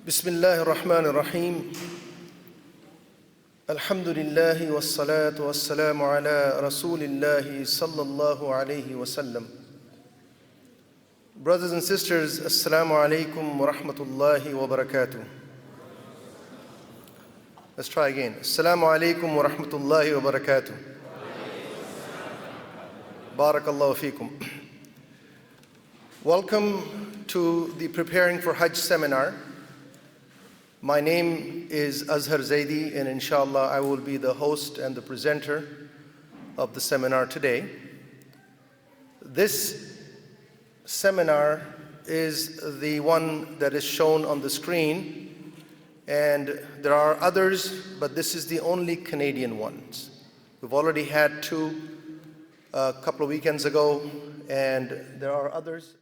بسم الله الرحمن الرحيم الحمد لله والصلاة والسلام على رسول الله صلى الله عليه وسلم. Brothers and sisters, Assalamu alaikum wa rahmatullahi wa barakatuh. Let's try again. Assalamu alaikum wa rahmatullahi wa barakatuh. Barakallahu feekum. Welcome to the Preparing for Hajj seminar. My name is Azhar Zaidi, and inshallah I will be the host and the presenter of the seminar today. This seminar is the one that is shown on the screen, and there are others, but this is the only Canadian ones. We've already had two a couple of weekends ago, and there are others.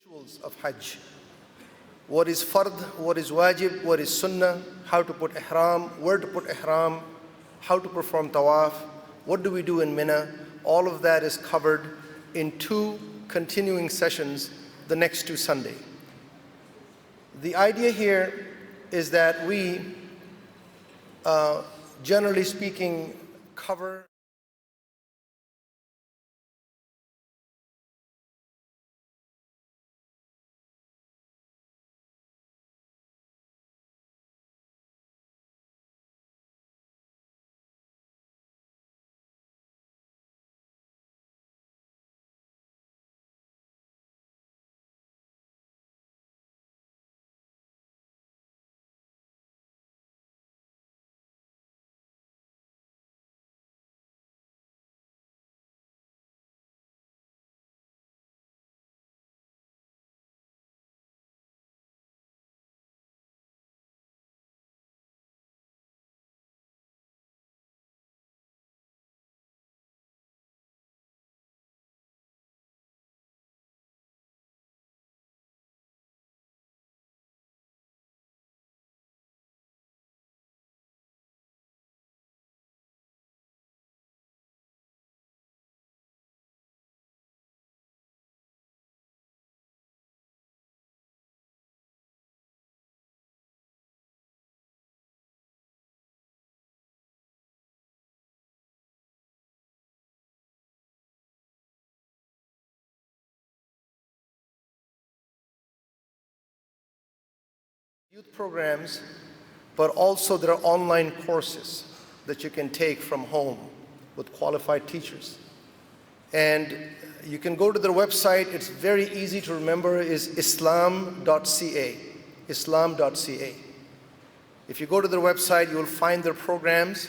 Rituals of Hajj. What is fard, what is wajib, what is sunnah, how to put ihram, where to put ihram, how to perform tawaf, what do we do in Mina. All of that is covered in two continuing sessions the next two Sunday. The idea here is that we, generally speaking, cover youth programs, but also there are online courses that you can take from home with qualified teachers. And you can go to their website. It's very easy to remember, is islam.ca, islam.ca. If you go to their website, you will find their programs.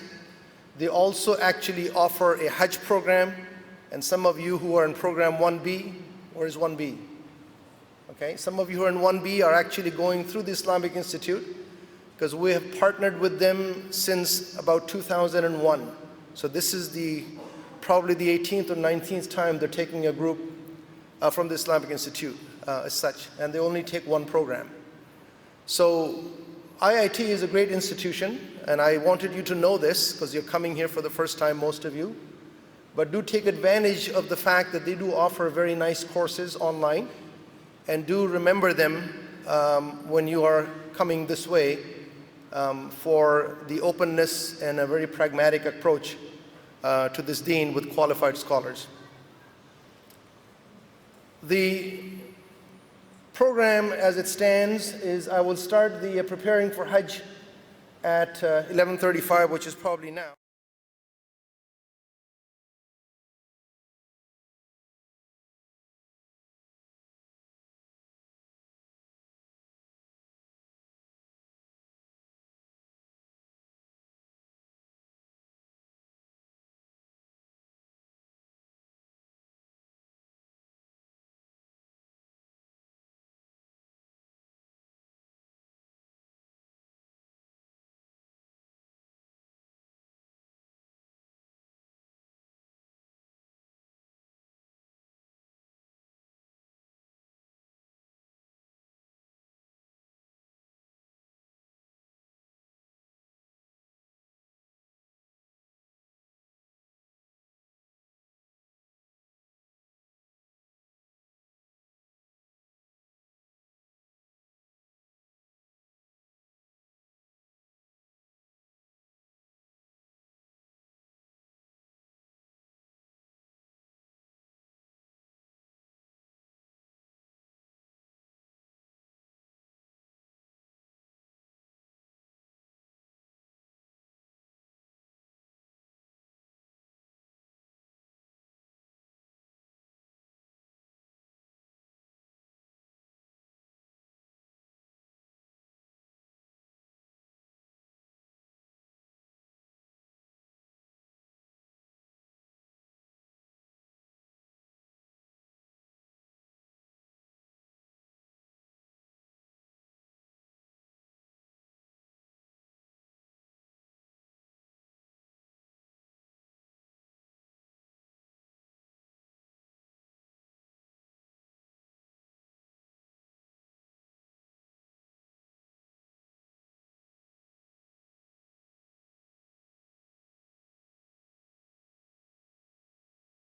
They also actually offer a Hajj program, and some of you who are in program 1B, where is 1B? Okay, some of you who are in 1B are actually going through the Islamic Institute, because we have partnered with them since about 2001. So this is probably the 18th or 19th time they're taking a group from the Islamic Institute as such, and they only take one program. So IIT is a great institution, and I wanted you to know this because you're coming here for the first time, most of you. But do take advantage of the fact that they do offer very nice courses online, and do remember them when you are coming this way for the openness and a very pragmatic approach to this deen with qualified scholars. The program as it stands is I will start the preparing for Hajj at 11:35, which is probably now.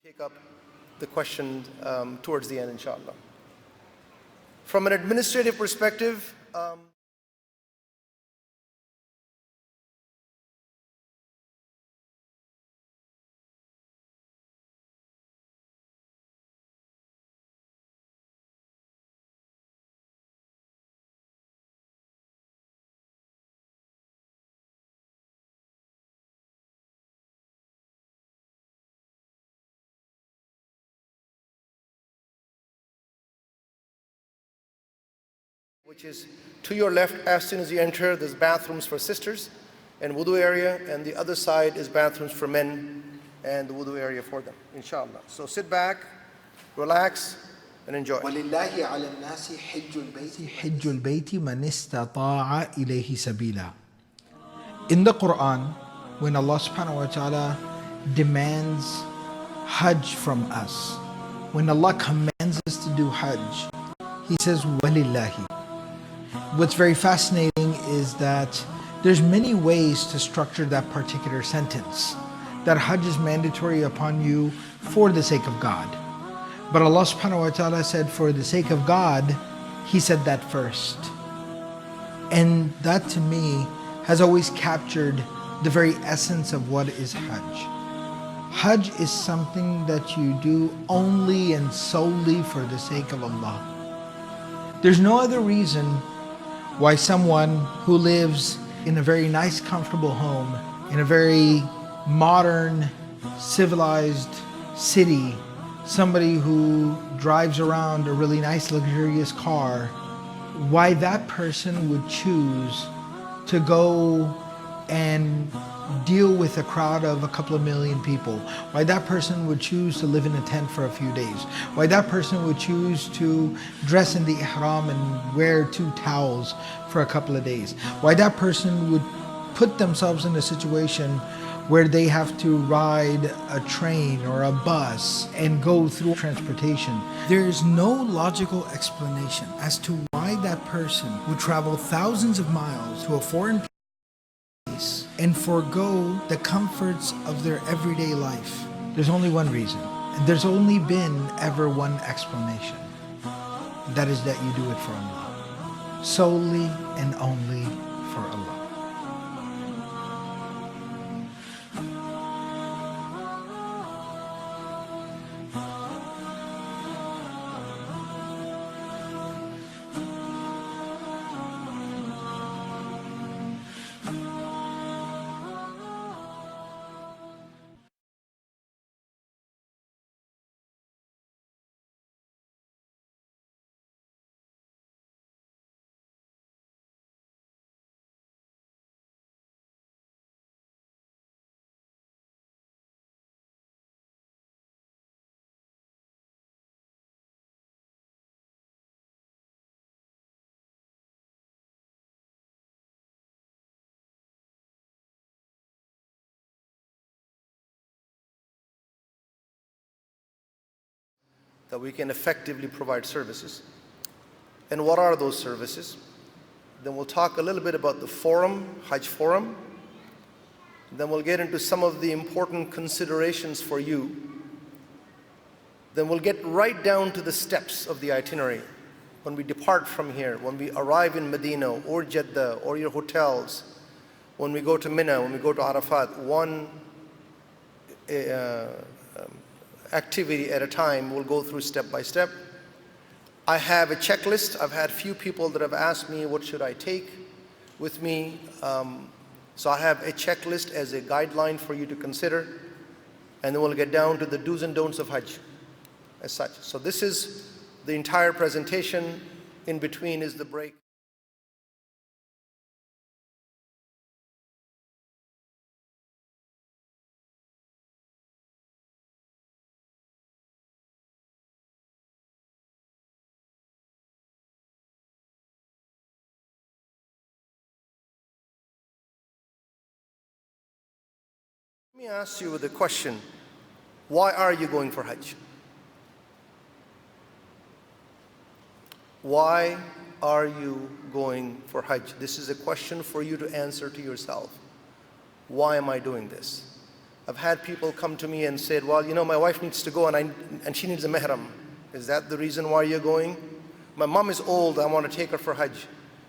Take up the question towards the end, inshallah. From an administrative perspective, which is to your left as soon as you enter, there's bathrooms for sisters and wudu area, and the other side is bathrooms for men and the wudu area for them, inshallah. So sit back, relax, and enjoy. وَلِلَّهِ عَلَى النَّاسِ حِجُّ الْبَيْتِ مَنِ اسْتَطَاعَ إِلَيْهِ سَبِيلًا. In the Quran, when Allah subhanahu wa ta'ala demands Hajj from us, when Allah commands us to do Hajj, He says, وَلِلَّهِ. What's very fascinating is that there's many ways to structure that particular sentence. That Hajj is mandatory upon you for the sake of God. But Allah subhanahu wa ta'ala said, for the sake of God, He said that first. And that to me has always captured the very essence of what is Hajj. Hajj is something that you do only and solely for the sake of Allah. There's no other reason why someone who lives in a very nice, comfortable home, in a very modern, civilized city, somebody who drives around a really nice, luxurious car, why that person would choose to go and deal with a crowd of a couple of million people, why that person would choose to live in a tent for a few days, why that person would choose to dress in the ihram and wear 2 towels for a couple of days, why that person would put themselves in a situation where they have to ride a train or a bus and go through transportation. There is no logical explanation as to why that person would travel thousands of miles to a foreign place and forego the comforts of their everyday life. There's only one reason, and there's only been ever one explanation. That is that you do it for Allah. Solely and only for Allah. That we can effectively provide services. And what are those services? Then we'll talk a little bit about the forum, Hajj forum. Then we'll get into some of the important considerations for you. Then we'll get right down to the steps of the itinerary. When we depart from here, when we arrive in Medina or Jeddah or your hotels, when we go to Mina, when we go to Arafat, one activity at a time, we'll go through step by step. I have a checklist. I've had few people that have asked me, what should I take with me? So I have a checklist as a guideline for you to consider. And then we'll get down to the do's and don'ts of Hajj as such. So this is the entire presentation. In between is the break. Let me ask you the question, why are you going for Hajj? Why are you going for Hajj? This is a question for you to answer to yourself. Why am I doing this? I've had people come to me and said, well, you know, my wife needs to go and she needs a mahram. Is that the reason why you're going? My mom is old, I want to take her for Hajj.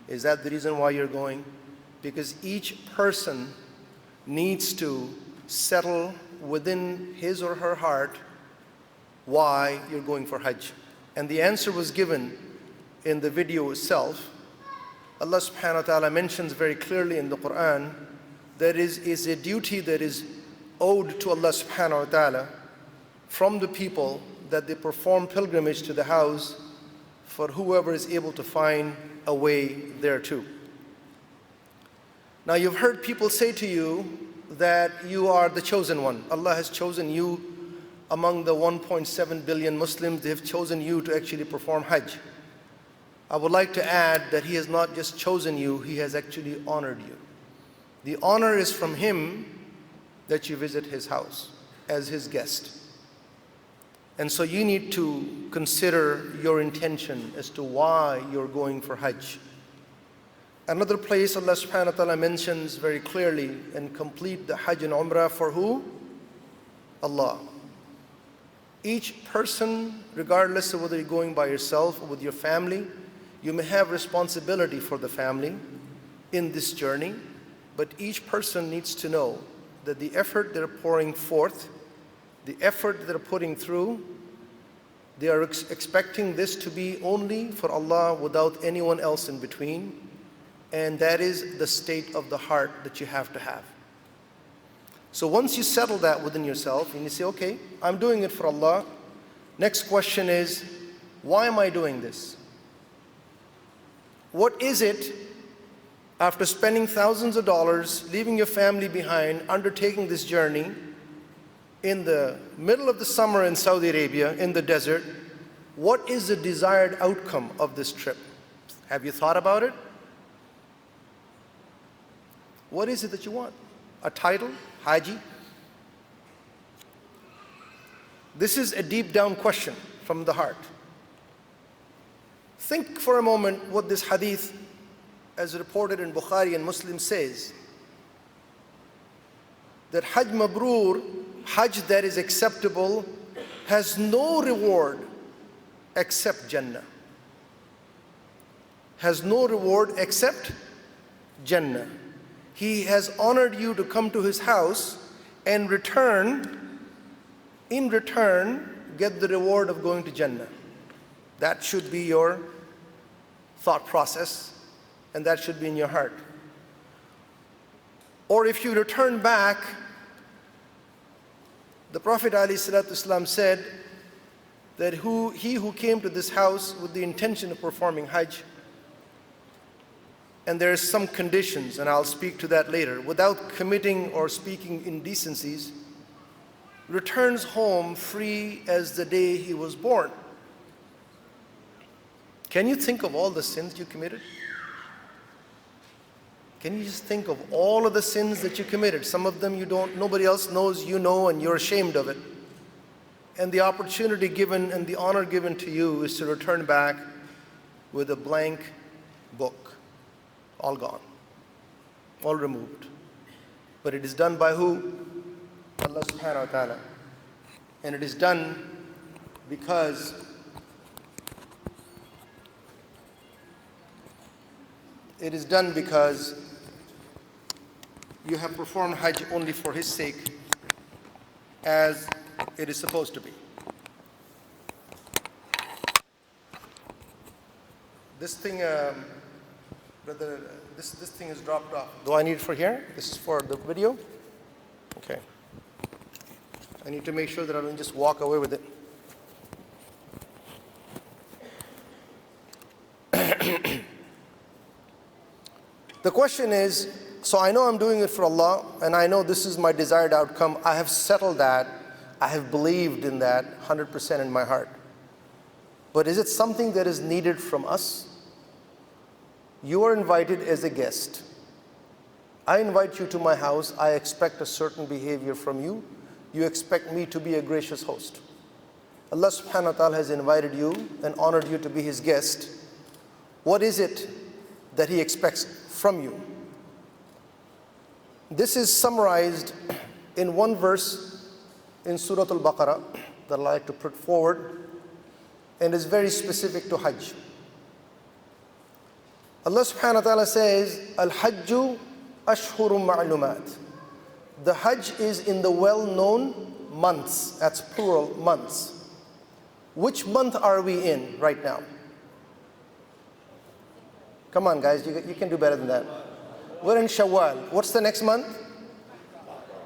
Is that the reason why you're going? Because each person needs to settle within his or her heart why you're going for Hajj. And the answer was given in the video itself. Allah subhanahu wa ta'ala mentions very clearly in the Quran that is a duty that is owed to Allah subhanahu wa ta'ala from the people, that they perform pilgrimage to the house for whoever is able to find a way thereto. Now you've heard people say to you that you are the chosen one. Allah has chosen you among the 1.7 billion Muslims. They have chosen you to actually perform Hajj. I would like to add that He has not just chosen you, He has actually honored you. The honor is from Him that you visit His house as His guest. And so you need to consider your intention as to why you're going for Hajj. Another place Allah subhanahu wa ta'ala mentions very clearly and complete the Hajj and Umrah for who? Allah. Each person, regardless of whether you're going by yourself or with your family, you may have responsibility for the family in this journey, but each person needs to know that the effort they're pouring forth, the effort they're putting through, they are expecting this to be only for Allah without anyone else in between, and that is the state of the heart that you have to have. So once you settle that within yourself and you say, okay, I'm doing it for Allah, next question is, why am I doing this? What is it, after spending thousands of dollars, leaving your family behind, undertaking this journey in the middle of the summer in Saudi Arabia, in the desert, what is the desired outcome of this trip? Have you thought about it? What is it that you want? A title? Haji? This is a deep down question from the heart. Think for a moment what this hadith, as reported in Bukhari and Muslim, says. That Hajj Mabrur, Hajj that is acceptable, has no reward except Jannah. Has no reward except Jannah. He has honored you to come to His house and in return, get the reward of going to Jannah. That should be your thought process, and that should be in your heart. Or if you return back, the Prophet ﷺ said that he who came to this house with the intention of performing Hajj, and there are some conditions, and I'll speak to that later, without committing or speaking indecencies, returns home free as the day he was born. Can you think of all the sins you committed? Can you just think of all of the sins that you committed? Some of them nobody else knows, you know, and you're ashamed of it. And the opportunity given and the honor given to you is to return back with a blank book, all gone, all removed. But it is done by who? Allah subhanahu wa ta'ala. And it is done because you have performed Hajj only for His sake, as it is supposed to be. This thing, brother, this thing is dropped off. Do I need it for here? This is for the video? Okay. I need to make sure that I don't just walk away with it. The question is, so I know I'm doing it for Allah, and I know this is my desired outcome. I have settled that. I have believed in that 100% in my heart. But is it something that is needed from us? You are invited as a guest. I invite you to my house. I expect a certain behavior from you. You expect me to be a gracious host. Allah subhanahu wa ta'ala has invited you and honored you to be His guest. What is it that He expects from you? This is summarized in one verse in Surah Al-Baqarah that I like to put forward, and is very specific to Hajj. Allah subhanahu wa ta'ala says, Al-Hajju ashhurun ma'lumat. The Hajj is in the well-known months, that's plural, months. Which month are we in right now? Come on guys, you can do better than that. We're in Shawwal. What's the next month?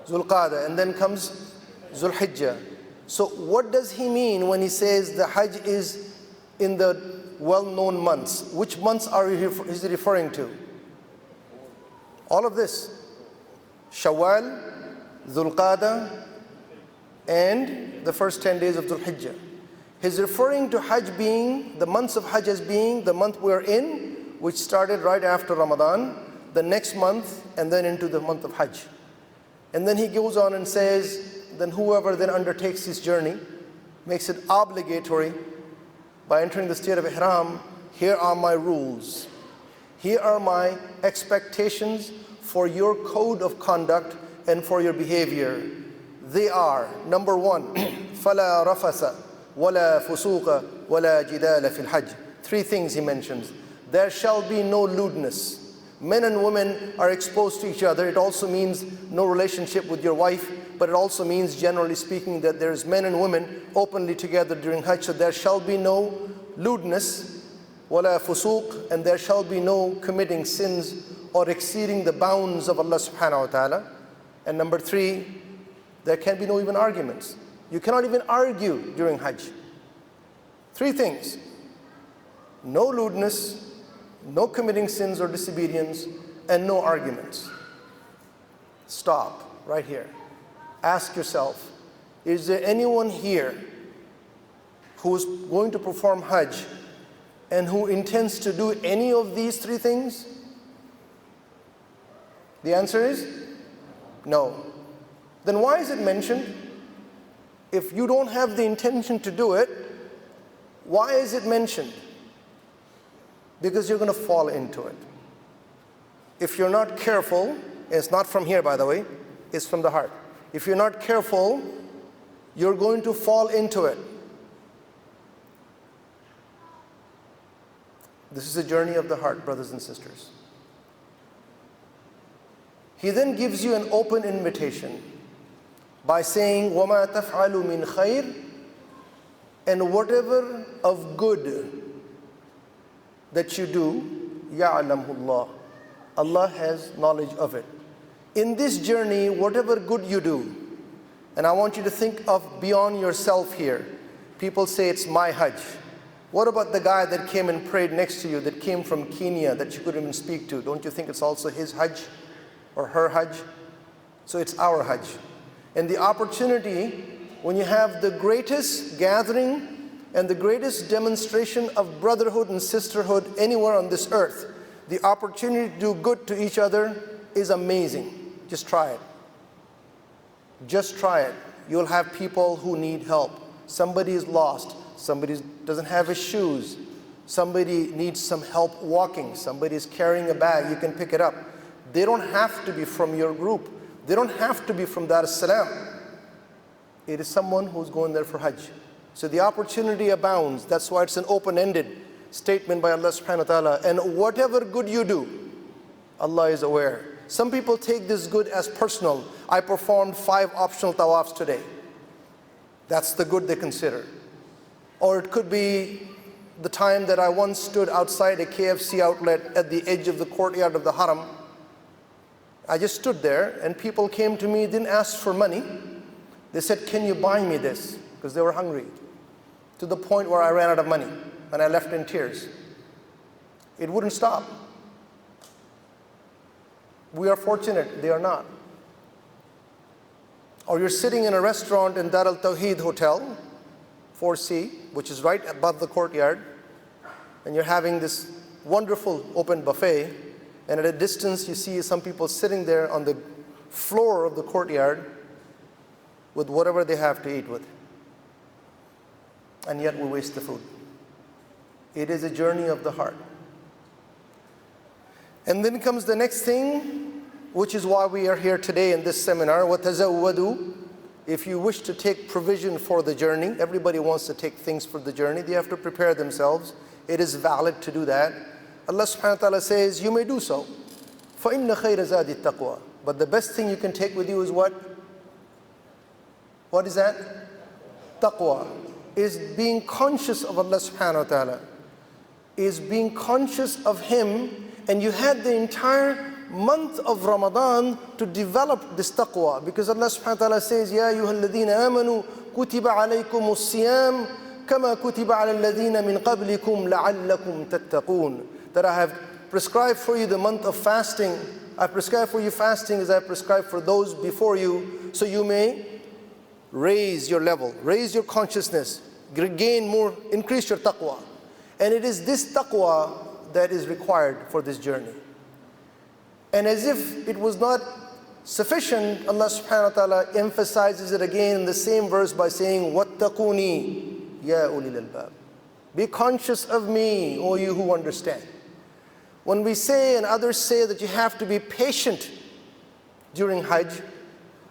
Zulqa'dah, and then comes Zulhijjah. So what does he mean when he says the Hajj is in the well-known months? Which months is he referring to? All of this. Shawwal, Zulqa'dah, and the first 10 days of Zulhijjah. He's referring to Hajj being, the months of Hajj as being the month we're in, which started right after Ramadan, the next month, and then into the month of Hajj. And then he goes on and says, then whoever then undertakes this journey, makes it obligatory by entering the state of Ihram, here are my rules. Here are my expectations for your code of conduct and for your behavior. They are, number one, فَلَا رَفَسَ وَلَا فُسُوقَ وَلَا جِدَالَ فِي الْحَجِّ. Three things he mentions. There shall be no lewdness. Men and women are exposed to each other. It also means no relationship with your wife, but it also means, generally speaking, that there's men and women openly together during Hajj. So there shall be no lewdness, wala fusuq, and there shall be no committing sins or exceeding the bounds of Allah subhanahu wa ta'ala. And number three, there can be no even arguments. You cannot even argue during Hajj. Three things: no lewdness, no committing sins or disobedience, and no arguments. Stop right here. Ask yourself, is there anyone here who's going to perform Hajj and who intends to do any of these three things? The answer is no. Then why is it mentioned? If you don't have the intention to do it, why is it mentioned? Because you're going to fall into it. If you're not careful, it's not from here, by the way, it's from the heart. If you're not careful, you're going to fall into it. This is a journey of the heart, brothers and sisters. He then gives you an open invitation by saying, وَمَا تَفْعَلُ مِنْ خَيْرٍ, and whatever of good that you do, يَعْلَمْهُ اللَّهُ, Allah has knowledge of it. In this journey, whatever good you do, and I want you to think of beyond yourself here. People say it's my Hajj. What about the guy that came and prayed next to you, that came from Kenya, that you couldn't even speak to? Don't you think it's also his Hajj or her Hajj? So it's our Hajj. And the opportunity, when you have the greatest gathering and the greatest demonstration of brotherhood and sisterhood anywhere on this earth, the opportunity to do good to each other is amazing. Just try it. Just try it. You'll have people who need help. Somebody is lost. Somebody doesn't have his shoes. Somebody needs some help walking. Somebody is carrying a bag. You can pick it up. They don't have to be from your group. They don't have to be from Dar es Salaam. It is someone who's going there for Hajj. So the opportunity abounds. That's why it's an open-ended statement by Allah subhanahu wa ta'ala. And whatever good you do, Allah is aware. Some people take this good as personal. I performed 5 optional tawafs today. That's the good they consider. Or it could be the time that I once stood outside a KFC outlet at the edge of the courtyard of the Haram. I just stood there and people came to me, didn't ask for money. They said, can you buy me this? Because they were hungry. To the point where I ran out of money and I left in tears. It wouldn't stop. We are fortunate, they are not. Or you're sitting in a restaurant in Dar al-Tawheed Hotel, 4C, which is right above the courtyard, and you're having this wonderful open buffet, and at a distance you see some people sitting there on the floor of the courtyard with whatever they have to eat with. And yet we waste the food. It is a journey of the heart. And then comes the next thing, which is why we are here today in this seminar. وَتَزَوَّدُوا. If you wish to take provision for the journey, everybody wants to take things for the journey. They have to prepare themselves. It is valid to do that. Allah subhanahu wa ta'ala says, you may do so. فَإِنَّ خَيْرَ زَادِ التَّقْوَى. But the best thing you can take with you is what? What is that? Taqwa. Is being conscious of Allah subhanahu wa ta'ala. Is being conscious of Him, and you had the entire month of Ramadan to develop this taqwa, because Allah subhanahu wa ta'ala says, Ya ayyuhalladhina amanu kutiba alaykumus siyam kama kutiba ala alladhina min qablikum la'allakum tattaqun. That I have prescribed for you the month of fasting. I prescribed for you fasting as I prescribed for those before you, so you may raise your level, raise your consciousness, gain more, increase your taqwa. And it is this taqwa that is required for this journey. And as if it was not sufficient, Allah subhanahu wa ta'ala emphasizes it again in the same verse by saying, وَاتَّقُونِي يَا أُولِي الْأَلْبَابِ. Be conscious of me, O you who understand. When we say and others say that you have to be patient during Hajj,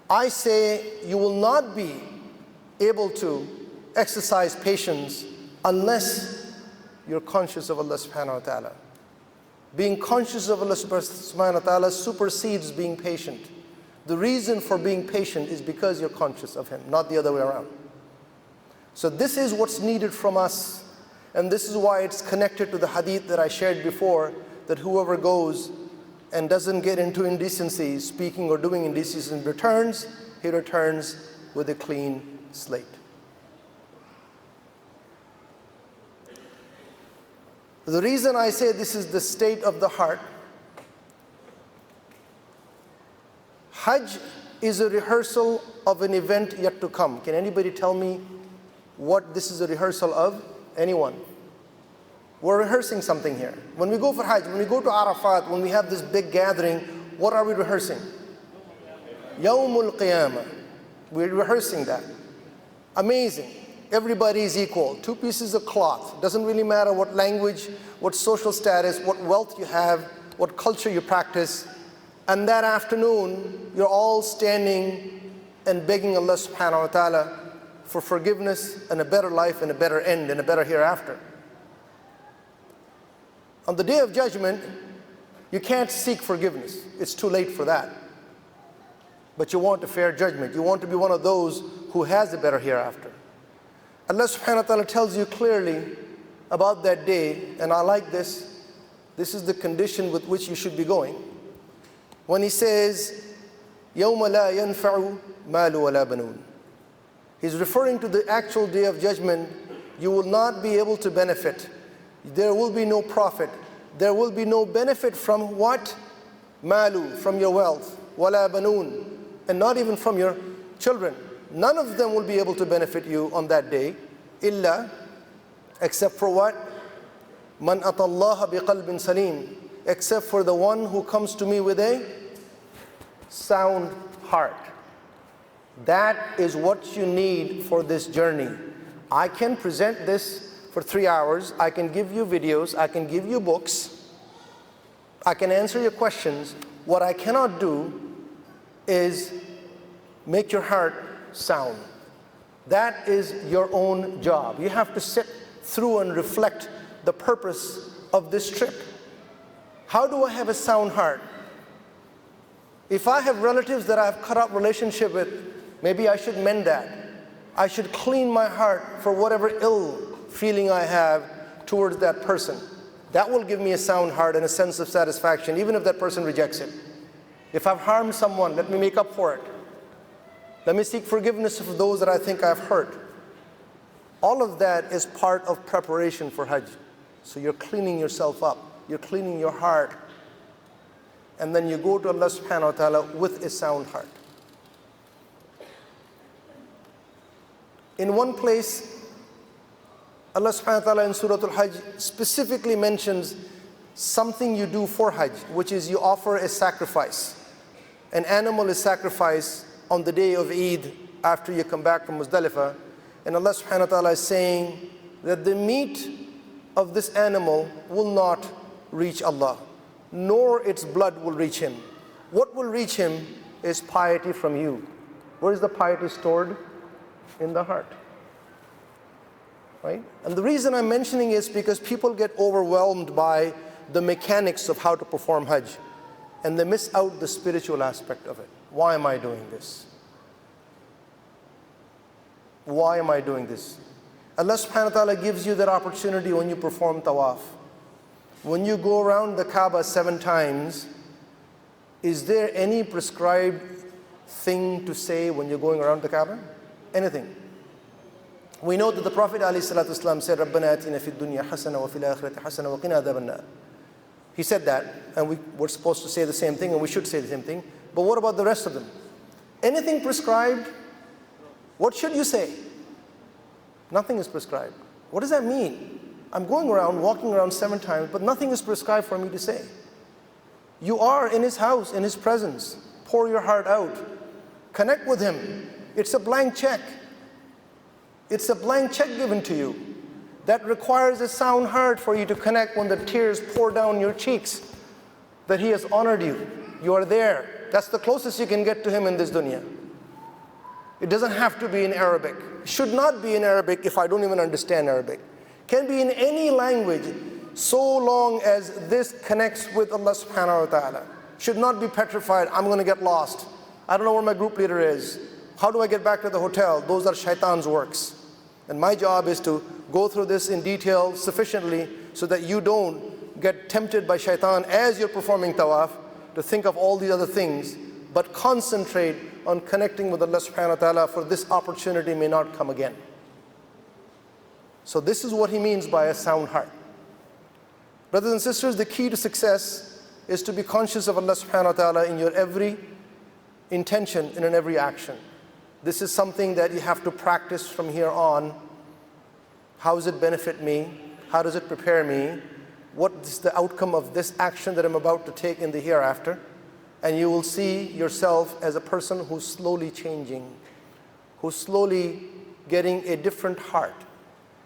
I say you will not be able to exercise patience unless you're conscious of Allah subhanahu wa ta'ala. Being conscious of Allah subhanahu wa ta'ala supersedes being patient. The reason for being patient is because you're conscious of Him, not the other way around. So this is what's needed from us, and this is why it's connected to the hadith that I shared before, that whoever goes and doesn't get into indecency, speaking or doing indecency, and returns, he returns with a clean slate. The reason I say this is the state of the heart, Hajj is a rehearsal of an event yet to come. Can anybody tell me what this is a rehearsal of? Anyone? We're rehearsing something here. When we go for Hajj, when we go to Arafat, when we have this big gathering, what are we rehearsing? Yawmul Qiyamah. We're rehearsing that. Amazing. Everybody is equal. Two pieces of cloth. Doesn't really matter what language, what social status, what wealth you have, what culture you practice. And that afternoon, you're all standing and begging Allah subhanahu wa ta'ala for forgiveness and a better life and a better end and a better hereafter. On the Day of Judgment, you can't seek forgiveness. It's too late for that. But you want a fair judgment. You want to be one of those who has a better hereafter. Allah subhanahu wa ta'ala tells you clearly about that day, and I like this. This is the condition with which you should be going. When He says, يَوْمَ لَا يَنْفَعُ مَالُ وَلَا بَنُونَ. He's referring to the actual Day of Judgment. You will not be able to benefit. There will be no profit. There will be no benefit from what? Malu, from your wealth. Wala banoon, and not even from your children. None of them will be able to benefit you on that day. Illa, except for what? Man atallaha biqalbin salim. Except for the one who comes to me with a sound heart. That is what you need for this journey. I can present this for 3 hours. I can give you videos. I can give you books. I can answer your questions. What I cannot do is make your heart sound. That is your own job. You have to sit through and reflect the purpose of this trip. How do I have a sound heart? If I have relatives that I have cut off relationship with, maybe I should mend that. I should clean my heart for whatever ill feeling I have towards that person. That will give me a sound heart and a sense of satisfaction, even if that person rejects it. If I've harmed someone, let me make up for it. Let me seek forgiveness of those that I think I've hurt. All of that is part of preparation for Hajj. So you're cleaning yourself up. You're cleaning your heart. And then you go to Allah subhanahu wa ta'ala with a sound heart. In one place, Allah subhanahu wa ta'ala in Surah Al-Hajj specifically mentions something you do for Hajj, which is you offer a sacrifice. An animal is sacrificed on the day of Eid after you come back from Muzdalifah. And Allah subhanahu wa ta'ala is saying that the meat of this animal will not reach Allah, nor its blood will reach Him. what will reach him is piety from you. Where is the piety stored? In the heart. Right? And the reason I'm mentioning is because people get overwhelmed by the mechanics of how to perform Hajj, and they miss out the spiritual aspect of it. Why am I doing this? Why am I doing this? Allah subhanahu wa ta'ala gives you that opportunity when you perform tawaf. When you go around the Kaaba 7 times, is there any prescribed thing to say when you're going around the Kaaba? Anything. We know that the Prophet ﷺ said, رَبَّنَا آتِنَا فِي الدُّنْيَا حَسَنَةً وَفِي الْآخِرَةِ حَسَنَةً وَقِنَا عَذَابَ النَّارِ. He said that, and we're supposed to say the same thing, and we should say the same thing. But what about the rest of them? Anything prescribed? What should you say? Nothing is prescribed. What does that mean? I'm going around, walking around 7 times, but nothing is prescribed for me to say. You are in His house, in His presence. Pour your heart out. Connect with Him. It's a blank check. It's a blank check given to you. That requires a sound heart for you to connect when the tears pour down your cheeks. That He has honored you. You are there. That's the closest you can get to Him in this dunya. It doesn't have to be in Arabic. It should not be in Arabic if I don't even understand Arabic. Can be in any language so long as this connects with Allah subhanahu wa ta'ala. Should not be petrified. I'm going to get lost. I don't know where my group leader is. How do I get back to the hotel? Those are shaitan's works. And my job is to go through this in detail sufficiently so that you don't get tempted by shaitan as you're performing tawaf to think of all these other things, but concentrate on connecting with Allah subhanahu wa ta'ala, for this opportunity may not come again. So this is what he means by a sound heart. Brothers and sisters, the key to success is to be conscious of Allah subhanahu wa ta'ala in your every intention and in every action. This is something that you have to practice from here on. How does it benefit me? How does it prepare me? What is the outcome of this action that I'm about to take in the hereafter? And you will see yourself as a person who's slowly changing, who's slowly getting a different heart.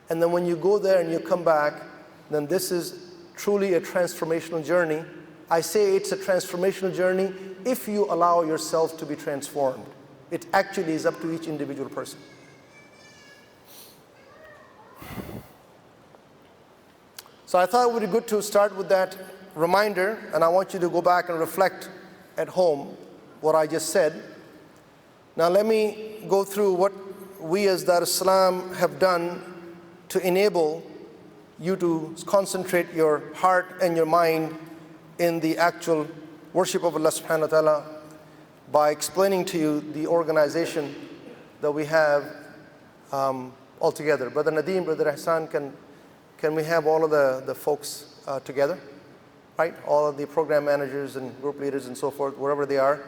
And then when you go there and you come back, then this is truly a transformational journey. I say it's a transformational journey if you allow yourself to be transformed. It actually is up to each individual person. So I thought it would be good to start with that reminder, and I want you to go back and reflect at home what I just said. Now let me go through what we as Dar es-Salaam have done to enable you to concentrate your heart and your mind in the actual worship of Allah subhanahu wa ta'ala by explaining to you the organization that we have all together. Brother Nadeem, Brother Hassan, can we have all of the folks together? Right? All of the program managers and group leaders and so forth, wherever they are.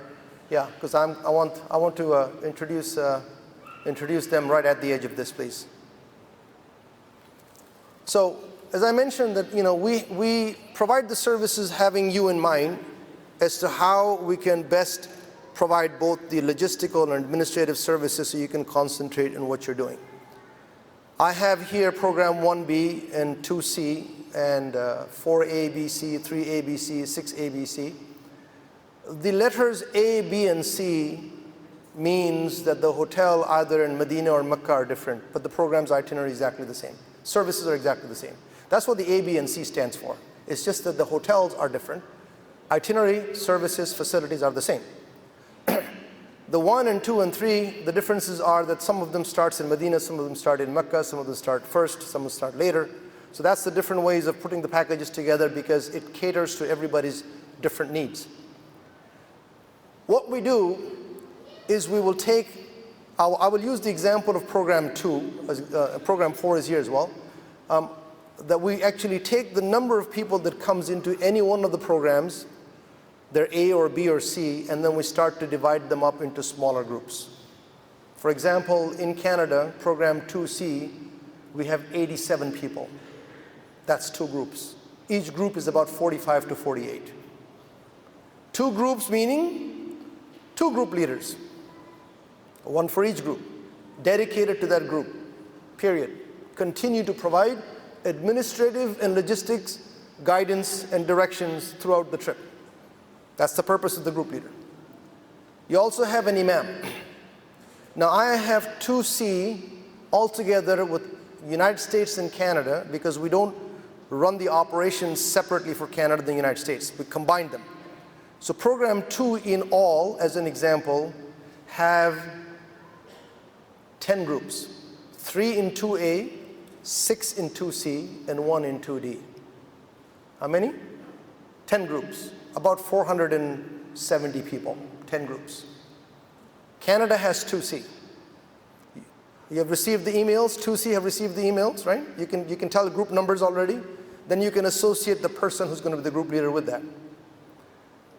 Yeah, because I want to introduce them right at the edge of this, please. So, as I mentioned, that we provide the services having you in mind as to how we can best provide both the logistical and administrative services so you can concentrate on what you're doing. I have here program 1B and 2C and 4ABC, 3ABC, 6ABC. The letters A, B, and C means that the hotel either in Medina or Mecca are different, but the program's itinerary is exactly the same. Services are exactly the same. That's what the A, B, and C stands for. It's just that the hotels are different. Itinerary, services, facilities are the same. The 1 and 2 and 3, the differences are that some of them starts in Medina, some of them start in Mecca, some of them start first, some of them start later. So that's the different ways of putting the packages together because it caters to everybody's different needs. What we do is we will take, I will use the example of program 2, program 4 is here as well, that we actually take the number of people that comes into any one of the programs, they're A or B or C, and then we start to divide them up into smaller groups. For example, in Canada, program 2C, we have 87 people. That's 2 groups. Each group is about 45 to 48. 2 groups meaning 2 group leaders, 1 for each group, dedicated to that group, period. Continue to provide administrative and logistics guidance and directions throughout the trip. That's the purpose of the group leader. You also have an imam. Now I have 2C altogether with United States and Canada, because we don't run the operations separately for Canada and the United States. We combine them. So program 2 in all, as an example, have 10 groups. 3 in 2A, 6 in 2C, and 1 in 2D. How many? 10 groups. About 470 people, 10 groups. Canada has 2C. You have received the emails, 2C have received the emails, right? You can tell the group numbers already. Then you can associate the person who's going to be the group leader with that.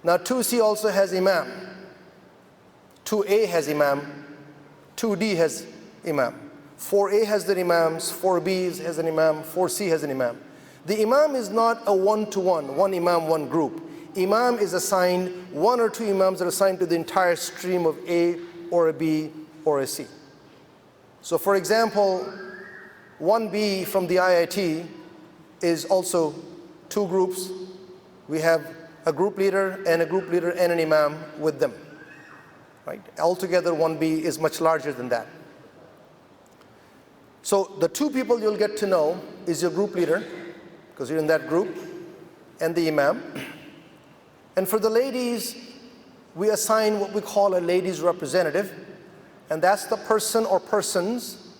Now 2C also has imam. 2A has imam. 2D has imam. 4A has the imams. 4B has an imam. 4C has an imam. The imam is not a one-to-one, one imam, one group. Imam is assigned, 1 or 2 imams are assigned to the entire stream of A or a B or a C. So for example, 1B from the IIT is also 2 groups. We have a group leader and an imam with them. Right? Altogether 1B is much larger than that. So the 2 people you'll get to know is your group leader, because you're in that group, and the imam. And for the ladies, we assign what we call a ladies representative, and that's the person or persons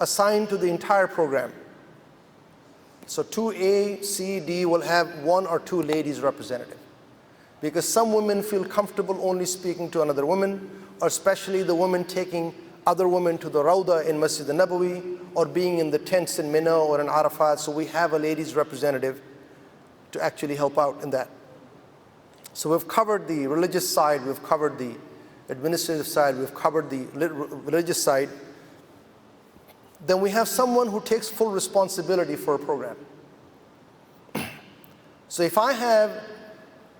assigned to the entire program. So 2A, C, D will have 1 or 2 ladies representative, because some women feel comfortable only speaking to another woman, or especially the women taking other women to the Rawda in Masjid al-Nabawi, or being in the tents in Mina or in Arafat. So we have a ladies representative to actually help out in that. So we've covered the religious side, we've covered the administrative side, we've covered the religious side. Then we have someone who takes full responsibility for a program. So if I have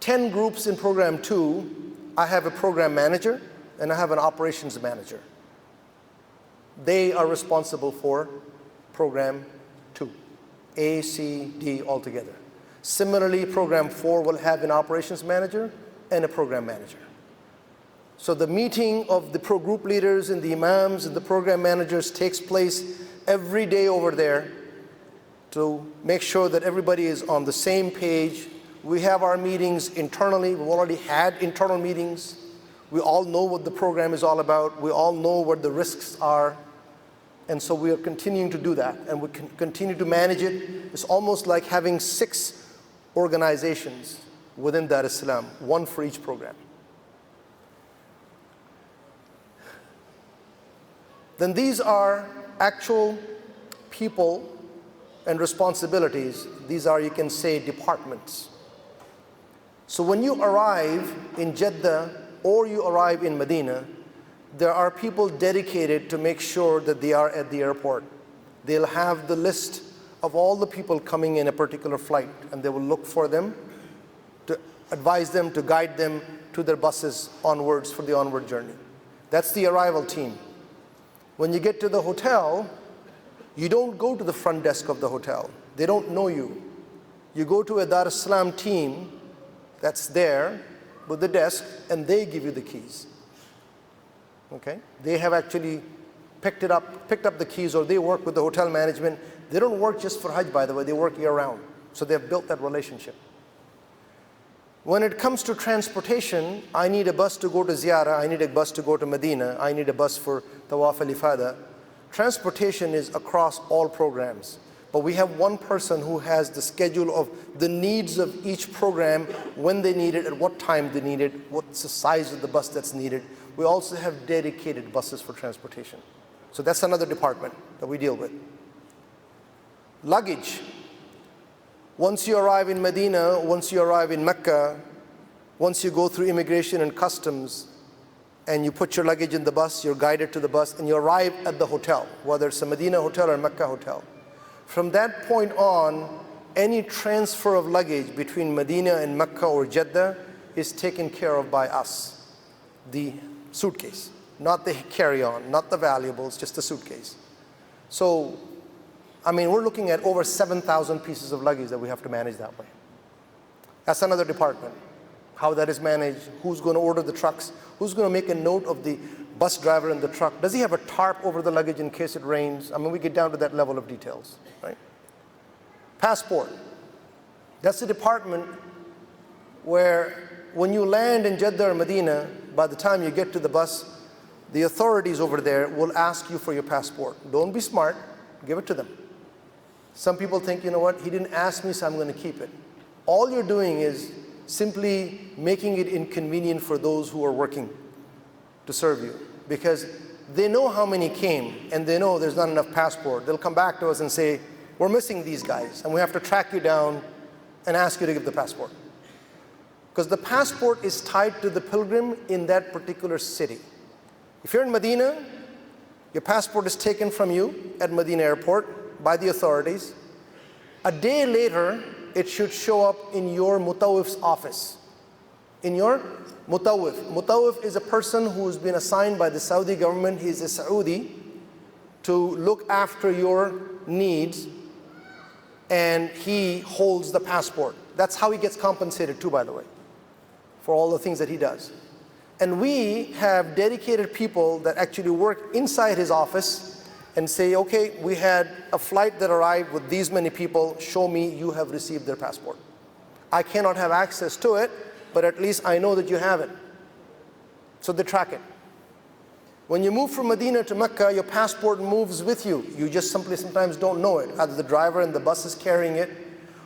10 groups in program 2, I have a program manager and I have an operations manager. They are responsible for program 2, A, C, D altogether. Similarly, program 4 will have an operations manager and a program manager. So the meeting of the group leaders and the imams and the program managers takes place every day over there to make sure that everybody is on the same page. We have our meetings internally. We've already had internal meetings. We all know what the program is all about. We all know what the risks are. And so we are continuing to do that, and we can continue to manage it. It's almost like having 6 organizations within Dar es Salaam, 1 for each program. Then these are actual people and responsibilities. These are, you can say, departments. So when you arrive in Jeddah or you arrive in Medina, there are people dedicated to make sure that they are at the airport. They'll have the list of all the people coming in a particular flight, and they will look for them, to advise them, to guide them to their buses onwards for the onward journey. That's the arrival team. When you get to the hotel, you don't go to the front desk of the hotel. They don't know you. You go to a Dar es Salaam team that's there with the desk, and they give you the keys. Okay? They have actually picked up the keys, or they work with the hotel management. They don't work just for Hajj, by the way, they work year-round. So they've built that relationship. When it comes to transportation, I need a bus to go to Ziyarah, I need a bus to go to Medina, I need a bus for Tawaf al-Ifada. Transportation is across all programs. But we have one person who has the schedule of the needs of each program, when they need it, at what time they need it, what's the size of the bus that's needed. We also have dedicated buses for transportation. So that's another department that we deal with. Luggage. Once you arrive in Medina, once you arrive in Mecca, once you go through immigration and customs, and you put your luggage in the bus, you're guided to the bus, and you arrive at the hotel, whether it's a Medina hotel or a Mecca hotel. From that point on, any transfer of luggage between Medina and Mecca or Jeddah is taken care of by us. The suitcase, not the carry-on, not the valuables, just the suitcase. So, I mean, we're looking at over 7,000 pieces of luggage that we have to manage that way. That's another department. how that is managed, who's going to order the trucks, who's going to make a note of the bus driver in the truck, does he have a tarp over the luggage in case it rains? I mean, we get down to that level of details, right? Passport. That's the department where when you land in Jeddah or Medina, by the time you get to the bus, the authorities over there will ask you for your passport. Don't be smart, give it to them. Some people think, you know what, he didn't ask me, so I'm going to keep it. All you're doing is simply making it inconvenient for those who are working to serve you, because they know how many came and they know there's not enough passport. They'll come back to us and say, we're missing these guys, and we have to track you down and ask you to give the passport. Because the passport is tied to the pilgrim in that particular city. If you're in Medina, your passport is taken from you at Medina airport by the authorities. A day later, it should show up in your mutawif's office. In your mutawif. Mutawif is a person who's been assigned by the Saudi government. He's a Saudi to look after your needs, and he holds the passport. That's how he gets compensated too, by the way, for all the things that he does. And we have dedicated people that actually work inside his office and say, okay, we had a flight that arrived with these many people, show me you have received their passport. I cannot have access to it, but at least I know that you have it. So they track it. When you move from Medina to Mecca, your passport moves with you. You just simply sometimes don't know it. Either the driver in the bus is carrying it,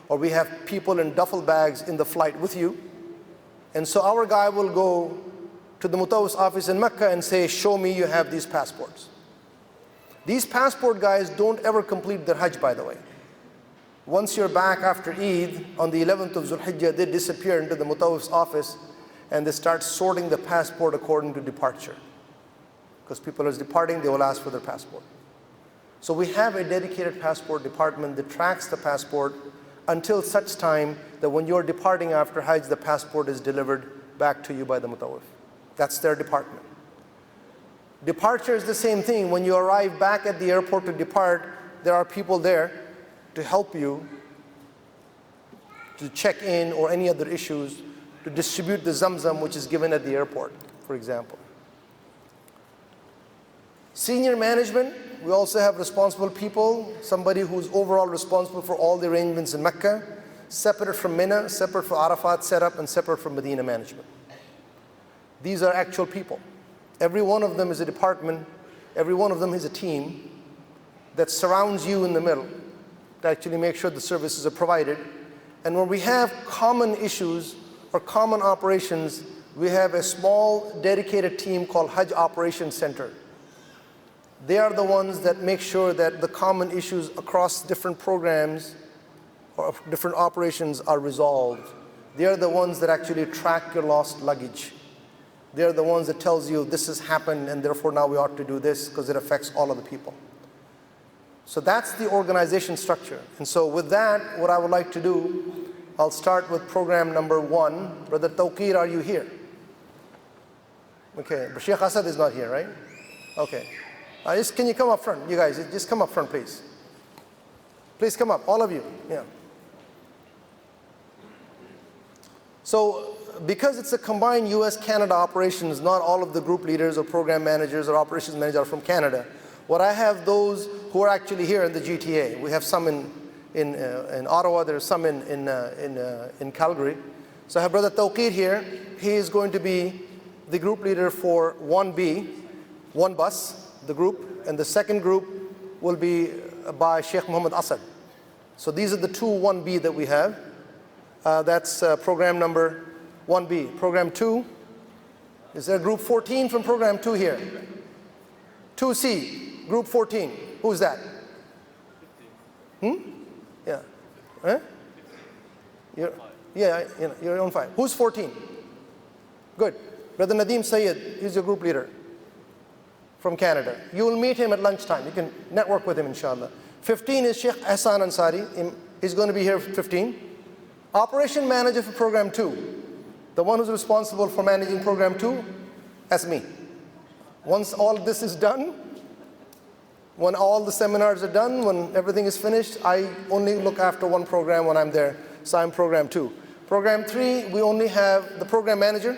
or we have people in duffel bags in the flight with you. And so our guy will go to the Mutawif's office in Mecca and say, show me you have these passports. These passport guys don't ever complete their Hajj, by the way. Once you're back after Eid, on the 11th of Zulhijjah, they disappear into the Mutawif's office and they start sorting the passport according to departure. Because people are departing, they will ask for their passport. So we have a dedicated passport department that tracks the passport until such time that when you're departing after Hajj, the passport is delivered back to you by the Mutawif. That's their department. Departure is the same thing. When you arrive back at the airport to depart, there are people there to help you to check in or any other issues, to distribute the Zamzam which is given at the airport, for example. Senior management, we also have responsible people, somebody who's overall responsible for all the arrangements in Mecca, separate from Mina, separate from Arafat setup, and separate from Medina management. These are actual people. Every one of them is a department, every one of them is a team that surrounds you in the middle to actually make sure the services are provided. And when we have common issues or common operations, we have a small dedicated team called Hajj Operations Center. They are the ones that make sure that the common issues across different programs or different operations are resolved. They are the ones that actually track your lost luggage. They're the ones that tells you this has happened and therefore now we ought to do this because it affects all of the people. So that's the organization structure. And so with that, what I would like to do, I'll start with program number 1. Brother Tawqir, are you here? Okay, but Sheikh Asad is not here, right? Okay. Can you come up front, you guys? Just come up front, please. Please come up, all of you. Yeah. So, because it's a combined US-Canada operations, not all of the group leaders or program managers or operations managers are from Canada. What I have those who are actually here in the GTA. We have some in Ottawa, there's some in Calgary. So I have Brother Tawqir here. He is going to be the group leader for 1B, one bus, the group, and the second group will be by Sheikh Muhammad Asad. So these are the two 1B that we have. That's program number 1B. Program 2, is there group 14 from program 2 here? 2C, group 14. Who's that? Yeah. Huh? You're on 5. Who's 14? Good. Brother Nadeem Sayyid, he's your group leader from Canada. You will meet him at lunchtime. You can network with him, inshallah. 15 is Sheikh Hassan Ansari. He's going to be here for 15. Operation manager for program 2. The one who's responsible for managing program 2, that's me. Once all this is done, when all the seminars are done, when everything is finished, I only look after one program when I'm there, so I'm program 2. Program 3, we only have the program manager.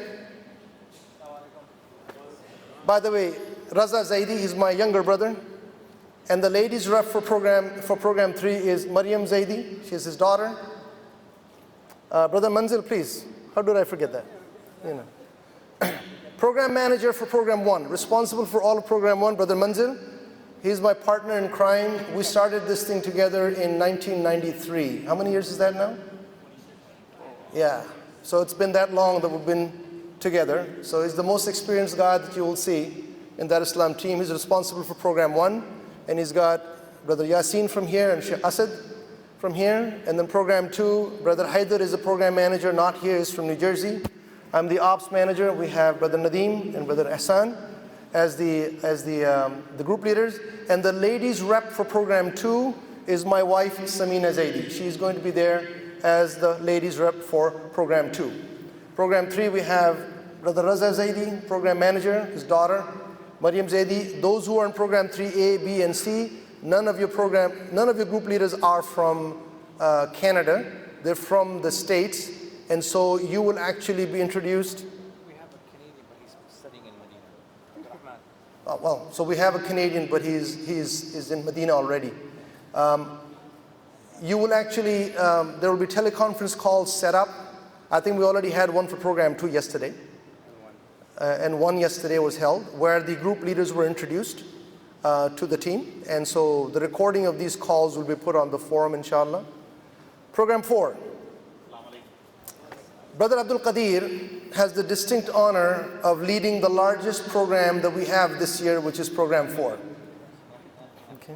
By the way, Raza Zaidi, he's my younger brother. And the ladies rep for program 3 is Maryam Zaidi. She's his daughter. Brother Manzil, please. How did I forget that? You know. Program manager for program 1, responsible for all of program 1, Brother Manzil. He's my partner in crime. We started this thing together in 1993. How many years is that now? Yeah. So it's been that long that we've been together. So he's the most experienced guy that you will see in that Islam team. He's responsible for program 1. And he's got Brother Yasin from here and Sheikh Asad from here. And then program 2, Brother Haider is a program manager, not here, he's from New Jersey. I'm the ops manager. We have Brother Nadeem and Brother Ahsan as the group leaders. And the ladies rep for program 2 is my wife, Samina Zaidi. She's going to be there as the ladies rep for program 2. Program 3, we have Brother Raza Zaidi, program manager, his daughter, Maryam Zaidi. Those who are in program 3A, B, and C, none of your group leaders are from Canada. They're from the States. And so you will actually be introduced. We have a Canadian, but he's studying in Medina. Well, so we have a Canadian, but he's in Medina already. You will actually, there will be teleconference calls set up. I think we already had one for program 2 yesterday. And one yesterday was held where the group leaders were introduced to the team. And so the recording of these calls will be put on the forum, inshallah. Program 4. Brother Abdul Qadir has the distinct honor of leading the largest program that we have this year, which is program 4. Okay.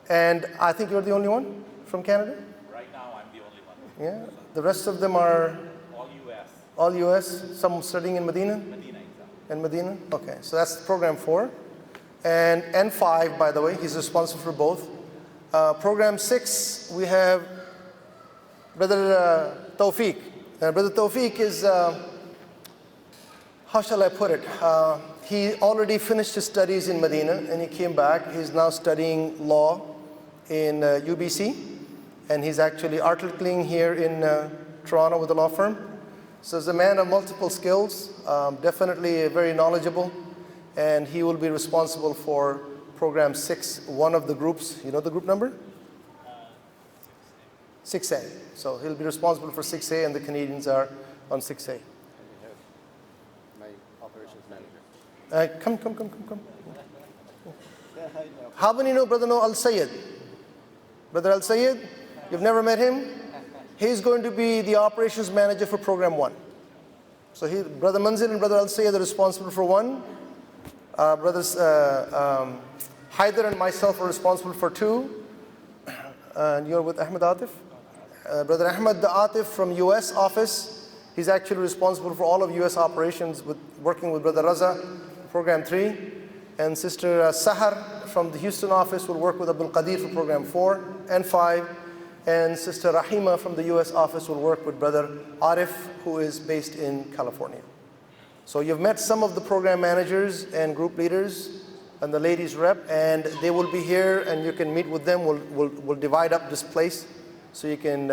And I think you're the only one from Canada? Right now, I'm the only one. Yeah. The rest of them are? All US. All US, some studying in Medina? Medina, exactly. In Medina? Okay, so that's program 4. And 5, by the way, he's responsible for both. Program 6, we have Brother Tawfiq. Brother Tawfiq is, how shall I put it? He already finished his studies in Medina and he came back. He's now studying law in UBC. And he's actually articling here in Toronto with a law firm. So he's a man of multiple skills, definitely very knowledgeable. And he will be responsible for program 6, one of the groups. You know the group number? 6A. So he'll be responsible for 6A and the Canadians are on 6A. My operations manager. Come. How many know Brother Al-Sayyid? Brother Al-Sayyid? You've never met him? He's going to be the operations manager for program 1. So Brother Manzil and Brother Al-Sayyid are responsible for 1. Brothers Haider and myself are responsible for 2. And you're with Ahmed Atif? Brother Ahmed Atif from US office. He's actually responsible for all of US operations, working with Brother Raza, program 3. And Sister Sahar from the Houston office will work with Abdul Qadir for program 4 and 5. And Sister Rahima from the US office will work with Brother Arif, who is based in California. So you've met some of the program managers and group leaders and the ladies rep, and they will be here and you can meet with them. We'll divide up this place so you can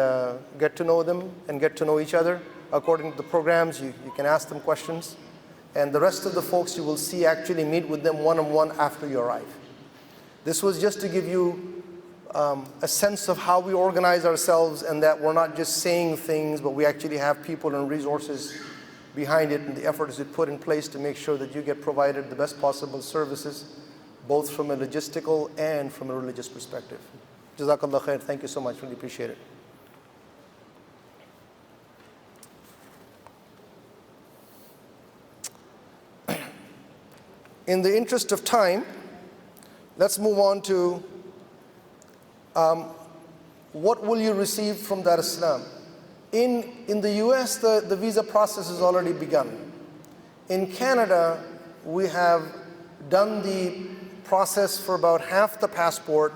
get to know them and get to know each other. According to the programs, you can ask them questions. And the rest of the folks you will see actually meet with them one-on-one after you arrive. This was just to give you a sense of how we organize ourselves and that we're not just saying things, but we actually have people and resources behind it, and the effort is put in place to make sure that you get provided the best possible services, both from a logistical and from a religious perspective. Jazakallah khair. Thank you so much. Really appreciate it. In the interest of time, let's move on to what will you receive from Dar Islam? In the US, the visa process has already begun. In Canada, we have done the process for about half the passport.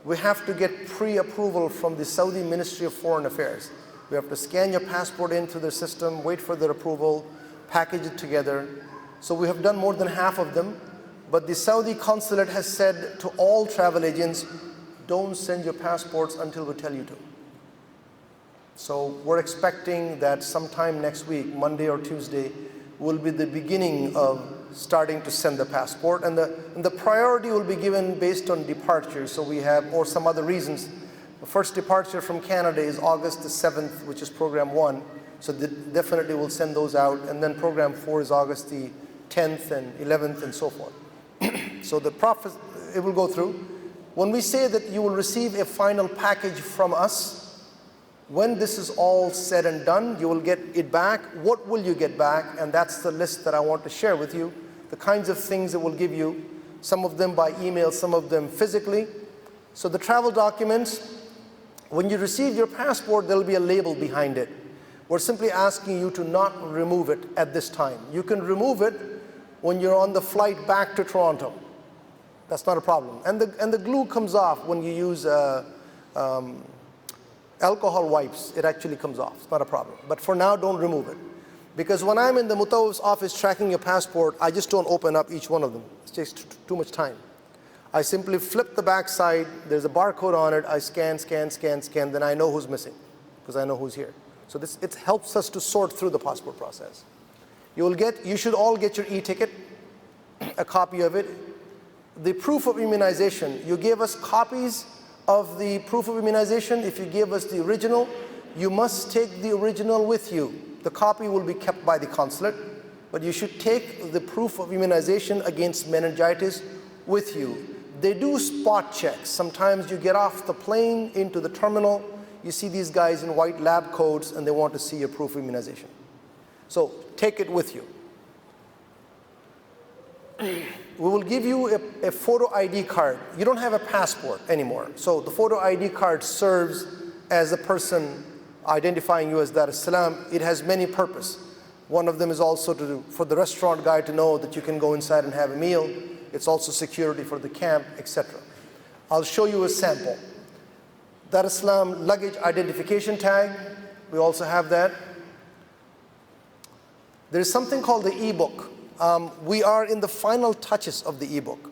We have to get pre-approval from the Saudi Ministry of Foreign Affairs. We have to scan your passport into their system, wait for their approval, package it together. So we have done more than half of them, but the Saudi consulate has said to all travel agents, don't send your passports until we tell you to. So we're expecting that sometime next week, Monday or Tuesday, will be the beginning of starting to send the passport. And the priority will be given based on departure. So we have, or some other reasons. The first departure from Canada is August the 7th, which is program 1. So definitely we'll send those out. And then program 4 is August the 10th and 11th and so forth. So the process, it will go through. When we say that you will receive a final package from us, when this is all said and done, you will get it back. What will you get back? And that's the list that I want to share with you. The kinds of things it will give you, some of them by email, some of them physically. So the travel documents, when you receive your passport, there'll be a label behind it. We're simply asking you to not remove it at this time. You can remove it when you're on the flight back to Toronto. That's not a problem. And the glue comes off when you use alcohol wipes. It actually comes off. It's not a problem. But for now, don't remove it. Because when I'm in the Mutawwif's office tracking your passport, I just don't open up each one of them. It takes too much time. I simply flip the back side. There's a barcode on it. I scan, scan, scan, scan. Then I know who's missing because I know who's here. So it helps us to sort through the passport process. You should all get your e-ticket, a copy of it. The proof of immunization, you gave us copies of the proof of immunization. If you gave us the original, you must take the original with you. The copy will be kept by the consulate, but you should take the proof of immunization against meningitis with you. They do spot checks. Sometimes you get off the plane into the terminal, you see these guys in white lab coats and they want to see your proof of immunization. So take it with you. We will give you a photo ID card. You don't have a passport anymore. So the photo ID card serves as a person identifying you as Dar es Salaam. It has many purposes. One of them is also for the restaurant guy to know that you can go inside and have a meal. It's also security for the camp, etc. I'll show you a sample. Dar es Salaam luggage identification tag. We also have that. There is something called the e-book. We are in the final touches of the e-book.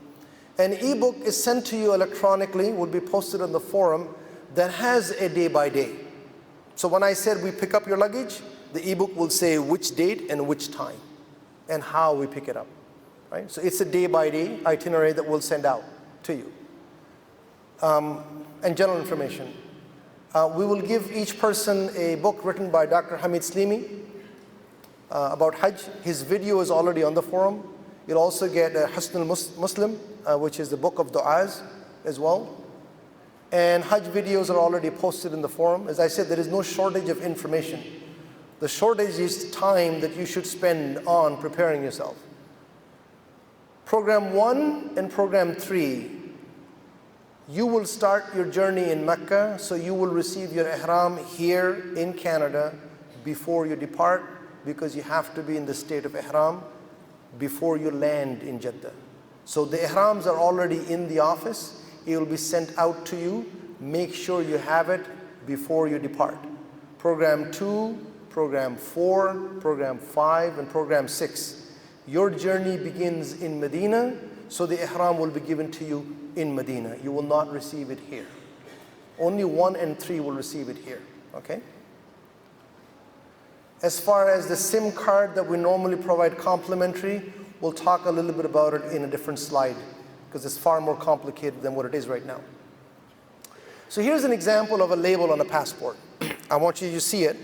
An e-book is sent to you electronically, will be posted on the forum, that has a day by day. So when I said we pick up your luggage, the e-book will say which date and which time and how we pick it up. Right? So it's a day by day itinerary that we'll send out to you. And general information. We will give each person a book written by Dr. Hamid Slimi about Hajj. His video is already on the forum. You'll also get Husn al-Muslim, which is the book of du'as as well. And Hajj videos are already posted in the forum. As I said, there is no shortage of information. The shortage is time that you should spend on preparing yourself. Program 1 and Program 3, you will start your journey in Mecca, so you will receive your ihram here in Canada before you depart, because you have to be in the state of ihram before you land in Jeddah. So the ihrams are already in the office. It will be sent out to you. Make sure you have it before you depart. Program 2, Program 4, Program 5, and Program 6. Your journey begins in Medina, so the ihram will be given to you in Medina. You will not receive it here. Only 1 and 3 will receive it here, okay? As far as the SIM card that we normally provide complimentary, we'll talk a little bit about it in a different slide, because it's far more complicated than what it is right now. So here's an example of a label on a passport. I want you to see it.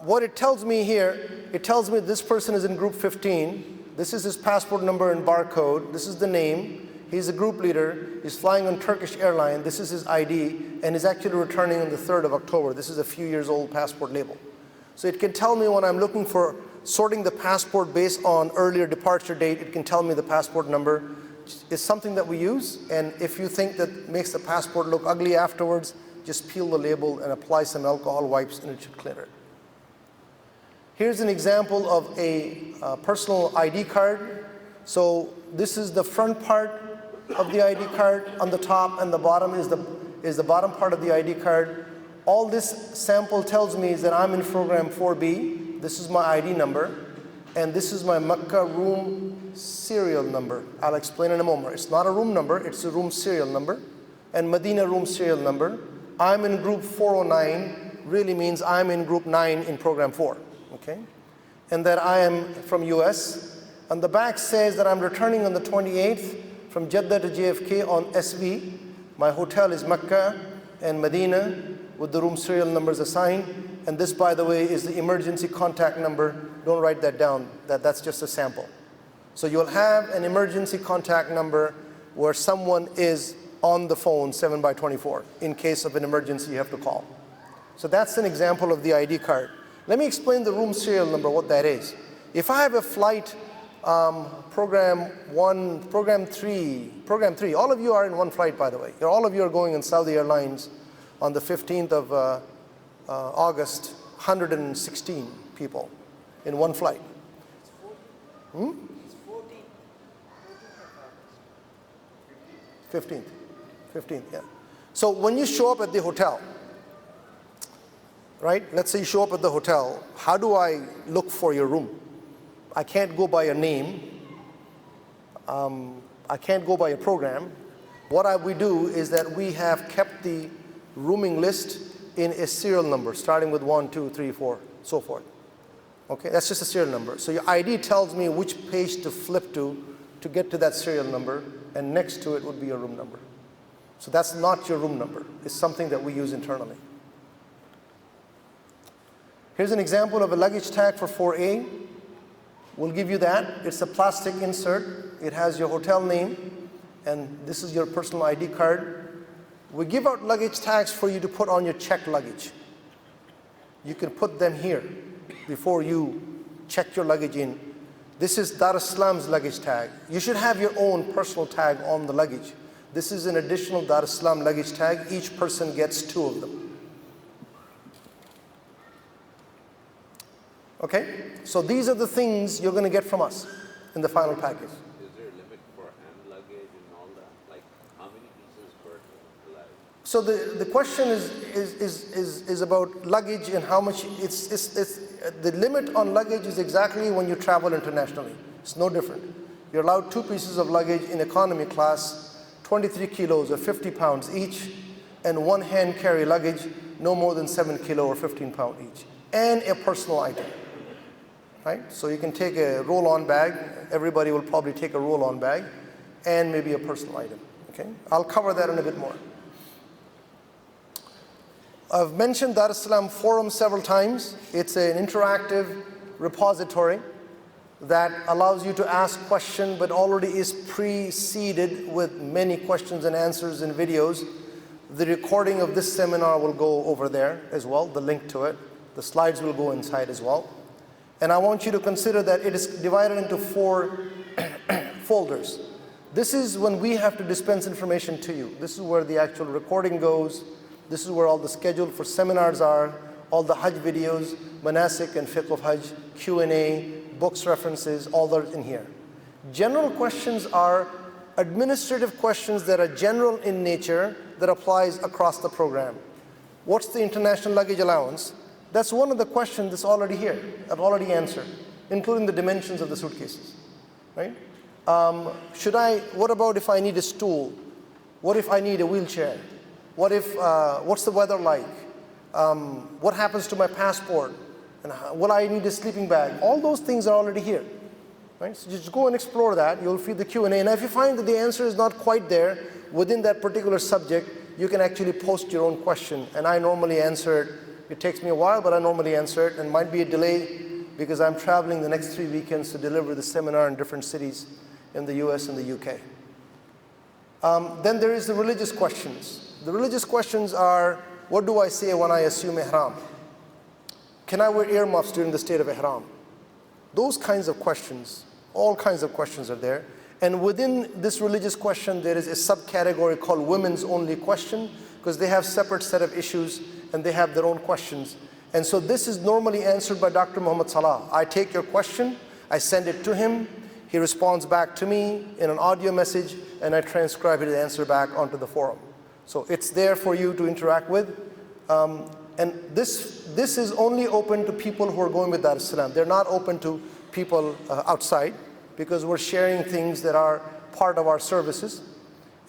What it tells me here, it tells me this person is in group 15. This is his passport number and barcode. This is the name. He's a group leader. He's flying on Turkish Airlines. This is his ID, and he's actually returning on the 3rd of October. This is a few years old passport label. So it can tell me when I'm looking for sorting the passport based on earlier departure date, it can tell me the passport number. It's something that we use, and if you think that makes the passport look ugly afterwards, just peel the label and apply some alcohol wipes and it should clear it. Here's an example of a personal ID card. So this is the front part of the ID card. On the top and the bottom is the bottom part of the ID card. All this sample tells me is that I'm in program 4B. This is my ID number, and this is my Mecca room serial number. I'll explain in a moment. It's not a room number, it's a room serial number, and Medina room serial number. I'm in group 409. really means I'm in group 9 in program 4, okay? And that I am from US. And the back says that I'm returning on the 28th from Jeddah to JFK on SV. My hotel is Mecca and Medina with the room serial numbers assigned. And this, by the way, is the emergency contact number. Don't write that down. That's just a sample. So you'll have an emergency contact number where someone is on the phone 7/24. In case of an emergency, you have to call. So that's an example of the ID card. Let me explain the room serial number, what that is. If I have a flight, program 1, program 3, all of you are in one flight, by the way. All of you are going on Saudi Airlines on the 15th of August, 116 people in one flight. Hmm? 15th, yeah. So when you show up at the hotel, right? Let's say you show up at the hotel. How do I look for your room? I can't go by your name. I can't go by your program. What we do is that we have kept the rooming list in a serial number, starting with 1, 2, 3, 4, so forth. Okay, that's just a serial number. So your ID tells me which page to flip to get to that serial number, and next to it would be your room number. So that's not your room number. It's something that we use internally. Here's an example of a luggage tag for 4A. We'll give you that. It's a plastic insert. It has your hotel name, and this is your personal ID card. We give out luggage tags for you to put on your checked luggage. You can put them here before you check your luggage in. This is Dar es Salaam's luggage tag. You should have your own personal tag on the luggage. This is an additional Dar es Salaam luggage tag. Each person gets 2 of them. Okay? So these are the things you're going to get from us in the final package. Is there a limit for hand luggage and all that? Like how many pieces per luggage? So the question is about luggage and how much it's the limit on luggage is exactly when you travel internationally. It's no different. You're allowed 2 pieces of luggage in economy class, 23 kilos or 50 pounds each, and 1 hand carry luggage, no more than 7 kilo or 15 pound each, and a personal item. Right? So you can take a roll-on bag. Everybody will probably take a roll-on bag, and maybe a personal item. Okay? I'll cover that in a bit more. I've mentioned Dar es Salaam Forum several times. It's an interactive repository that allows you to ask questions, but already is preceded with many questions and answers and videos. The recording of this seminar will go over there as well, the link to it. The slides will go inside as well. And I want you to consider that it is divided into 4 folders. This is when we have to dispense information to you. This is where the actual recording goes. This is where all the schedule for seminars are, all the Hajj videos, Manasik and Fiqh of Hajj, Q&A, books references, all that in here. General questions are administrative questions that are general in nature that applies across the program. What's the international luggage allowance? That's one of the questions that's already here. I've already answered, including the dimensions of the suitcases, right? What about if I need a stool? What if I need a wheelchair? What if, what's the weather like? What happens to my passport? And will I need a sleeping bag? All those things are already here, right? So just go and explore that. You'll feed the Q&A. And if you find that the answer is not quite there within that particular subject, you can actually post your own question. And I normally answer it. It takes me a while, but I normally answer it. And might be a delay because I'm traveling the next 3 weekends to deliver the seminar in different cities in the US and the UK. Then there is the religious questions. The religious questions are, what do I say when I assume ihram? Can I wear earmuffs during the state of ihram? Those kinds of questions, all kinds of questions are there. And within this religious question, there is a subcategory called women's only question, because they have separate set of issues and they have their own questions. And so this is normally answered by Dr. Muhammad Salah. I take your question, I send it to him, he responds back to me in an audio message, and I transcribe it and answer back onto the forum. So it's there for you to interact with. And this is only open to people who are going with Dar es Salaam. They're not open to people outside, because we're sharing things that are part of our services.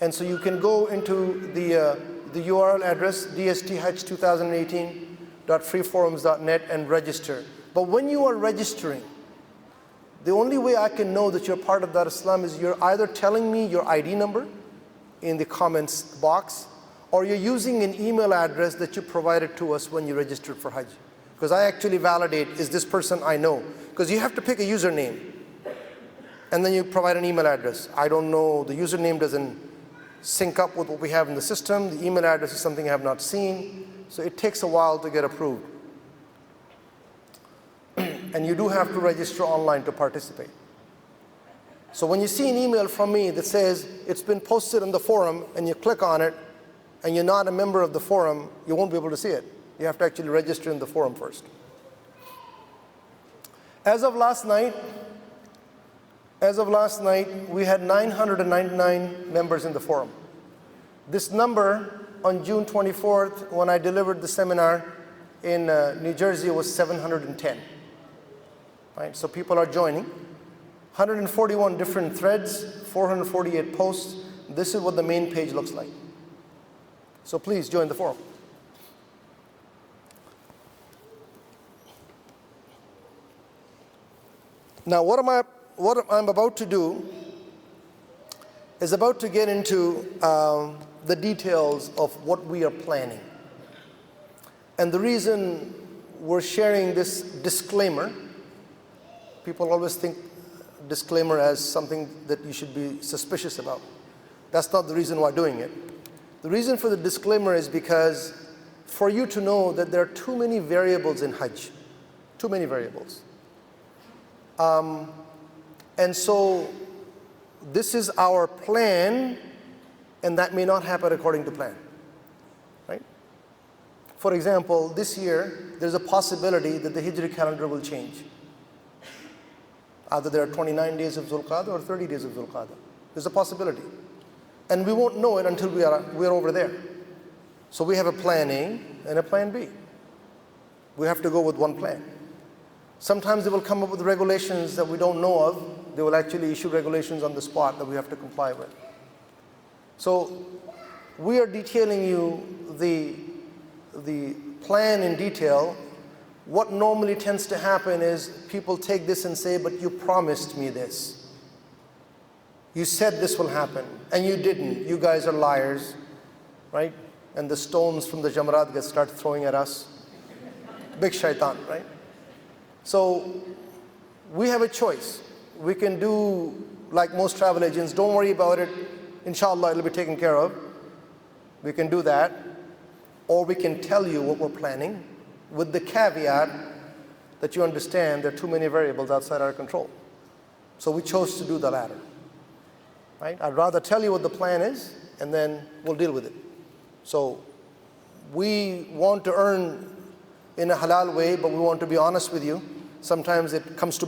And so you can go into the URL address, DST Hajj 2018, hajj.freeforums.net and register. But when you are registering, the only way I can know that you're part of Dar Islam is you're either telling me your ID number in the comments box, or you're using an email address that you provided to us when you registered for Hajj. Because I actually validate, is this person I know? Because you have to pick a username, and then you provide an email address. I don't know, the username doesn't sync up with what we have in the system. The email address is something I have not seen, so it takes a while to get approved. And you do have to register online to participate. So when you see an email from me that says it's been posted on the forum, and you click on it, and you're not a member of the forum, you won't be able to see it. You have to actually register in the forum first. As of last night, we had 999 members in the forum. This number on June 24th, when I delivered the seminar in New Jersey, was 710. Right? So people are joining. 141 different threads, 448 posts. This is what the main page looks like. So please join the forum. Now what I'm about to do is about to get into the details of what we are planning. And the reason we're sharing this disclaimer, people always think disclaimer as something that you should be suspicious about. That's not the reason why doing it. The reason for the disclaimer is because for you to know that there are too many variables in Hajj, too many variables. And so this is our plan, and that may not happen according to plan, right? For example, this year, there's a possibility that the Hijri calendar will change. Either there are 29 days of Zulqa'dah or 30 days of Zulqa'dah. There's a possibility. And we won't know it until we're over there. So we have a plan A and a plan B. We have to go with one plan. Sometimes they will come up with regulations that we don't know of. They will actually issue regulations on the spot that we have to comply with. So we are detailing you the plan in detail. What normally tends to happen is people take this and say, but you promised me this. You said this will happen, and you didn't. You guys are liars, right? And the stones from the Jamrat get start throwing at us. Big shaitan, right? So we have a choice. We can do like most travel agents, don't worry about it, inshallah it'll be taken care of. We can do that. Or we can tell you what we're planning with the caveat that you understand there are too many variables outside our control. So we chose to do the latter. Right? I'd rather tell you what the plan is, and then we'll deal with it. So we want to earn in a halal way, but we want to be honest with you. Sometimes it comes to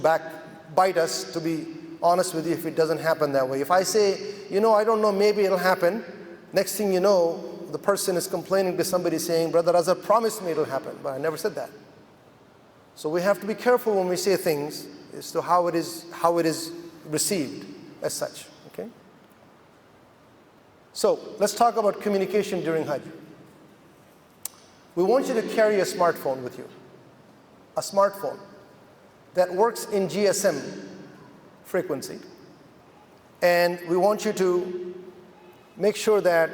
bite us to be honest with you if it doesn't happen that way. If I say, I don't know, maybe it'll happen, next thing you know, the person is complaining to somebody saying, Brother Azhar promised me it'll happen, but I never said that. So we have to be careful when we say things as to how it is received as such. Okay? So let's talk about communication during Hajj. We want you to carry a smartphone with you, a smartphone that works in GSM frequency, and we want you to make sure that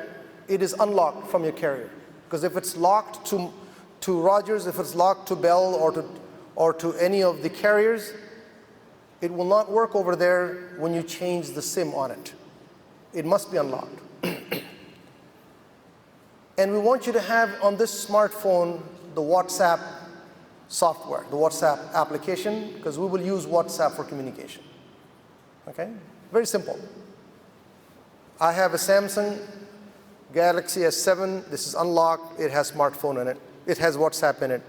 it is unlocked from your carrier. Because if it's locked to Rogers, if it's locked to Bell or to any of the carriers, it will not work over there when you change the SIM on it. It must be unlocked. And we want you to have on this smartphone the WhatsApp software, the WhatsApp application, because we will use WhatsApp for communication. Okay? Very simple. I have a Samsung Galaxy S7. This is unlocked. It has smartphone in it. It has WhatsApp in it.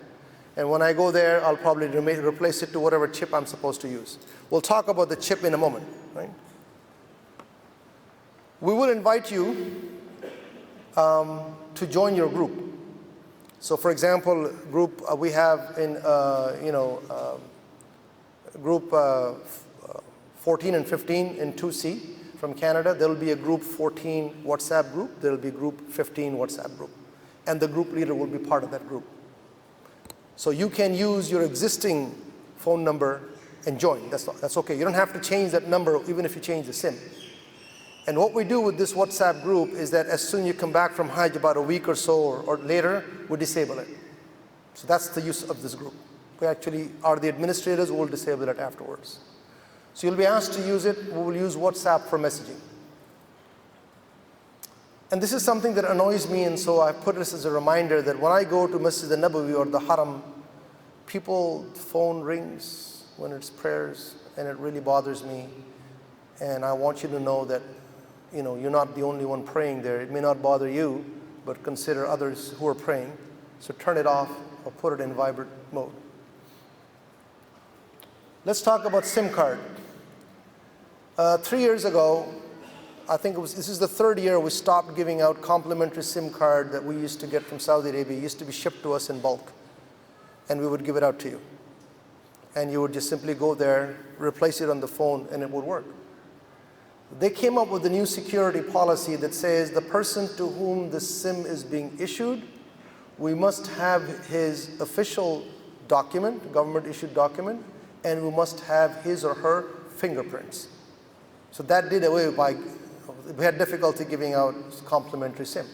And when I go there, I'll probably replace it to whatever chip I'm supposed to use. We'll talk about the chip in a moment, right? We will invite you to join your group. So for example, group we have in group 14 and 15 in 2C from Canada. There will be a group 14 WhatsApp group. There will be group 15 WhatsApp group. And the group leader will be part of that group. So you can use your existing phone number and join. That's okay. You don't have to change that number even if you change the SIM. And what we do with this WhatsApp group is that as soon as you come back from Hajj, about a week or so or later, we disable it. So that's the use of this group. We actually are the administrators who will disable it afterwards. So you'll be asked to use it. We will use WhatsApp for messaging. And this is something that annoys me, and so I put this as a reminder that when I go to Masjid al-Nabawi or the Haram, people's phone rings when it's prayers, and it really bothers me. And I want you to know that you're not the only one praying there. It may not bother you, but consider others who are praying. So turn it off or put it in vibrate mode. Let's talk about SIM card. 3 years ago, I think this is the third year we stopped giving out complimentary SIM card that we used to get from Saudi Arabia. It used to be shipped to us in bulk, and we would give it out to you. And you would just simply go there, replace it on the phone, and it would work. They came up with a new security policy that says the person to whom the SIM is being issued, we must have his official document, government-issued document, and we must have his or her fingerprints. So that did away by, we had difficulty giving out complimentary SIM,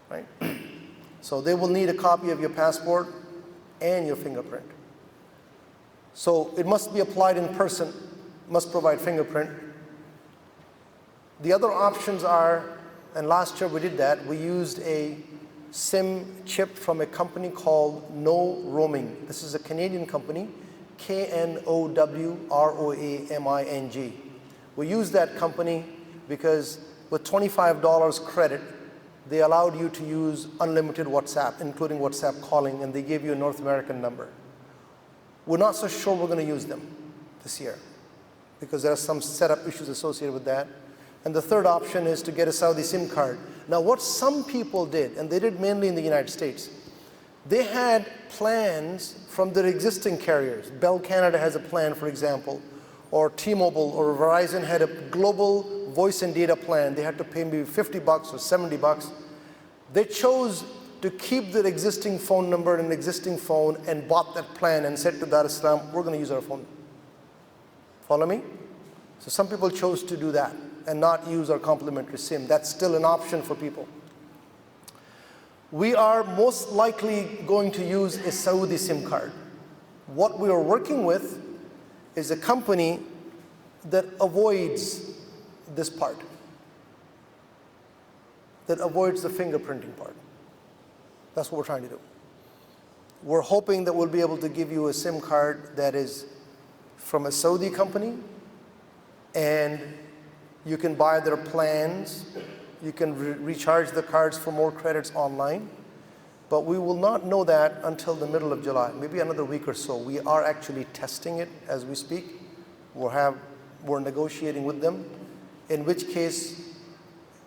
right? So they will need a copy of your passport and your fingerprint. So it must be applied in person, must provide fingerprint. The other options are, and last year we did that, we used a SIM chip from a company called No Roaming. This is a Canadian company, KNOWROAMING. We used that company because with $25 credit, they allowed you to use unlimited WhatsApp, including WhatsApp calling, and they gave you a North American number. We're not so sure we're going to use them this year because there are some setup issues associated with that. And the third option is to get a Saudi SIM card. Now, what some people did, and they did mainly in the United States, they had plans from their existing carriers. Bell Canada has a plan, for example, or T-Mobile or Verizon had a global voice and data plan. They had to pay maybe $50 or $70. They chose to keep their existing phone number and existing phone and bought that plan and said to Dar es Salaam, we're going to use our phone. Follow me? So some people chose to do that and not use our complimentary SIM. That's still an option for people. We are most likely going to use a Saudi SIM card. What we are working with is a company that avoids this part, that avoids the fingerprinting part. That's what we're trying to do. We're hoping that we'll be able to give you a SIM card that is from a Saudi company, and you can buy their plans, you can recharge the cards for more credits online, but we will not know that until the middle of July, maybe another week or so. We are actually testing it as we speak. We're negotiating with them, in which case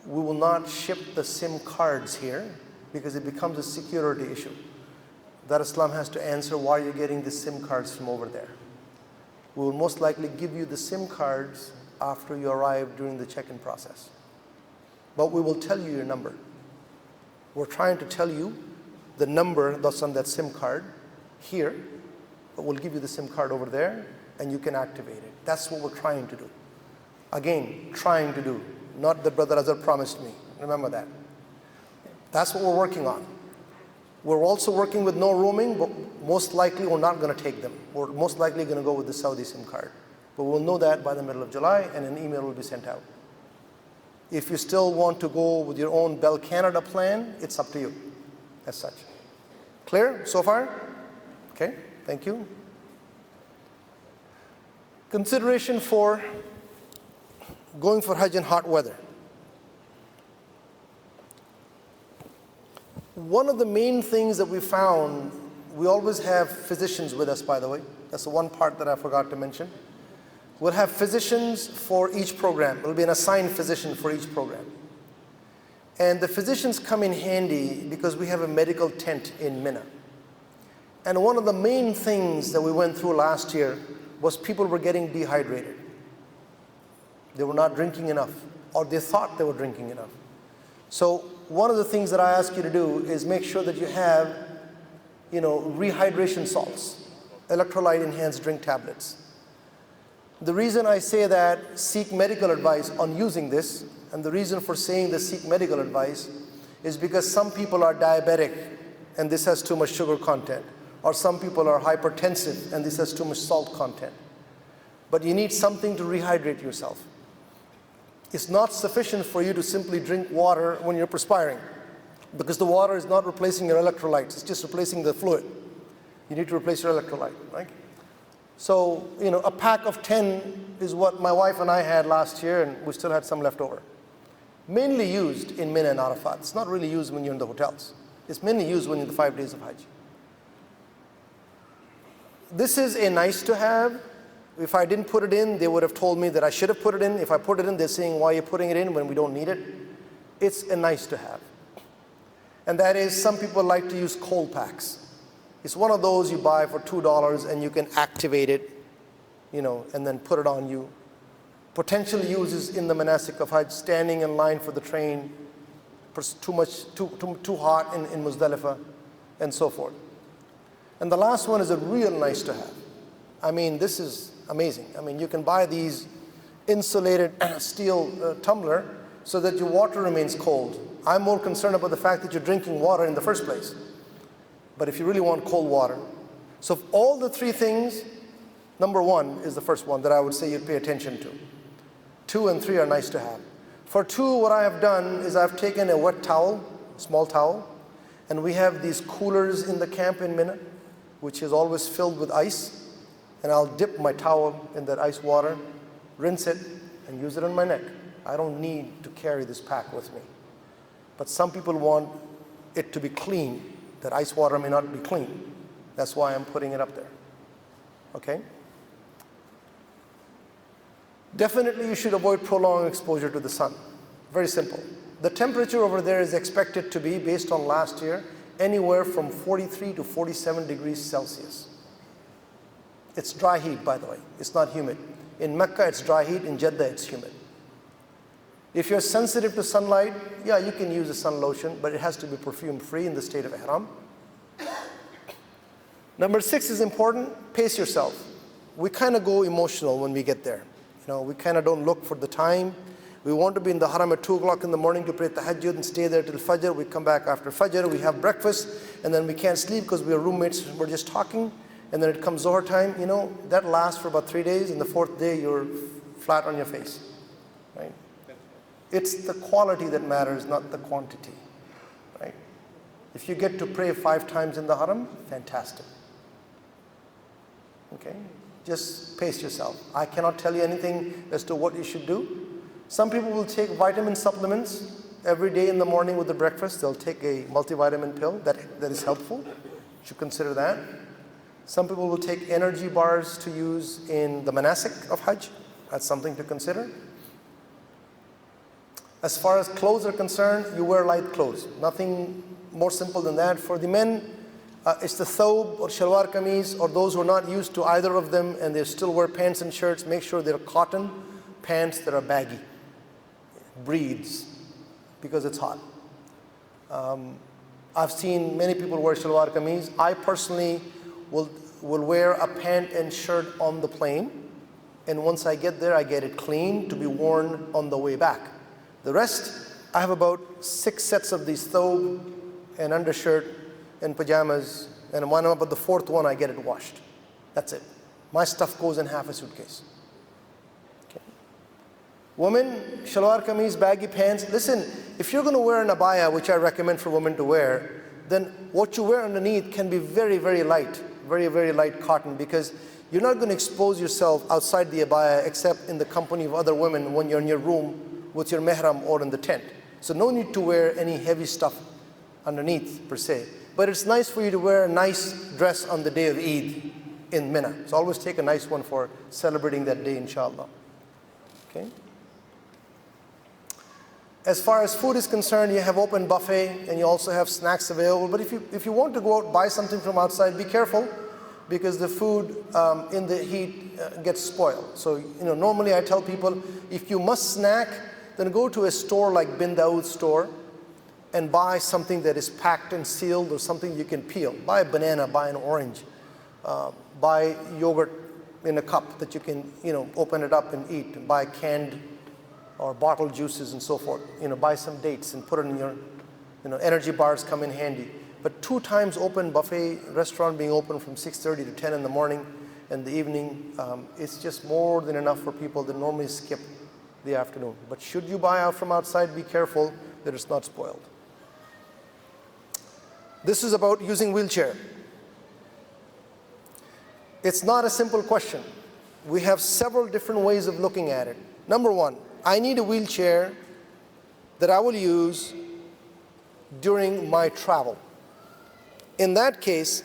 we will not ship the SIM cards here because it becomes a security issue. Dar es Salaam has to answer why you're getting the SIM cards from over there. We will most likely give you the SIM cards after you arrive during the check-in process. But we will tell you your number. We're trying to tell you the number that's on that SIM card here, but we'll give you the SIM card over there and you can activate it. That's what we're trying to do. Again, trying to do, not that Brother Azhar promised me. Remember that. That's what we're working on. We're also working with no roaming, but most likely we're not going to take them. We're most likely going to go with the Saudi SIM card. But we'll know that by the middle of July, and an email will be sent out. If you still want to go with your own Bell Canada plan, it's up to you as such. Clear so far? Okay, thank you. Consideration for going for Hajj in hot weather. One of the main things that we found, we always have physicians with us, by the way. That's the one part that I forgot to mention. We'll have physicians for each program. There'll be an assigned physician for each program. And the physicians come in handy because we have a medical tent in Mina. And one of the main things that we went through last year was people were getting dehydrated. They were not drinking enough, or they thought they were drinking enough. So one of the things that I ask you to do is make sure that you have rehydration salts, electrolyte enhanced drink tablets. The reason I say that, seek medical advice on using this, and the reason for saying the seek medical advice is because some people are diabetic and this has too much sugar content, or some people are hypertensive and this has too much salt content. But you need something to rehydrate yourself. It's not sufficient for you to simply drink water when you're perspiring, because the water is not replacing your electrolytes, it's just replacing the fluid. You need to replace your electrolyte, right? So, a pack of 10 is what my wife and I had last year, and we still had some left over. Mainly used in Mina and Arafat. It's not really used when you're in the hotels. It's mainly used when you're in the 5 days of Hajj. This is a nice to have. If I didn't put it in, they would have told me that I should have put it in. If I put it in, they're saying, why are you putting it in when we don't need it? It's a nice to have. And that is, some people like to use cold packs. It's one of those you buy for $2 and you can activate it, and then put it on you. Potential uses in the manasik of Hajj: standing in line for the train, too hot in Muzdalifah, and so forth. And the last one is a real nice to have. I mean, this is amazing. I mean, you can buy these insulated steel tumbler so that your water remains cold. I'm more concerned about the fact that you're drinking water in the first place. But if you really want cold water. So of all the three things, number one is the first one that I would say you'd pay attention to. 2 and 3 are nice to have. For 2, what I have done is I've taken a wet towel, small towel, and we have these coolers in the camp in Mina, which is always filled with ice, and I'll dip my towel in that ice water, rinse it, and use it on my neck. I don't need to carry this pack with me. But some people want it to be clean. That ice water may not be clean. That's why I'm putting it up there. Okay? Definitely you should avoid prolonged exposure to the sun. Very simple. The temperature over there is expected to be, based on last year, anywhere from 43 to 47 degrees Celsius. It's dry heat, by the way. It's not humid. In Mecca, it's dry heat. In Jeddah, it's humid. If you're sensitive to sunlight, yeah, you can use a sun lotion, but it has to be perfume-free in the state of ihram. Number 6 is important. Pace yourself. We kind of go emotional when we get there. We kind of don't look for the time. We want to be in the haram at 2 o'clock in the morning to pray tahajjud and stay there till Fajr. We come back after Fajr, we have breakfast, and then we can't sleep because we are roommates, we're just talking. And then it comes Zohar time, that lasts for about 3 days, and the 4th day you're flat on your face, right? It's the quality that matters, not the quantity, right? If you get to pray 5 times in the haram, fantastic. Okay? Just pace yourself. I cannot tell you anything as to what you should do. Some people will take vitamin supplements every day in the morning with the breakfast. They'll take a multivitamin pill. That is helpful. You should consider that. Some people will take energy bars to use in the manasik of Hajj. That's something to consider. As far as clothes are concerned, you wear light clothes. Nothing more simple than that. For the men, it's the thawb or shalwar kameez, or those who are not used to either of them and they still wear pants and shirts, make sure they're cotton pants that are baggy, breeds, because it's hot. I've seen many people wear shalwar kameez. I personally will wear a pant and shirt on the plane, and once I get there, I get it clean to be worn on the way back. The rest, I have about 6 sets of these thawb and undershirt and pajamas, and when I'm about the 4th one, I get it washed. That's it. My stuff goes in half a suitcase. Okay. Women, shalwar kameez, baggy pants. Listen, if you're going to wear an abaya, which I recommend for women to wear, then what you wear underneath can be very, very light, very, very light cotton, because you're not going to expose yourself outside the abaya except in the company of other women when you're in your room with your mehram or in the tent. So no need to wear any heavy stuff underneath per se. But it's nice for you to wear a nice dress on the day of Eid in Mina. So always take a nice one for celebrating that day, inshallah. Okay? As far as food is concerned, you have open buffet and you also have snacks available. But if you want to go out, buy something from outside, be careful, because the food in the heat gets spoiled. So normally I tell people, if you must snack, then go to a store like Bin Dawood store, and buy something that is packed and sealed or something you can peel. Buy a banana, buy an orange, buy yogurt in a cup that you can, open it up and eat. Buy canned or bottled juices and so forth. Buy some dates and put it in your, energy bars come in handy. But 2 times open buffet restaurant being open from 6:30 to 10 in the morning and the evening, it's just more than enough for people that normally skip the afternoon. But should you buy out from outside, be careful that it's not spoiled. This is about using wheelchair. It's not a simple question. We have several different ways of looking at it. Number one, I need a wheelchair that I will use during my travel. In that case,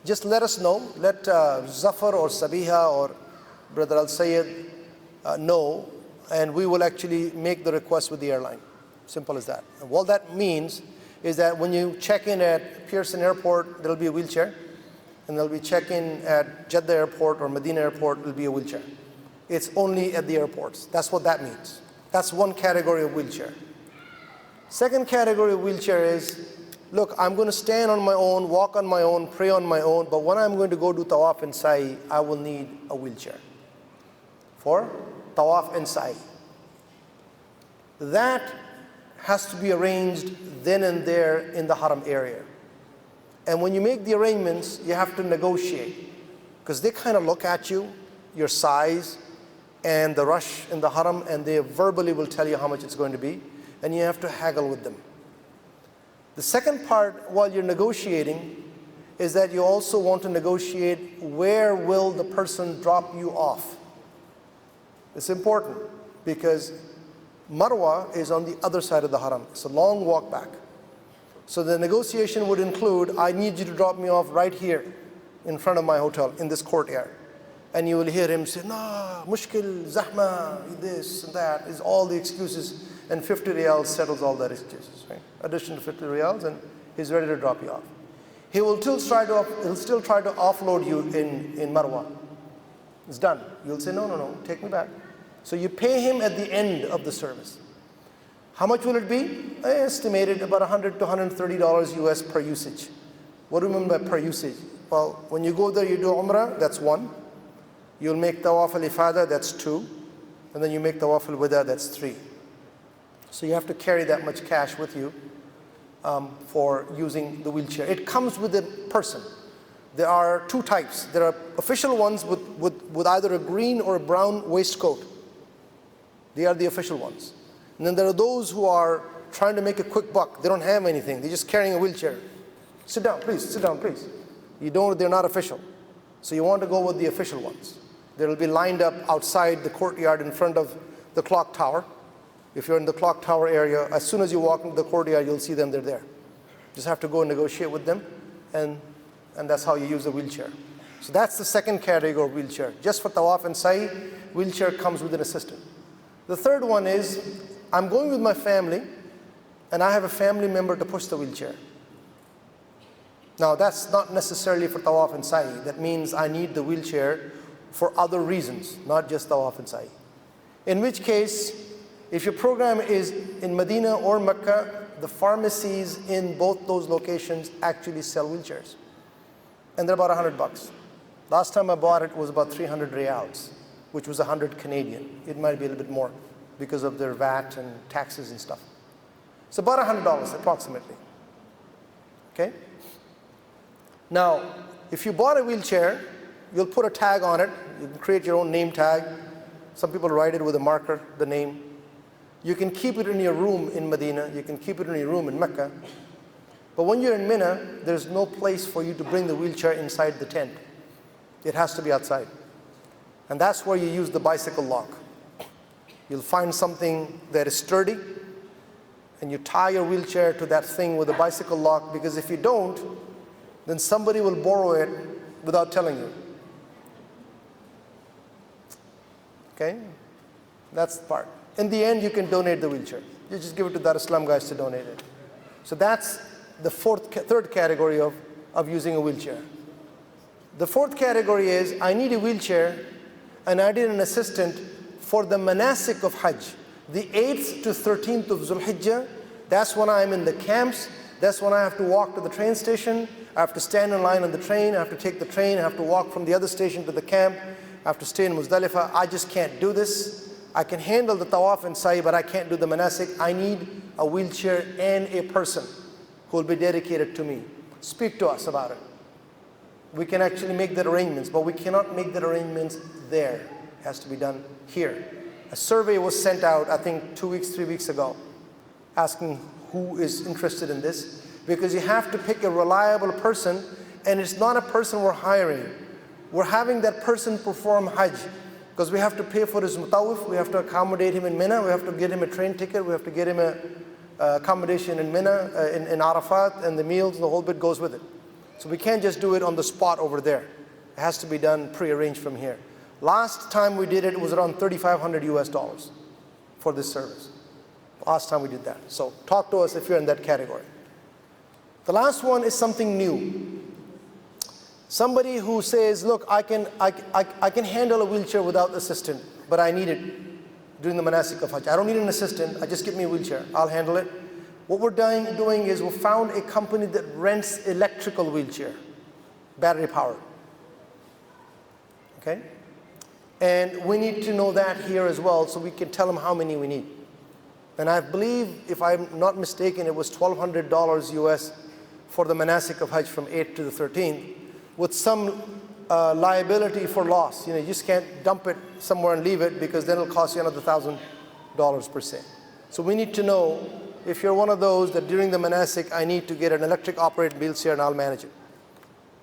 just let us know. Let Zafar or Sabiha or Brother Al-Sayyid know, and we will actually make the request with the airline. Simple as that. And what that means is that when you check in at Pearson Airport, there'll be a wheelchair, and there'll be check-in at Jeddah Airport or Medina Airport, there'll be a wheelchair. It's only at the airports. That's what that means. That's one category of wheelchair. Second category of wheelchair is, look, I'm going to stand on my own, walk on my own, pray on my own, but when I'm going to go do tawaf and sa'i, I will need a wheelchair for tawaf and sa'i. That has to be arranged then and there in the haram area. And when you make the arrangements, you have to negotiate, because they kind of look at you, your size, and the rush in the haram, and they verbally will tell you how much it's going to be, and you have to haggle with them. The second part, while you're negotiating, is that you also want to negotiate where will the person drop you off. It's important, because Marwa is on the other side of the haram. It's a long walk back. So the negotiation would include, I need you to drop me off right here in front of my hotel, in this courtyard. And you will hear him say, no, mushkil, zahma, this and that, is all the excuses, and 50 riyals settles all that excuses, right? Addition to 50 riyals, and he's ready to drop you off. He'll still try to offload you in Marwa. It's done. You'll say, no, take me back. So you pay him at the end of the service. How much will it be? I estimated about $100 to $130 US per usage. What do you mean by per usage? Well, when you go there, you do Umrah, that's 1. You'll make Tawaf al-Ifada, that's 2. And then you make Tawaf al-Wada, that's 3. So you have to carry that much cash with you for using the wheelchair. It comes with a person. There are 2 types. There are official ones with either a green or a brown waistcoat. They are the official ones. And then there are those who are trying to make a quick buck. They don't have anything. They're just carrying a wheelchair. Sit down, please. Sit down, please. They're not official. So you want to go with the official ones. They'll be lined up outside the courtyard in front of the clock tower. If you're in the clock tower area, as soon as you walk into the courtyard, you'll see them, they're there. Just have to go and negotiate with them, and that's how you use the wheelchair. So that's the second category of wheelchair. Just for tawaf and sa'i, wheelchair comes with an assistant. The third one is, I'm going with my family, and I have a family member to push the wheelchair. Now, that's not necessarily for tawaf and sa'i. That means I need the wheelchair for other reasons, not just tawaf and sa'i. In which case, if your program is in Medina or Mecca, the pharmacies in both those locations actually sell wheelchairs. And they're about $100. Last time I bought it was about 300 riyals, which was 100 Canadian. It might be a little bit more because of their VAT and taxes and stuff. It's about $100 approximately. Okay? Now, if you bought a wheelchair, you'll put a tag on it. You can create your own name tag. Some people write it with a marker, the name. You can keep it in your room in Medina. You can keep it in your room in Mecca. But when you're in Mina, there's no place for you to bring the wheelchair inside the tent. It has to be outside. And that's where you use the bicycle lock. You'll find something that is sturdy, and you tie your wheelchair to that thing with a bicycle lock, because if you don't, then somebody will borrow it without telling you. Okay? That's the part. In the end, you can donate the wheelchair. You just give it to Dar Islam guys to donate it. So that's the third category of using a wheelchair. The fourth category is, I need a wheelchair, and I need an assistant for the manasik of Hajj. The 8th to 13th of Zulhijjah, That's when I'm in the camps. That's when I have to walk to the train station. I have to stand in line on the train. I have to take the train. I have to walk from the other station to the camp. I have to stay in Muzdalifah. I just can't do this. I can handle the tawaf and sa'i, but I can't do the manasik. I need a wheelchair and a person who will be dedicated to me. Speak to us about it. We can actually make that arrangements, but we cannot make that arrangements there. It has to be done here. A survey was sent out, I think 2 weeks, 3 weeks ago, asking who is interested in this, because you have to pick a reliable person, and it's not a person we're hiring. We're having that person perform Hajj, because we have to pay for his mutawif, we have to accommodate him in Mina, we have to get him a train ticket, we have to get him a accommodation in Mina, in Arafat, and the meals, and the whole bit goes with it. So we can't just do it on the spot over there. It has to be done pre-arranged from here. Last time we did it, it was around $3,500 US for this service. Last time we did that. So talk to us if you're in that category. The last one is something new. Somebody who says, look, I can handle a wheelchair without assistant, but I need it during the manasik of Hajj. I don't need an assistant, just give me a wheelchair, I'll handle it. What we're doing is we found a company that rents electrical wheelchair, battery powered. Okay? And we need to know that here as well, so we can tell them how many we need. And I believe, if I'm not mistaken, it was $1,200 US for the manasik of Hajj from 8th to the 13th, with some liability for loss. You just can't dump it somewhere and leave it, because then it'll cost you another $1,000 per se. So we need to know if you're one of those that during the manasik, I need to get an electric operated wheelchair and I'll manage it.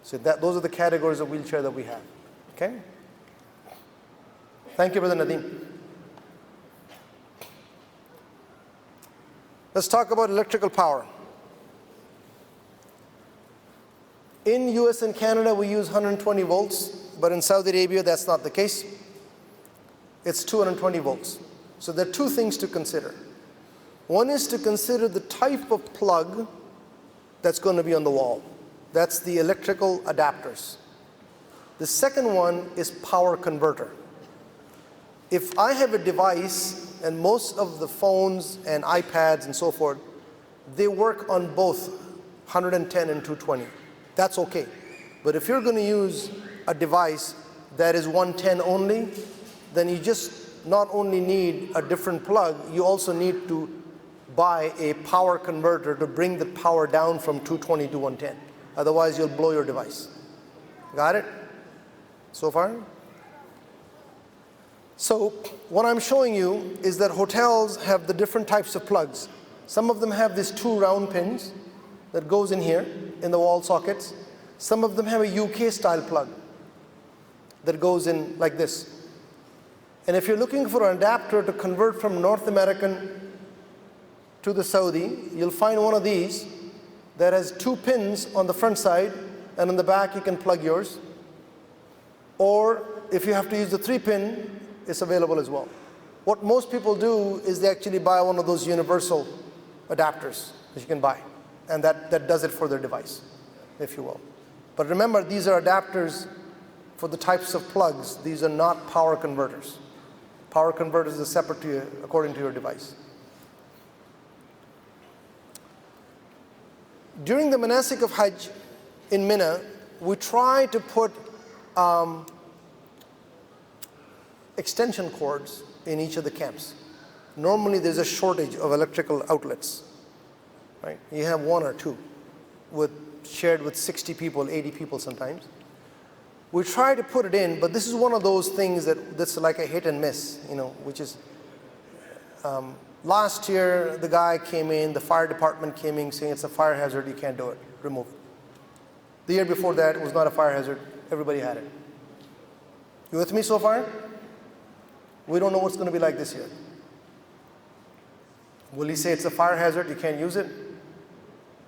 So those are the categories of wheelchair that we have. Okay? Thank you, Brother Nadeem. Let's talk about electrical power. In US and Canada, we use 120 volts, but in Saudi Arabia, that's not the case. It's 220 volts. So there are two things to consider. One is to consider the type of plug that's going to be on the wall. That's the electrical adapters. The second one is power converter. If I have a device, and most of the phones and iPads and so forth, they work on both 110 and 220. That's okay. But if you're going to use a device that is 110 only, then you just not only need a different plug, you also need to buy a power converter to bring the power down from 220 to 110. Otherwise, you'll blow your device. Got it? So far? So what I'm showing you is that hotels have the different types of plugs. Some of them have these two round pins that goes in here in the wall sockets. Some of them have a UK style plug that goes in like this. And if you're looking for an adapter to convert from North American to the Saudi, you'll find one of these that has two pins on the front side, and on the back you can plug yours. Or if you have to use the 3-pin, it's available as well. What most people do is they actually buy one of those universal adapters that you can buy, and that does it for their device, if you will. But remember, these are adapters for the types of plugs. These are not power converters. Power converters are separate to you according to your device. During the manasik of Hajj in Mina, we try to put extension cords in each of the camps. Normally there's a shortage of electrical outlets, right? You have one or two shared with 60 people, 80 people sometimes. We try to put it in, but this is one of those things that's like a hit and miss, which is, last year the guy came in, the fire department came in saying it's a fire hazard, you can't do it, remove it. The year before that, it was not a fire hazard, everybody had it. You with me so far? We don't know what's going to be like this year. Will he say it's a fire hazard, you can't use it?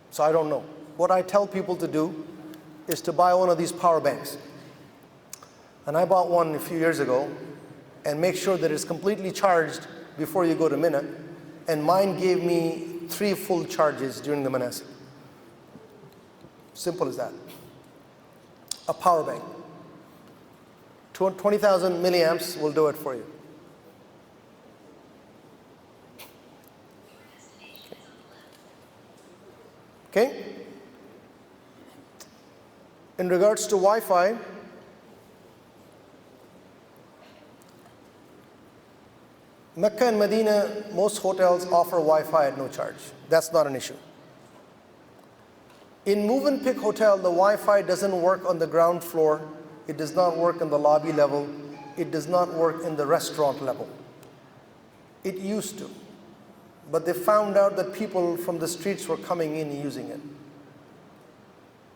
So I don't know. What I tell people to do is to buy one of these power banks. And I bought one a few years ago, and make sure that it's completely charged before you go to Mina. And mine gave me 3 full charges during the manasik. Simple as that. A power bank. 20,000 milliamps will do it for you. Okay? In regards to Wi-Fi, Mecca and Medina, most hotels offer Wi-Fi at no charge. That's not an issue. In Movenpick Hotel, the Wi-Fi doesn't work on the ground floor. It does not work on the lobby level. It does not work in the restaurant level. It used to. But they found out that people from the streets were coming in and using it.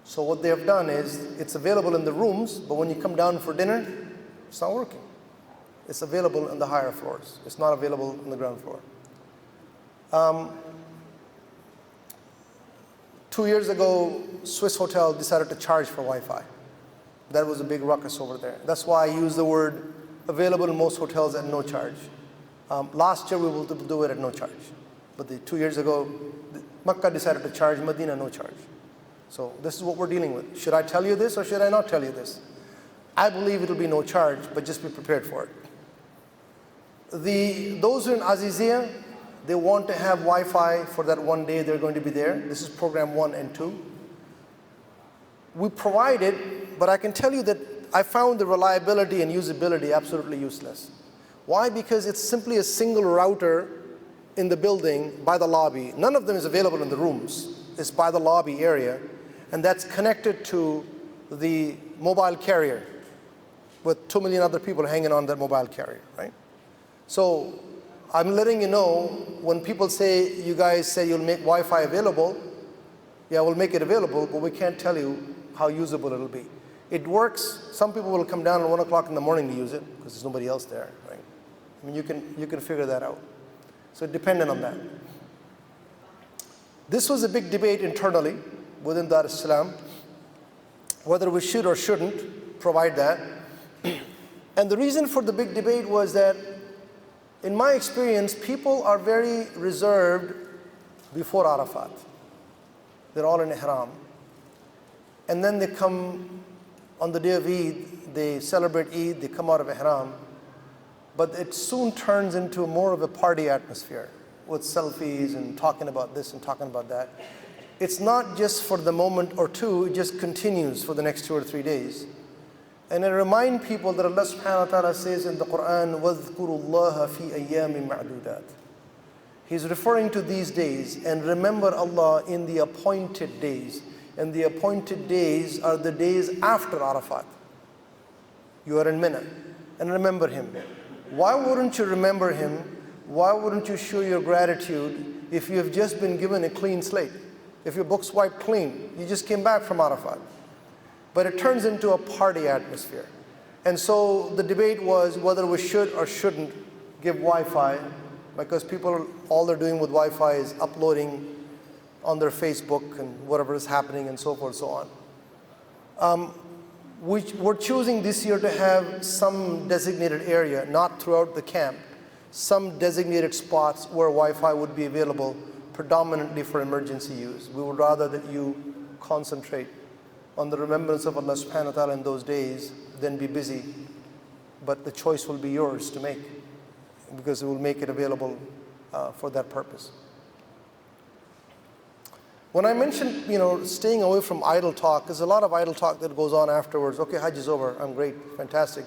So what they have done is, it's available in the rooms, but when you come down for dinner, it's not working. It's available in the higher floors. It's not available on the ground floor. 2 years ago, Swiss Hotel decided to charge for Wi-Fi. That was a big ruckus over there. That's why I use the word available in most hotels at no charge. Last year we will do it at no charge. But 2 years ago, Mecca decided to charge, Medina no charge. So this is what we're dealing with. Should I tell you this or should I not tell you this? I believe it'll be no charge, but just be prepared for it. Those who are in Azizia, they want to have Wi-Fi for that one day they're going to be there. This is program 1 and 2. We provide it, but I can tell you that I found the reliability and usability absolutely useless. Why? Because it's simply a single router in the building by the lobby. None of them is available in the rooms. It's by the lobby area, and that's connected to the mobile carrier with 2 million other people hanging on that mobile carrier, right? So I'm letting you know, when people say, you guys say you'll make Wi-Fi available, yeah, we'll make it available, but we can't tell you how usable it'll be. It works. Some people will come down at 1 o'clock in the morning to use it because there's nobody else there, right? I mean, you can figure that out. So dependent on that. This was a big debate internally within Dar es Salaam, whether we should or shouldn't provide that. And the reason for the big debate was that, in my experience, people are very reserved before Arafat. They're all in ihram. And then they come on the day of Eid, they celebrate Eid, they come out of ihram. But it soon turns into more of a party atmosphere with selfies and talking about this and talking about that. It's not just for the moment or two, it just continues for the next 2 or 3 days. And I remind people that Allah subhanahu wa ta'ala says in the Quran, وَاذْكُرُوا اللَّهَ فِي أَيَّامٍ مَعْدُودَاتٍ. He's referring to these days, and remember Allah in the appointed days. And the appointed days are the days after Arafat. You are in Mina, and remember Him. Why wouldn't you remember Him? Why wouldn't you show your gratitude if you have just been given a clean slate? If your book's wiped clean, you just came back from Arafat. But it turns into a party atmosphere. And so the debate was whether we should or shouldn't give Wi-Fi, because people, all they're doing with Wi-Fi is uploading on their Facebook and whatever is happening and so forth, so on. We're choosing this year to have some designated area, not throughout the camp, some designated spots where Wi-Fi would be available predominantly for emergency use. We would rather that you concentrate on the remembrance of Allah subhanahu wa ta'ala in those days than be busy. But the choice will be yours to make, because it will make it available for that purpose. When I mentioned, staying away from idle talk, there's a lot of idle talk that goes on afterwards. Okay, Hajj is over, I'm great, fantastic.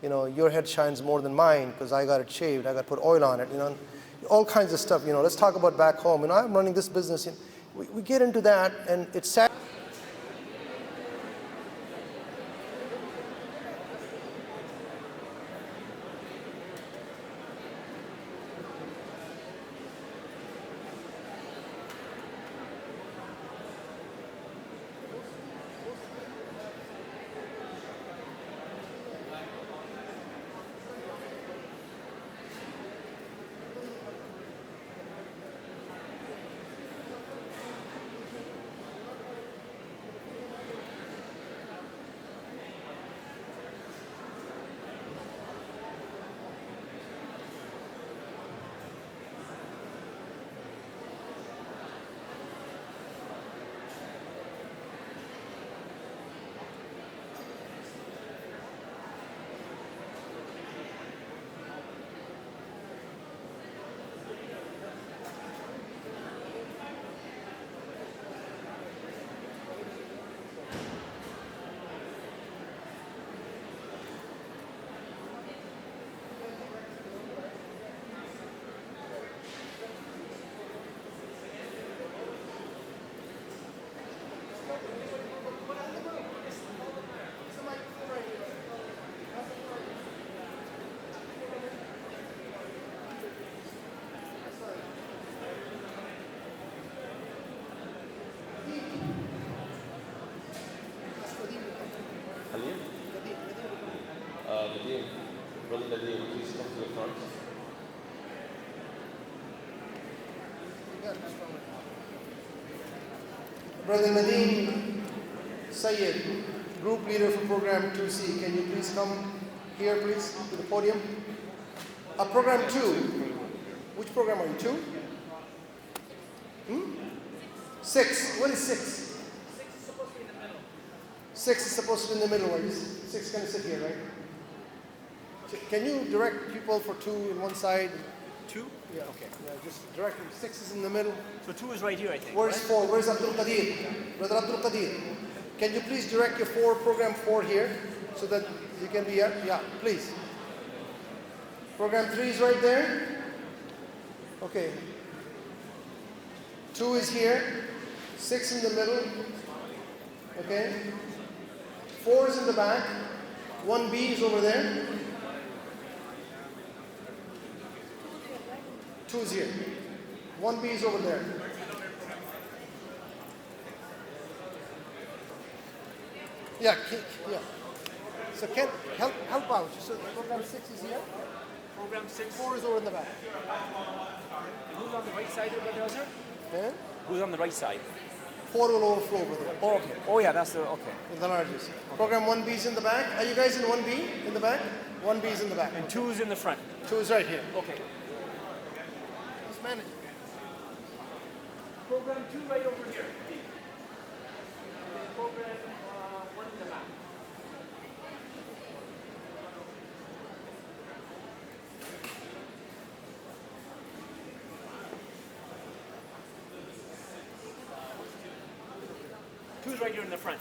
Your head shines more than mine because I got it shaved, I got to put oil on it, all kinds of stuff. Let's talk about back home. I'm running this business. We get into that, and it's sad. Nadeem. Brother Nadeem, please come to the front. Brother Nadeem Sayyid, group leader for program 2C, can you please come here, please, to the podium? Program 2. Which program are you? 2? 6. What is 6? 6 is supposed to be in the middle. 6 is going to sit here, right? Can you direct people for 2 in one side? 2? Yeah. Okay. Yeah, just direct them. 6 is in the middle. So 2 is right here, I think. Where's right? 4? Where's Abdul Qadir? Brother Abdul Qadir. Can you please direct your program 4 here so that you can be here? Yeah, please. Program 3 is right there. Okay. 2 is here. 6 in the middle. Okay. 4 is in the back. 1B is over there. 2 is here. 1B is over there. Yeah, yeah. So can help out. So program 6 is here. Program 6. 4 is over in the back. Who's on the right side of the Azhar? Yeah? Who's on the right side? 4 will overflow over there. Oh, okay. Oh, yeah, that's the, okay. The largest. Program 1B is in the back. Are you guys in 1B in the back? 1B is in the back. And 2 is in the front. 2 is right here. Okay. Let's manage. Program 2 right over here. Program 1 in the back. Two's right here in the front.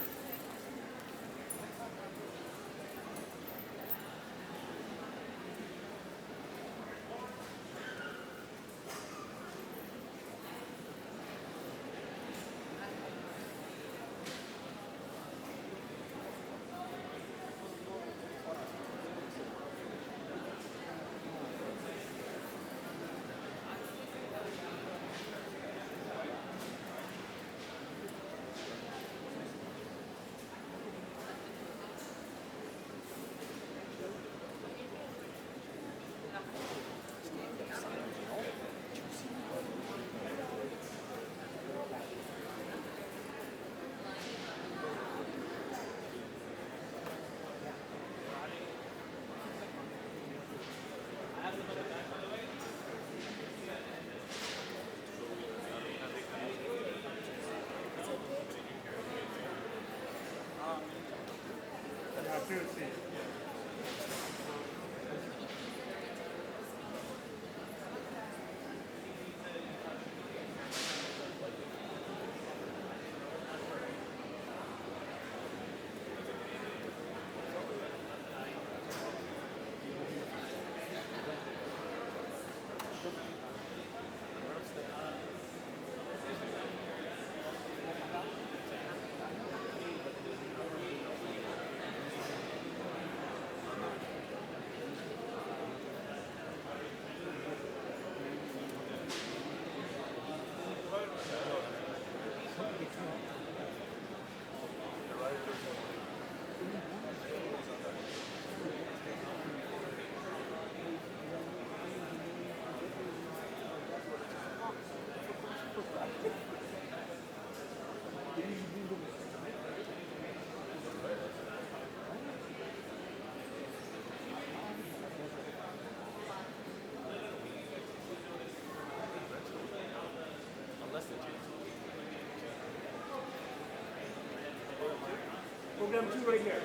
Program 2 right here.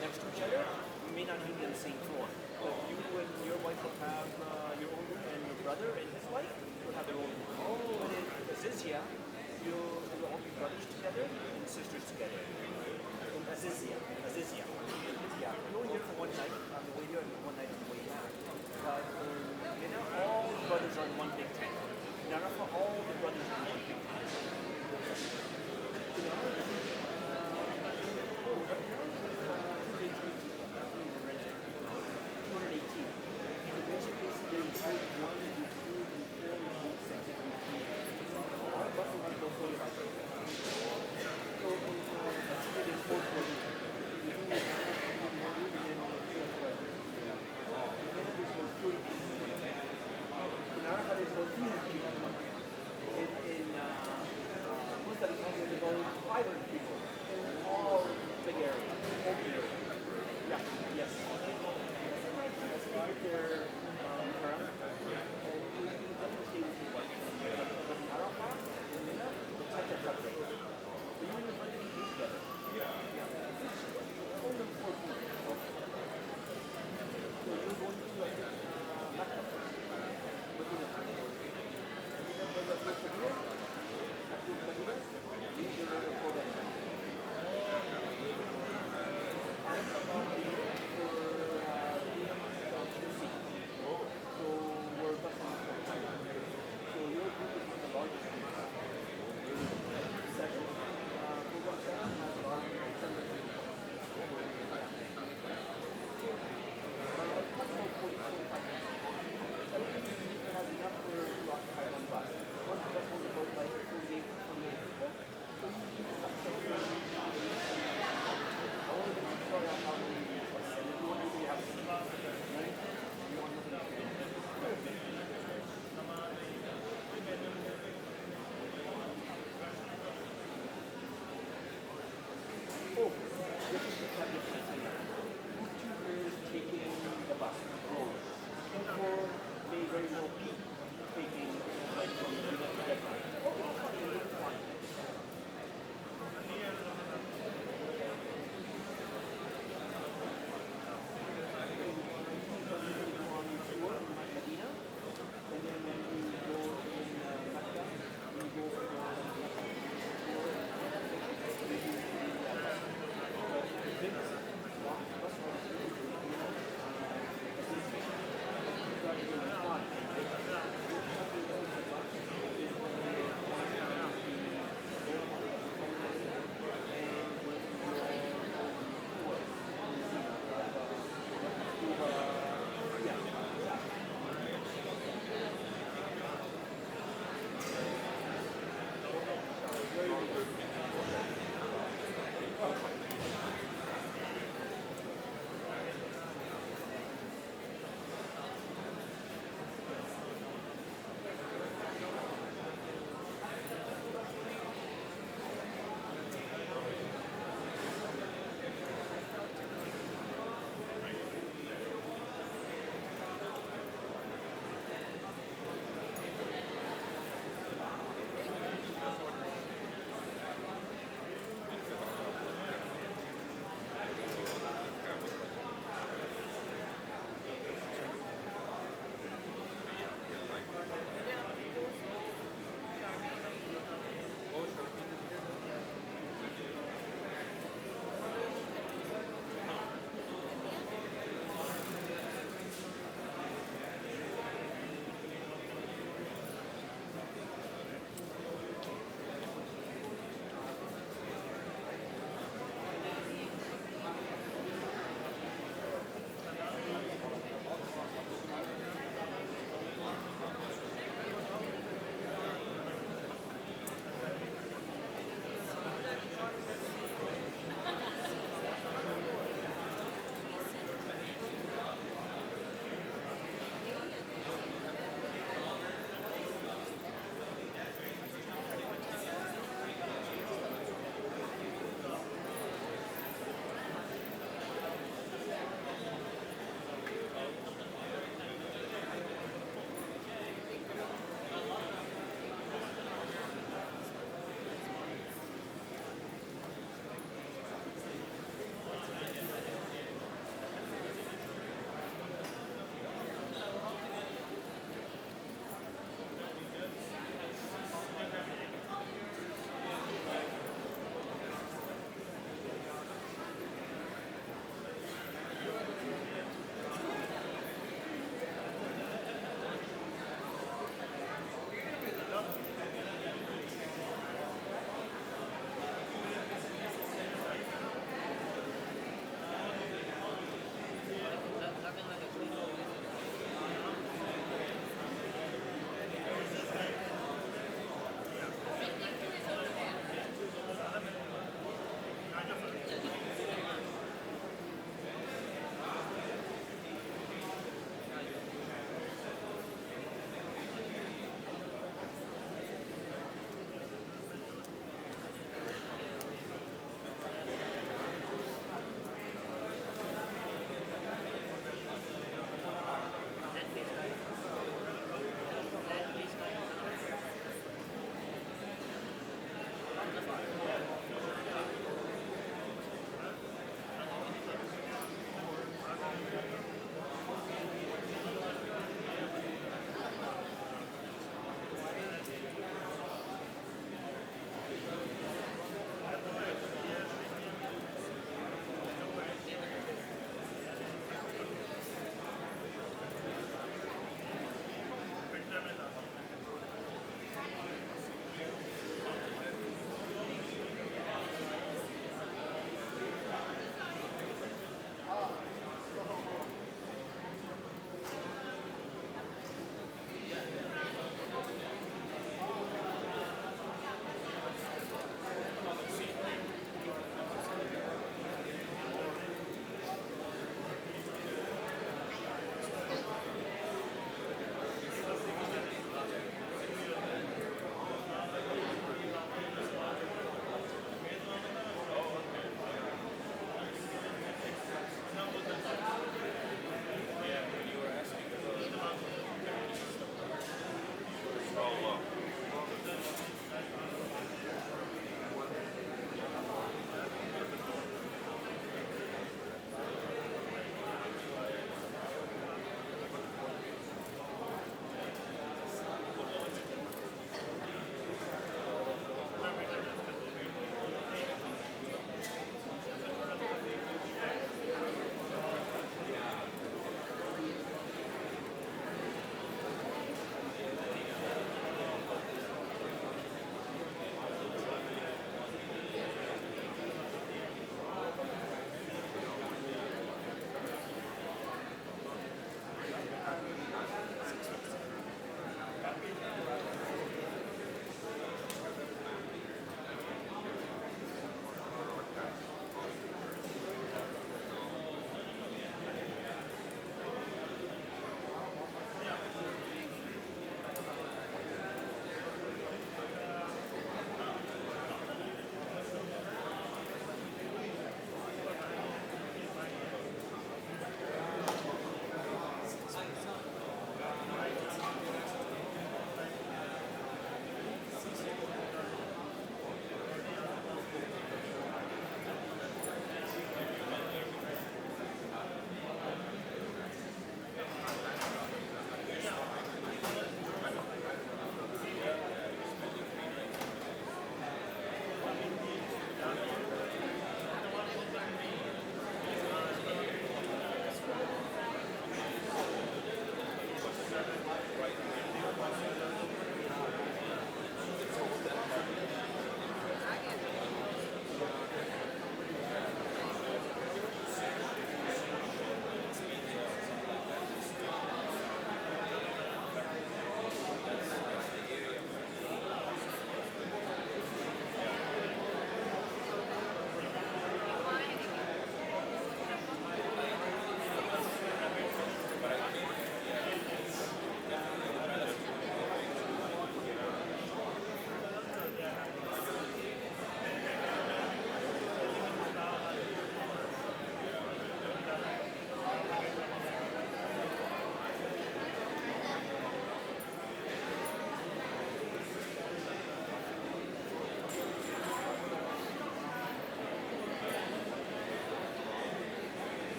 Next to each other, you may not be in the same floor. But you and your wife will have your own room, and your brother and his wife will have their own room. But in Azizia, you'll all be brothers together and sisters together. In Azizia. Yeah, you're only here for one night on the way here and one night on the way back. But all the brothers are in one big tent. In Arafat, all the brothers are in one big tent.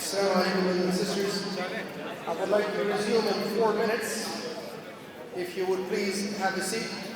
Assalamu alaikum, brothers and sisters. I would like to resume in 4 minutes. If you would please have a seat.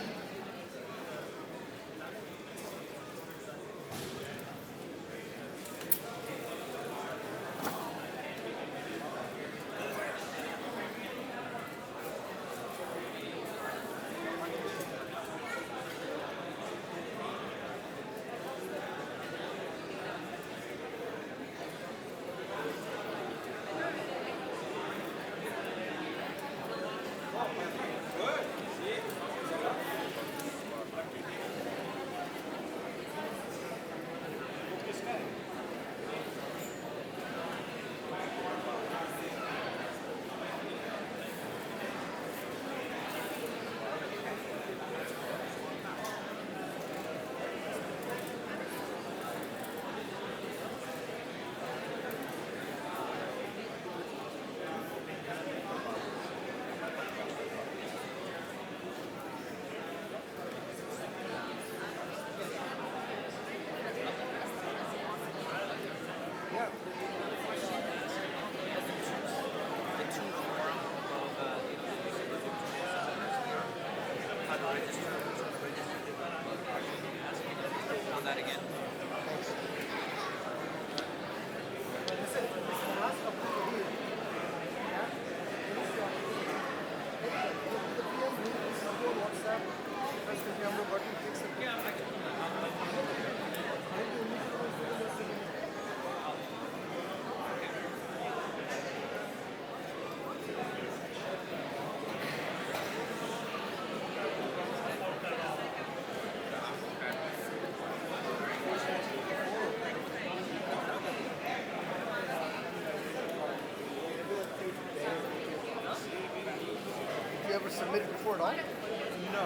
submitted before at all? No,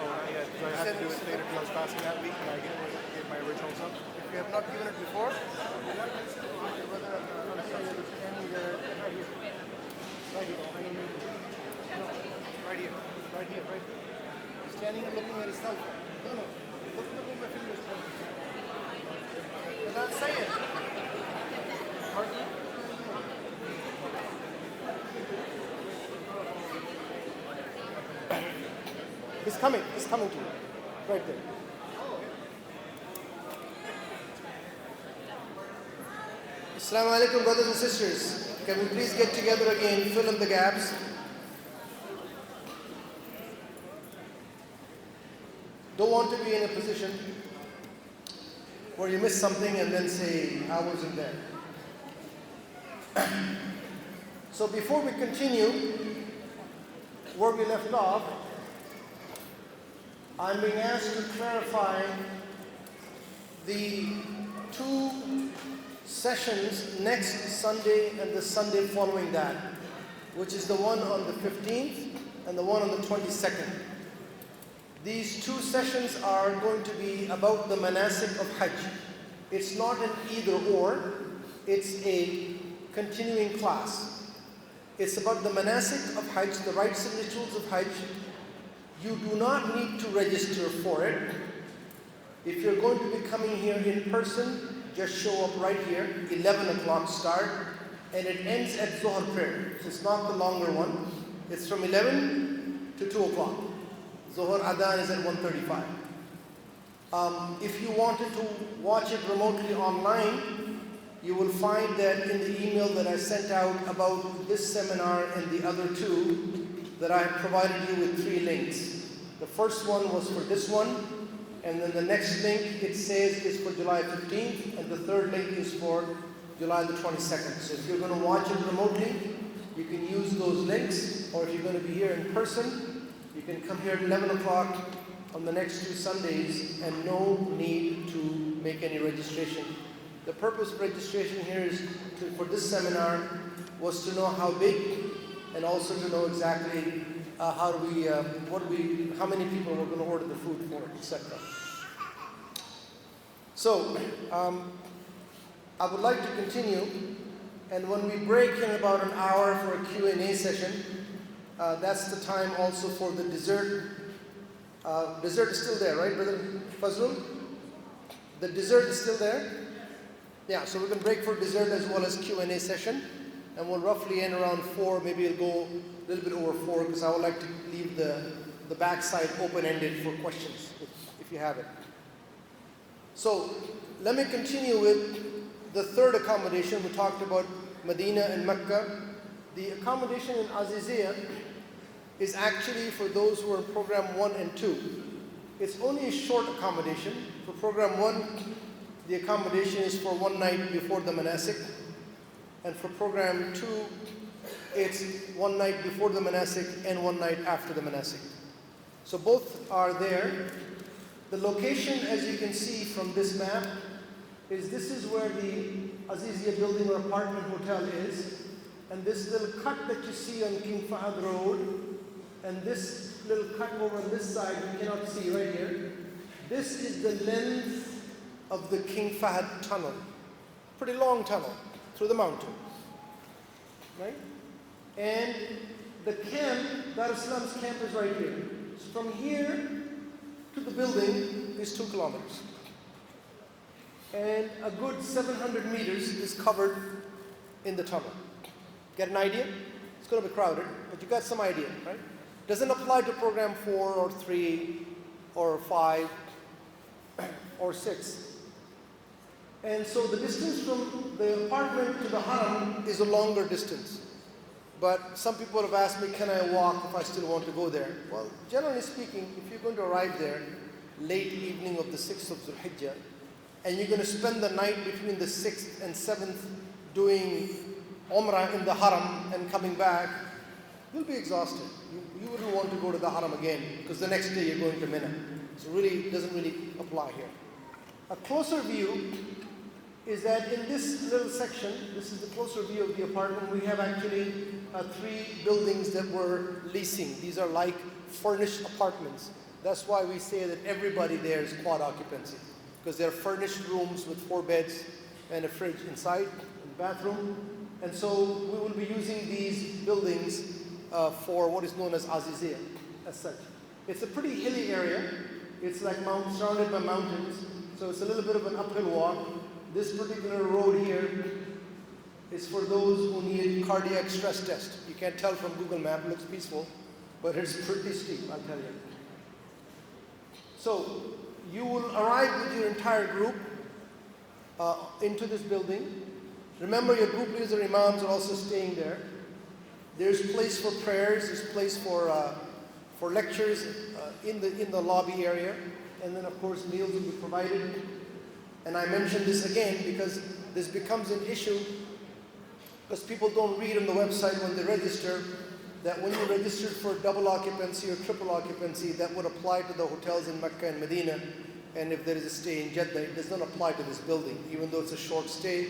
not yet, because I had to do it later because I was fasting that week and I gave my original stuff. If you have not given it before, whether I'm standing there, right here. Right here. No, right here. Right here, right here. He's standing and looking at his cell phone. No. Look at my fingers. You're not saying. Pardon? He's coming to you. Right there. Assalamu alaikum, brothers and sisters. Can we please get together again, fill in the gaps? Don't want to be in a position where you miss something and then say, I wasn't there. So before we continue where we left off, I'm being asked to clarify the two sessions next Sunday and the Sunday following that, which is the one on the 15th and the one on the 22nd. These two sessions are going to be about the manasik of Hajj. It's not an either or, it's a continuing class. It's about the manasik of Hajj, the rites and rituals of Hajj. You do not need to register for it. If you're going to be coming here in person, just show up right here, 11 o'clock start, and it ends at Zuhr prayer. So it's not the longer one. It's from 11 to 2 o'clock. Zuhr Adhan is at 1:35. If you wanted to watch it remotely online, you will find that in the email that I sent out about this seminar and the other two, that I have provided you with 3 links. The first one was for this one, and then the next link it says is for July 15th, and the third link is for July the 22nd. So if you're going to watch it remotely, you can use those links, or if you're going to be here in person, you can come here at 11 o'clock on the next 2 Sundays, and no need to make any registration. The purpose of registration here is for this seminar was to know how big, and also to know exactly how many people we're going to order the food for, etc. So, I would like to continue, and when we break in about an hour for a Q&A session, that's the time also for the dessert. Dessert is still there, right, Brother Fazlul? The dessert is still there? Yeah, so we're going to break for dessert as well as Q&A session. And we'll roughly end around 4, maybe it'll go a little bit over 4, because I would like to leave the backside open-ended for questions, if you have it. So, let me continue with the third accommodation. We talked about Medina and Mecca. The accommodation in Aziziyah is actually for those who are in program 1 and 2. It's only a short accommodation. For program 1, the accommodation is for 1 night before the manasik. And for program 2, it's 1 night before the manasik and 1 night after the manasik. So both are there. The location, as you can see from this map, this is where the Aziziyah building or apartment hotel is. And this little cut that you see on King Fahd Road, and this little cut over on this side you cannot see right here, this is the length of the King Fahd tunnel. Pretty long tunnel through the mountain, right? And the camp, Dar es Salaam's camp is right here. So from here to the building is 2 kilometers. And a good 700 meters is covered in the tunnel. Get an idea? It's going to be crowded, but you got some idea, right? Doesn't apply to program 4 or 3 or 5 or 6. And so the distance from the apartment to the haram is a longer distance. But some people have asked me, can I walk if I still want to go there? Well, generally speaking, if you're going to arrive there late evening of the 6th of Dhul Hijjah, and you're going to spend the night between the 6th and 7th doing Umrah in the haram and coming back, you'll be exhausted. You wouldn't want to go to the haram again, because the next day you're going to Mina. So it doesn't really apply here. A closer view is that in this little section, this is the closer view of the apartment, we have actually 3 buildings that we're leasing. These are like furnished apartments. That's why we say that everybody there is quad occupancy, because they're furnished rooms with 4 beds and a fridge inside, and bathroom. And so we will be using these buildings for what is known as Aziziyah, as such. It's a pretty hilly area. It's like surrounded by mountains, so it's a little bit of an uphill walk. This particular road here is for those who need cardiac stress test. You can't tell from Google Maps, it looks peaceful, but it's pretty steep, I'll tell you. So you will arrive with your entire group into this building. Remember, your group leaders or imams are also staying there. There's place for prayers, there's place for lectures in the lobby area, and then of course meals will be provided. And I mention this again because this becomes an issue, because people don't read on the website when they register that when you registered for double occupancy or triple occupancy, that would apply to the hotels in Mecca and Medina, and if there is a stay in Jeddah, it does not apply to this building. Even though it's a short stay,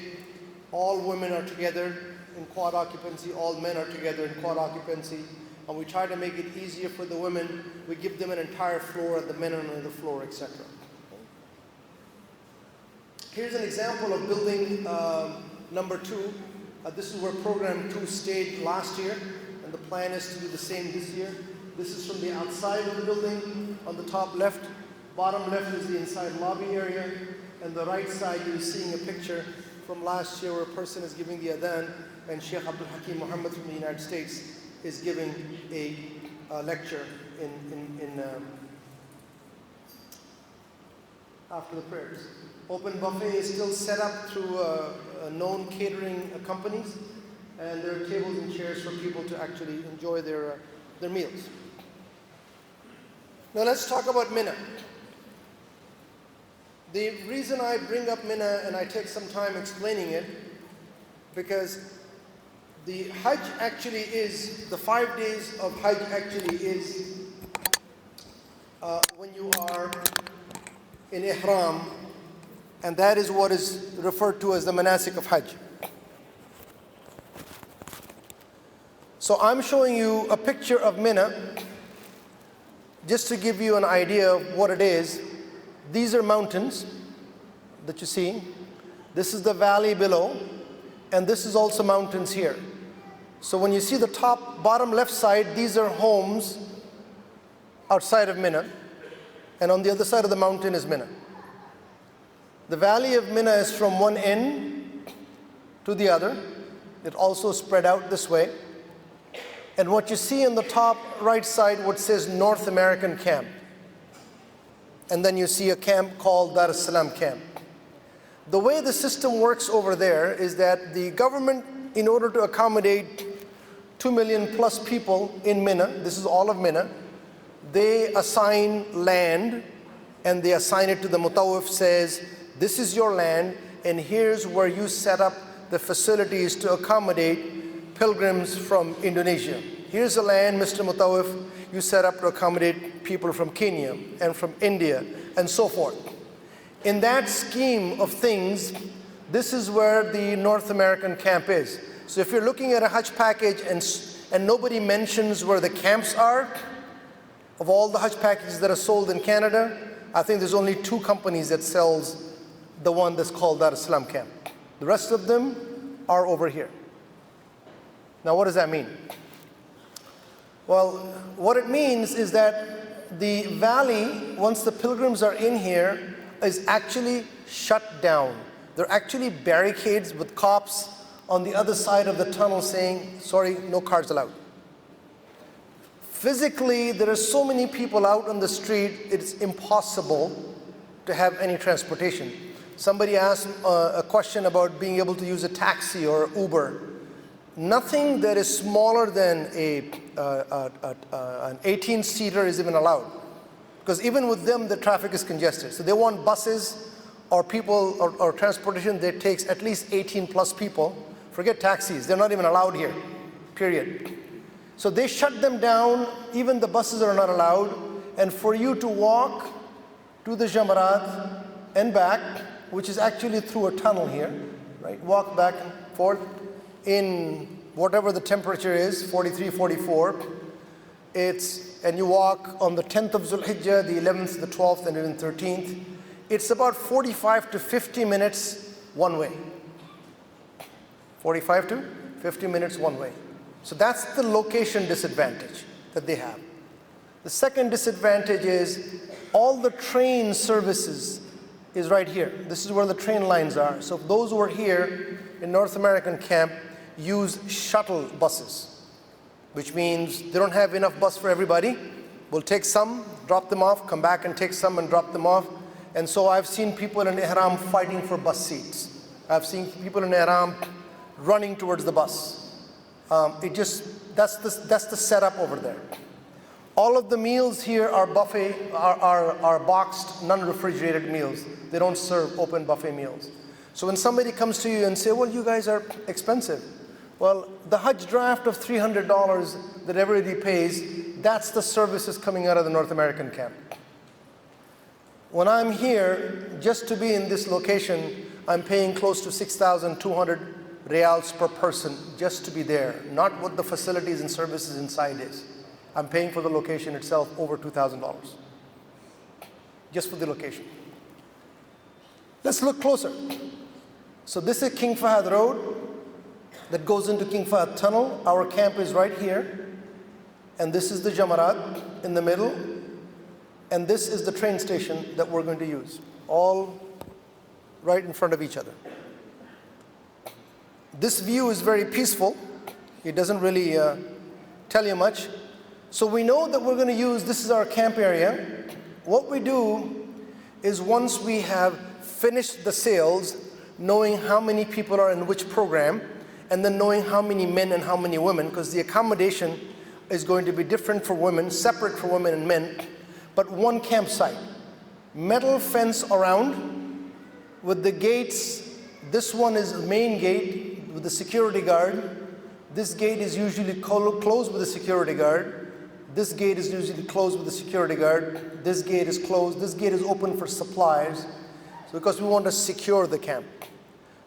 all women are together in quad occupancy, all men are together in quad occupancy, and we try to make it easier for the women. We give them an entire floor, and the men are on the floor, etc. Here's an example of building number 2. This is where program 2 stayed last year, and the plan is to do the same this year. This is from the outside of the building. On the top left, bottom left is the inside lobby area, and the right side you're seeing a picture from last year where a person is giving the adhan, and Sheikh Abdul Hakim Muhammad from the United States is giving a lecture after the prayers. Open buffet is still set up through known catering companies, and there are tables and chairs for people to actually enjoy their meals. Now let's talk about Mina. The reason I bring up Mina and I take some time explaining it, because the Hajj actually is, the 5 days of Hajj actually is when you are in Ihram, and that is what is referred to as the manasik of Hajj. So I'm showing you a picture of Mina just to give you an idea of what it is. These are mountains that you see. This is the valley below, and this is also mountains here. So when you see the bottom left side, these are homes outside of Mina, and on the other side of the mountain is Mina. The valley of Mina is from one end to the other. It also spread out this way. And what you see in the top right side, what says North American Camp. And then you see a camp called Dar es Salaam Camp. The way the system works over there is that the government, in order to accommodate 2 million plus people in Mina, this is all of Mina, they assign land, and they assign it to the mutawif, says, this is your land, and here's where you set up the facilities to accommodate pilgrims from Indonesia. Here's the land, Mr. Mutawif, you set up to accommodate people from Kenya and from India and so forth. In that scheme of things, this is where the North American camp is. So if you're looking at a Hajj package and nobody mentions where the camps are, of all the Hajj packages that are sold in Canada, I think there's only 2 companies that sells the one that's called Dar es Salaam Camp. The rest of them are over here. Now what does that mean? Well, what it means is that the valley, once the pilgrims are in here, is actually shut down. There are actually barricades with cops on the other side of the tunnel saying, sorry, no cars allowed. Physically, there are so many people out on the street, it's impossible to have any transportation. Somebody asked a question about being able to use a taxi or Uber. Nothing that is smaller than an 18-seater is even allowed, because even with them, the traffic is congested. So they want buses or people or transportation that takes at least 18 plus people. Forget taxis, they're not even allowed here, period. So they shut them down, even the buses are not allowed, and for you to walk to the Jamarat and back, which is actually through a tunnel here, right? Walk back and forth in whatever the temperature is, 43, 44. And you walk on the 10th of Zulhijjah, the 11th, the 12th, and even 13th. It's about 45 to 50 minutes one way. 45 to 50 minutes one way. So that's the location disadvantage that they have. The second disadvantage is all the train services is right here. This is where the train lines are. So those who are here in North American camp use shuttle buses, which means they don't have enough bus for everybody. We'll take some, drop them off, come back and take some and drop them off. And so I've seen people in Ihram fighting for bus seats. I've seen people in Ihram running towards the bus. That's the setup over there. All of the meals here are buffet, are boxed, non-refrigerated meals. They don't serve open buffet meals. So when somebody comes to you and say, well, you guys are expensive. Well, the Hajj draft of $300 that everybody pays, that's the services coming out of the North American camp. When I'm here, just to be in this location, I'm paying close to 6,200 reals per person just to be there, not what the facilities and services inside is. I'm paying for the location itself over $2,000, just for the location. Let's look closer. So this is King Fahd Road that goes into King Fahd Tunnel. Our camp is right here. And this is the Jamarat in the middle. And this is the train station that we're going to use, all right in front of each other. This view is very peaceful. It doesn't really tell you much. So we know that we're going to use, this is our camp area. What we do is once we have finished the sales, knowing how many people are in which program, and then knowing how many men and how many women, because the accommodation is going to be different for women, separate for women and men, but one campsite. Metal fence around with the gates. This one is the main gate with the security guard. This gate is usually closed with a security guard. This gate is usually closed with a security guard. This gate is closed. This gate is open for supplies, so because we want to secure the camp.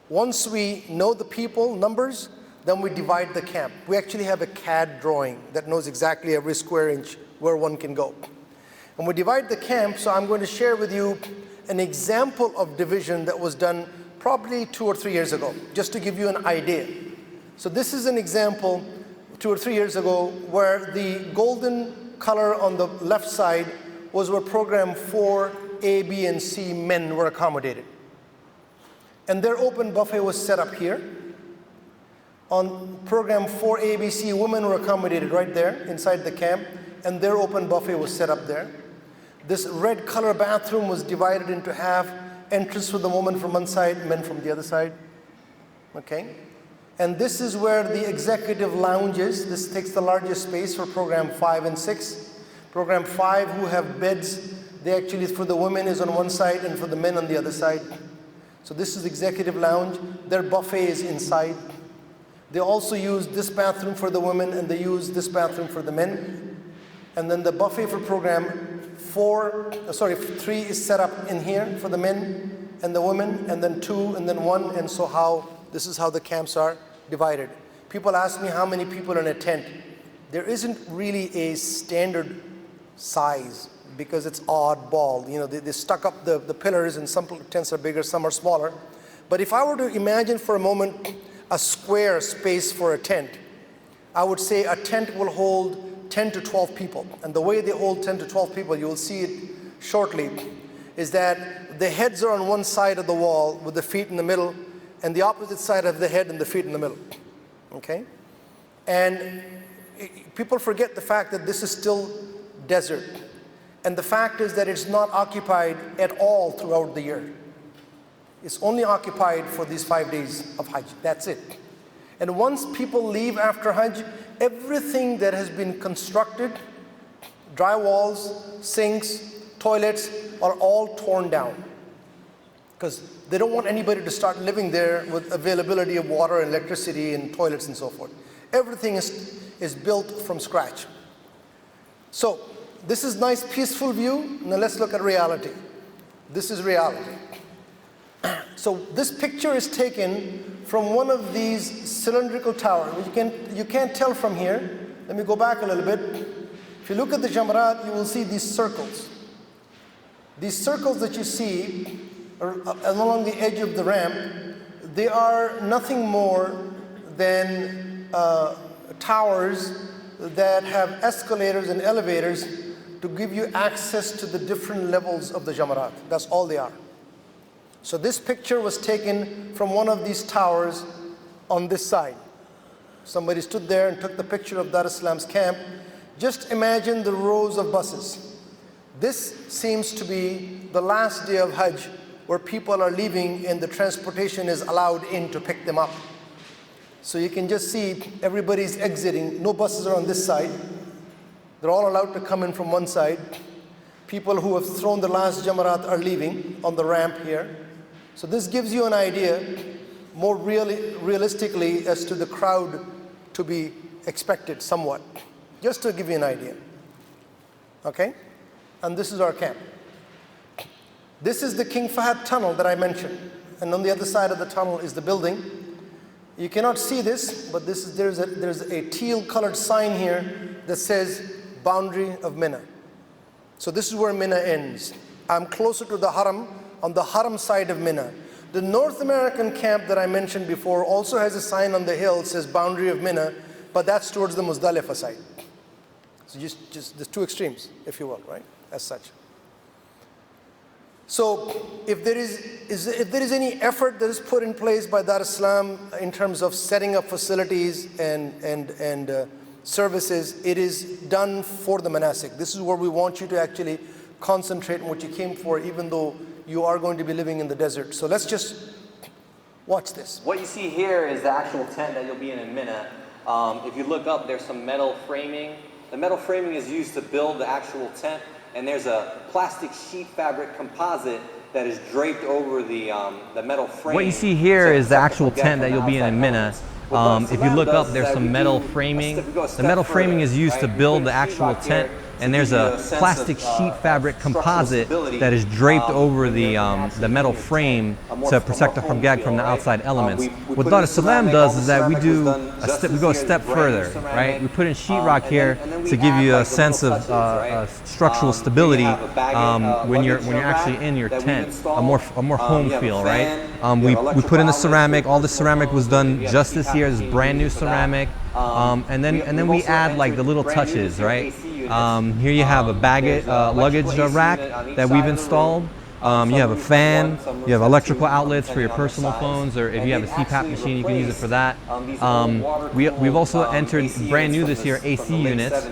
Once we know the people numbers, then we divide the camp. We actually have a CAD drawing that knows exactly every square inch where one can go. And we divide the camp, so I'm going to share with you an example of division that was done probably 2 or 3 years ago, just to give you an idea. So this is an example 2 or 3 years ago where the golden color on the left side was where program 4, A, B, and C men were accommodated. And their open buffet was set up here. On program 4, A, B, C, women were accommodated right there inside the camp, and their open buffet was set up there. This red color bathroom was divided into half, entrance for the woman from one side, men from the other side. Okay? And this is where the executive lounge is. This takes the largest space for program 5 and 6. Program 5, who have beds, they actually, for the women is on one side and for the men on the other side. So this is executive lounge. Their buffet is inside. They also use this bathroom for the women and they use this bathroom for the men. And then the buffet for program 3 is set up in here for the men and the women, and then 2 and then 1, and so this is how the camps are divided. People ask me how many people in a tent. There isn't really a standard size because it's oddball. You know, they stuck up the pillars, and some tents are bigger, some are smaller. But if I were to imagine for a moment a square space for a tent, I would say a tent will hold 10 to 12 people. And the way they hold 10 to 12 people, you will see it shortly, is that the heads are on one side of the wall with the feet in the middle, and the opposite side of the head and the feet in the middle. Okay? And people forget the fact that this is still desert. And the fact is that it's not occupied at all throughout the year. It's only occupied for these 5 days of Hajj. That's it. And once people leave after Hajj, everything that has been constructed, dry walls, sinks, toilets, are all torn down. Because they don't want anybody to start living there with availability of water and electricity and toilets and so forth. Everything is built from scratch. So this is nice, peaceful view. Now let's look at reality. This is reality. So this picture is taken from one of these cylindrical towers. You can't tell from here. Let me go back a little bit. If you look at the Jamarat, you will see these circles. These circles that you see along the edge of the ramp, they are nothing more than towers that have escalators and elevators to give you access to the different levels of the Jamarat. That's all they are. So this picture was taken from one of these towers on this side. Somebody stood there and took the picture of Dar es Salaam's camp. Just imagine the rows of buses. This seems to be the last day of Hajj, where people are leaving and the transportation is allowed in to pick them up. So you can just see everybody's exiting. No buses are on this side. They're all allowed to come in from one side. People who have thrown the last Jamarat are leaving on the ramp here. So this gives you an idea more realistically as to the crowd to be expected somewhat, just to give you an idea. Okay? And this is our camp. This is the King Fahad tunnel that I mentioned. And on the other side of the tunnel is the building. You cannot see this, but there's a teal colored sign here that says boundary of Mina. So this is where Mina ends. I'm closer to the Haram, on the Haram side of Mina. The North American camp that I mentioned before also has a sign on the hill that says boundary of Mina, but that's towards the Muzdalifah side. So just there's two extremes, if you will, right? As such. So if there is any effort that is put in place by Dar es Salaam in terms of setting up facilities and services, it is done for the manasik. This is where we want you to actually concentrate on what you came for, even though you are going to be living in the desert. So let's just watch this. What you see here is the actual tent that you'll be in Mina. If you look up, there's some metal framing. The metal framing is used to build the actual tent, and there's a plastic sheet fabric composite that is draped over the metal frame. What you see here is the actual tent that you'll be in Mina. If you look up, there's some metal framing. The metal framing is used to build the actual tent, and there's a plastic sheet fabric composite that is draped over the metal frame to protect the Hajj from the outside elements. What Dar es Salaam does is that we go a step further, right? We put in sheetrock here to give you a sense of structural stability when you're actually in your tent, a more home feel, right? We put in the ceramic. All the ceramic was done just this year. This is brand new ceramic, and then we add like the little touches, right? Here you have a luggage rack that we've installed. You have a fan, you have electrical outlets for your personal phones, or if you have a CPAP machine, you can use it for that. We've also entered brand new this year AC units.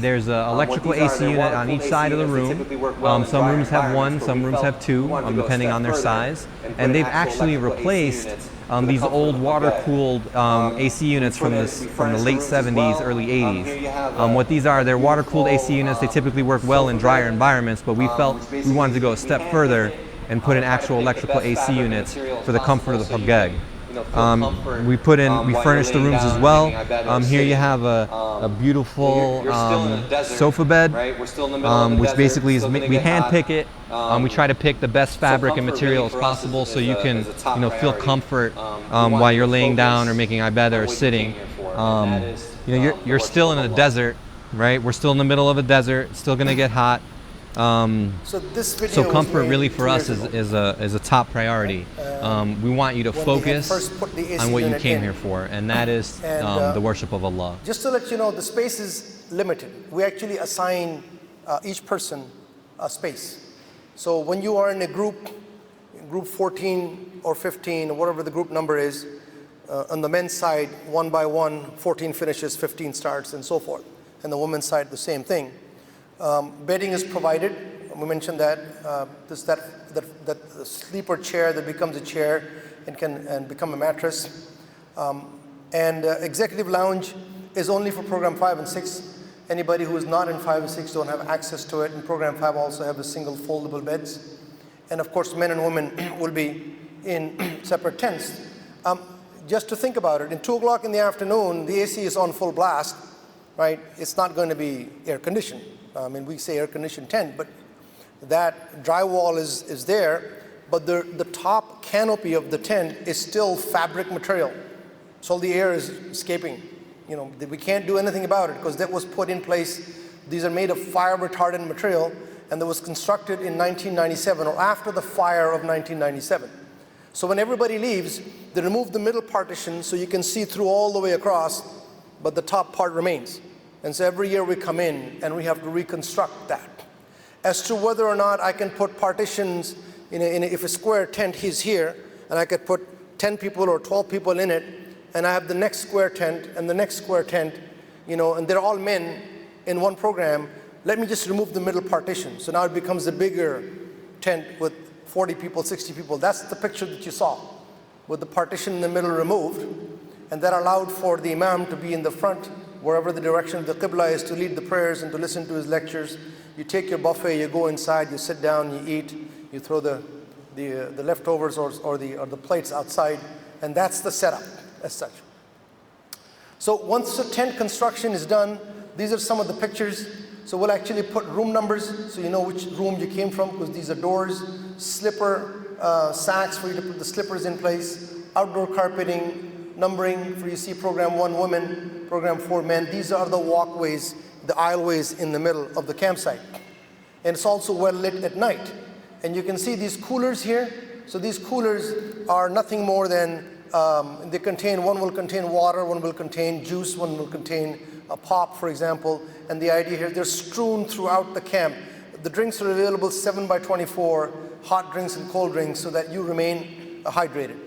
There's an electrical AC unit on each side of the room. Some rooms have one, some rooms have two, depending on their size. And they've actually replaced these old water-cooled AC units from the late 70s, early 80s. What these are, they're water-cooled AC units. They typically work well in drier environments, but we felt we wanted to go a step further and put in actual electrical AC units for the comfort of the Hajj. We furnished the rooms as well. Here you have a beautiful sofa bed, which basically is, we hand pick it. We try to pick the best fabric and material as possible so you can feel comfort while you're laying down or making ibadah or sitting. You're still in a desert, right? We're still in the middle of a desert. It's still going to get hot. So comfort really for us is a top priority. We want you to focus on what you came here for, and that is the worship of Allah. Just to let you know, the space is limited. We actually assign each person a space. So when you are in a group 14 or 15 or whatever the group number is, on the men's side, 1 by 1, 14 finishes, 15 starts, and so forth. And the women's side, the same thing. Bedding is provided. We mentioned that that sleeper chair that becomes a chair and can become a mattress. And executive lounge is only for program 5 and 6. Anybody who is not in 5 and 6 don't have access to it. And program 5 also have the single foldable beds. And of course, men and women will be in separate tents. Just to think about it, in 2 o'clock in the afternoon, the AC is on full blast, right? It's not going to be air conditioned. I mean, we say air conditioned tent, but that drywall is there, but the top canopy of the tent is still fabric material. So all the air is escaping. You know, we can't do anything about it because that was put in place. These are made of fire retardant material, and that was constructed in 1997 or after the fire of 1997. So when everybody leaves, they remove the middle partition so you can see through all the way across, but the top part remains. And so every year we come in and we have to reconstruct that. As to whether or not I can put partitions if a square tent is here, and I could put 10 people or 12 people in it, and I have the next square tent and the next square tent, you know, and they're all men in one program, let me just remove the middle partition. So now it becomes a bigger tent with 40 people, 60 people. That's the picture that you saw, with the partition in the middle removed, and that allowed for the imam to be in the front, wherever the direction of the qibla is, to lead the prayers and to listen to his lectures. You take your buffet, you go inside, you sit down, you eat, you throw the leftovers or the plates outside, and that's the setup as such. So once the tent construction is done, these are some of the pictures. So we'll actually put room numbers so you know which room you came from, because these are doors, slipper sacks for you to put the slippers in place, outdoor carpeting, numbering for you see program 1 women, program 4 men. These are the walkways, the aisleways in the middle of the campsite. And it's also well lit at night. And you can see these coolers here. So these coolers are nothing more than, they contain, one will contain water, one will contain juice, one will contain a pop, for example. And the idea here, they're strewn throughout the camp. The drinks are available 7/24, hot drinks and cold drinks, so that you remain hydrated.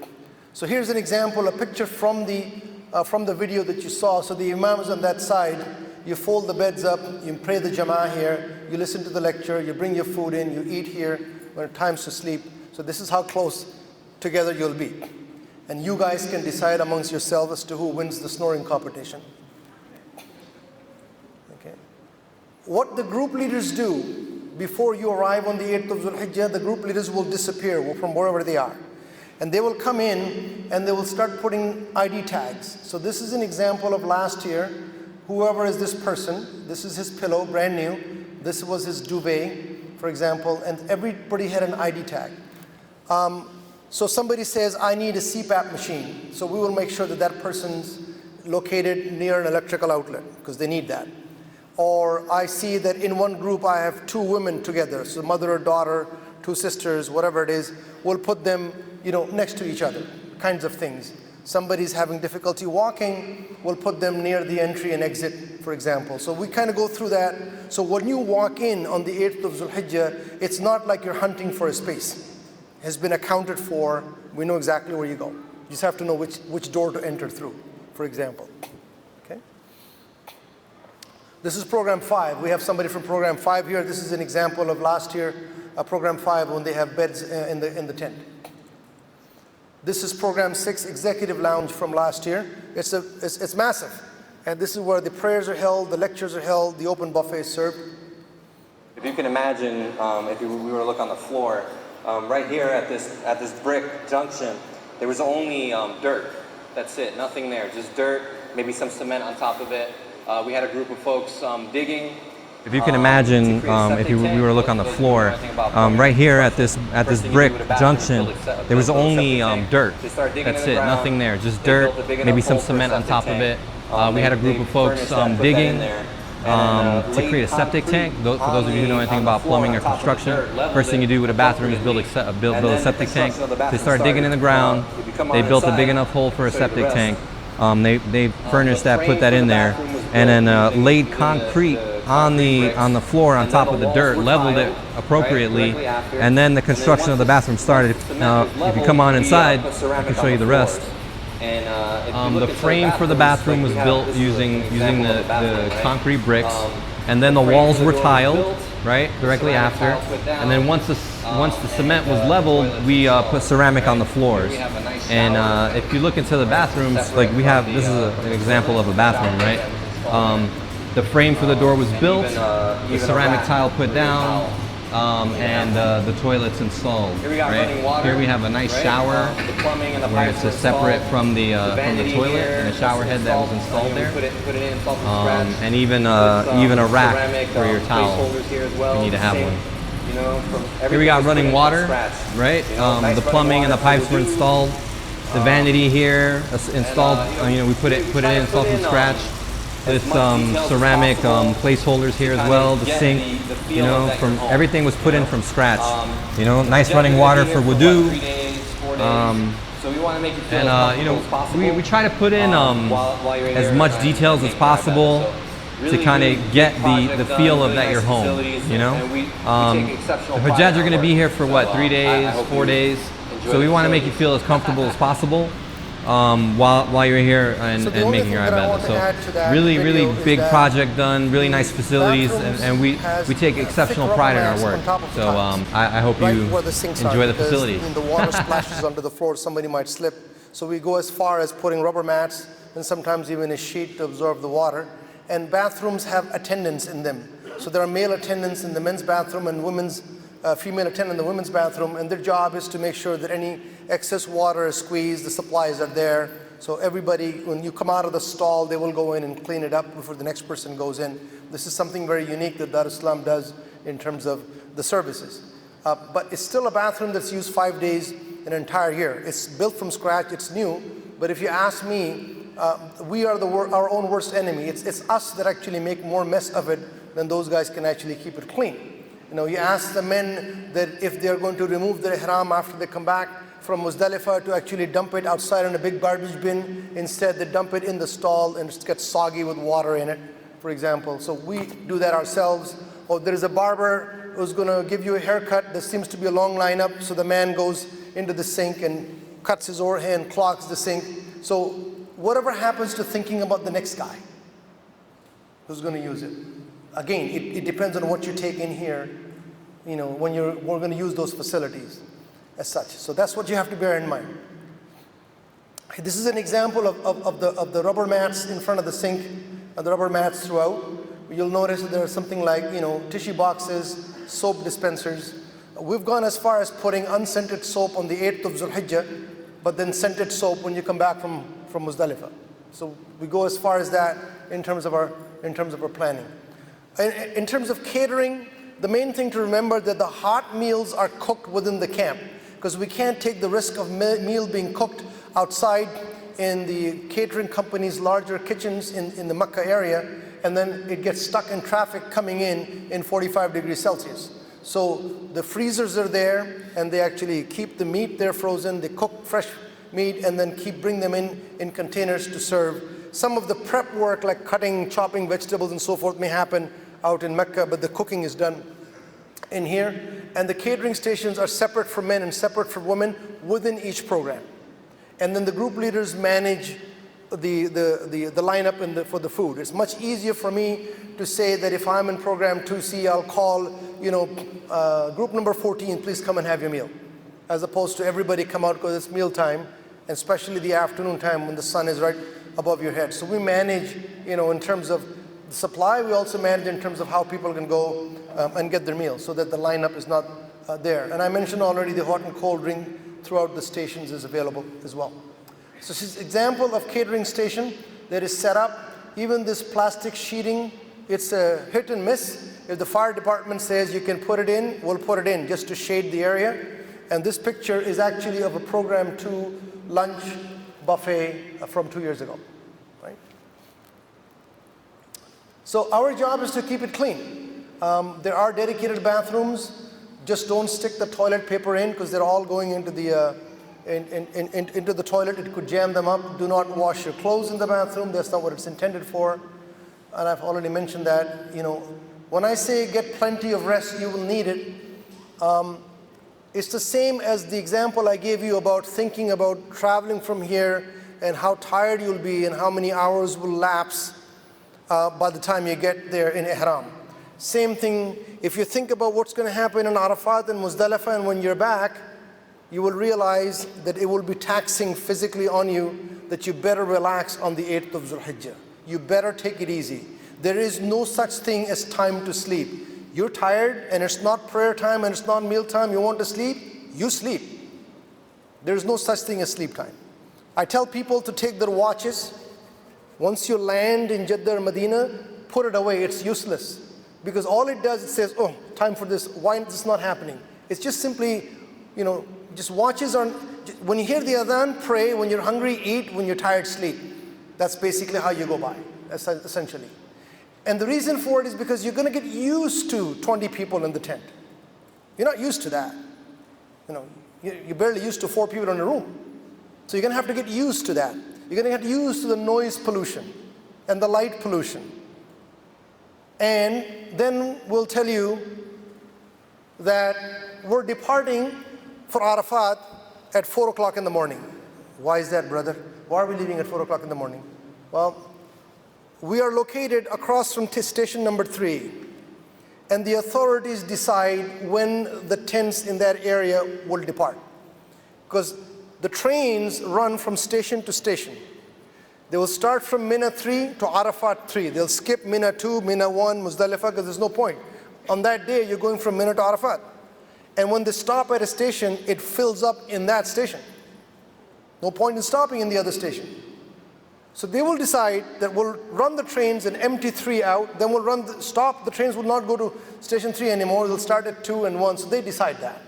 So here's an example, a picture from the video that you saw. So the imam is on that side. You fold the beds up, you pray the jama'ah here, you listen to the lecture, you bring your food in, you eat here when it's time to sleep. So this is how close together you'll be. And you guys can decide amongst yourselves as to who wins the snoring competition. Okay. What the group leaders do before you arrive on the 8th of Dhul Hijjah, the group leaders will disappear from wherever they are. And they will come in and they will start putting ID tags. So this is an example of last year. Whoever is this person, this is his pillow, brand new. This was his duvet, for example, and everybody had an ID tag. So somebody says, I need a CPAP machine. So we will make sure that that person's located near an electrical outlet, because they need that. Or I see that in one group I have 2 women together, so mother or daughter, 2 sisters, whatever it is, we'll put them, you know, next to each other, kinds of things. Somebody's having difficulty walking, we'll put them near the entry and exit, for example. So we kind of go through that. So when you walk in on the 8th of Dhul Hijjah, it's not like you're hunting for a space. It has been accounted for. We know exactly where you go. You just have to know which door to enter through, for example. Okay. This is program 5. We have somebody from program 5 here. This is an example of last year, program 5, when they have beds in the tent. This is program 6, executive lounge from last year. It's massive. And this is where the prayers are held, the lectures are held, the open buffet is served. If you can imagine, if we were to look on the floor, right here at this brick junction, there was only dirt. That's it, nothing there, just dirt, maybe some cement on top of it. We had a group of folks digging. If you can imagine, if we were to look on the floor, right here at this brick junction, there was only dirt. That's it, nothing there, just dirt, maybe some cement on top of it. We had a group of folks digging to create a septic tank. For those of you who know anything about plumbing or construction, first thing you do with a bathroom is build a septic tank. They started digging in the ground. They built a big enough hole for a septic tank. They furnished that, put that in there, and then laid concrete on the floor on top of the dirt, leveled it appropriately, and then the construction of the bathroom started. Now, if you come on inside, I can show you the rest. The frame for the bathroom was built using the concrete bricks, and then the walls were tiled, right, directly after. And then once the cement was leveled, we put ceramic on the floors. And if you look into the bathrooms, like we have, this is an example of a bathroom, right? The frame for the door was built, the ceramic tile put down, and the toilets installed. Right? Here we have a nice shower where it's separate from the toilet, and a shower head that was installed there, and even a rack for your towel. You need to have one. You know, from Here we got running water, scratch. right? You know, nice The plumbing and the running pipes water were for installed. The vanity here installed. We put it in installed from scratch. With ceramic placeholders here as well. The sink, from everything was put in from scratch. Nice running water for wudu. So we want to make it feel We try to put in as much details as possible to kind of get the feel of that you're home. The Hajjaj are going to be here for what, 3 days, 4 days? So we want to make you feel as comfortable as possible while you're here and making your ibadah. So really big project done, really nice facilities, and we take exceptional pride in our work. So I hope you enjoy the facilities. The water splashes onto the floor, somebody might slip. So we go as far as putting rubber mats and sometimes even a sheet to absorb the water. And bathrooms have attendants in them. So there are male attendants in the men's bathroom and female attendant in the women's bathroom, and their job is to make sure that any excess water is squeezed, the supplies are there. So everybody, when you come out of the stall, they will go in and clean it up before the next person goes in. This is something very unique that Dar Islam does in terms of the services. But it's still a bathroom that's used 5 days an entire year. It's built from scratch, it's new, but if you ask me, we are our own worst enemy. It's us that actually make more mess of it than those guys can actually keep it clean. You ask the men that if they're going to remove their ihram after they come back from Muzdalifah to actually dump it outside in a big garbage bin. Instead, they dump it in the stall and it gets soggy with water in it, for example. So we do that ourselves. Or there is a barber who's going to give you a haircut. There seems to be a long lineup, so the man goes into the sink and cuts his overhand, clogs the sink. So whatever happens to thinking about the next guy who's going to use it. Again, it depends on what you take in here, when we're going to use those facilities as such. So that's what you have to bear in mind. This is an example of the rubber mats in front of the sink and the rubber mats throughout. You'll notice that there are something like, tissue boxes, soap dispensers. We've gone as far as putting unscented soap on the 8th of Zulhijjah, but then scented soap when you come back from Muzdalifah. So we go as far as that in terms of our planning. In terms of catering, the main thing to remember that the hot meals are cooked within the camp, because we can't take the risk of meal being cooked outside in the catering company's larger kitchens in the Makkah area, and then it gets stuck in traffic coming in 45 degrees Celsius. So the freezers are there, and they actually keep the meat there frozen. They cook fresh meat and then bring them in containers to serve. Some of the prep work, like cutting, chopping vegetables and so forth, may happen out in Mecca, but the cooking is done in here. And the catering stations are separate for men and separate for women within each program. And then the group leaders manage the lineup for the food. It's much easier for me to say that if I'm in program 2C, I'll call, group number 14, please come and have your meal, as opposed to everybody come out because it's meal time, and especially the afternoon time when the sun is right above your head. So we manage, in terms of the supply. We also manage in terms of how people can go and get their meals, so that the lineup is not there. And I mentioned already the hot and cold drink throughout the stations is available as well. So this is an example of catering station that is set up. Even this plastic sheeting, it's a hit and miss. If the fire department says you can put it in, we'll put it in just to shade the area. And this picture is actually of a program 2 lunch buffet from 2 years ago. Right? So our job is to keep it clean. There are dedicated bathrooms. Just don't stick the toilet paper in, because they're all going into the into the toilet. It could jam them up. Do not wash your clothes in the bathroom. That's not what it's intended for. And I've already mentioned that. When I say get plenty of rest, you will need it. It's the same as the example I gave you about thinking about traveling from here and how tired you'll be and how many hours will lapse by the time you get there in Ihram. Same thing, if you think about what's going to happen in Arafat and Muzdalifah, and when you're back, you will realize that it will be taxing physically on you, that you better relax on the 8th of Zulhijjah. You better take it easy. There is no such thing as time to sleep. You're tired and it's not prayer time and it's not meal time, you want to sleep, you sleep. There's no such thing as sleep time. I tell people to take their watches. Once you land in Jeddah or Medina, put it away, it's useless. Because all it does, it says, oh, time for this. Why is this not happening? It's just simply, just watches on. When you hear the adhan, pray. When you're hungry, eat. When you're tired, sleep. That's basically how you go by, essentially. And the reason for it is because you're going to get used to 20 people in the tent. You're not used to that. You're barely used to 4 people in a room. So you're going to have to get used to that. You're going to get used to the noise pollution and the light pollution. And then we'll tell you that we're departing for Arafat at 4 o'clock in the morning. Why is that, brother? Why are we leaving at 4 o'clock in the morning? Well, we are located across from station number 3, and the authorities decide when the tents in that area will depart. Because the trains run from station to station. They will start from Mina 3 to Arafat 3. They'll skip Mina 2, Mina 1, Muzdalifah, because there's no point. On that day, you're going from Mina to Arafat. And when they stop at a station, it fills up in that station. No point in stopping in the other station. So they will decide that we'll run the trains and empty 3 out, then we'll stop, the trains will not go to station 3 anymore, they'll start at 2 and 1, so they decide that.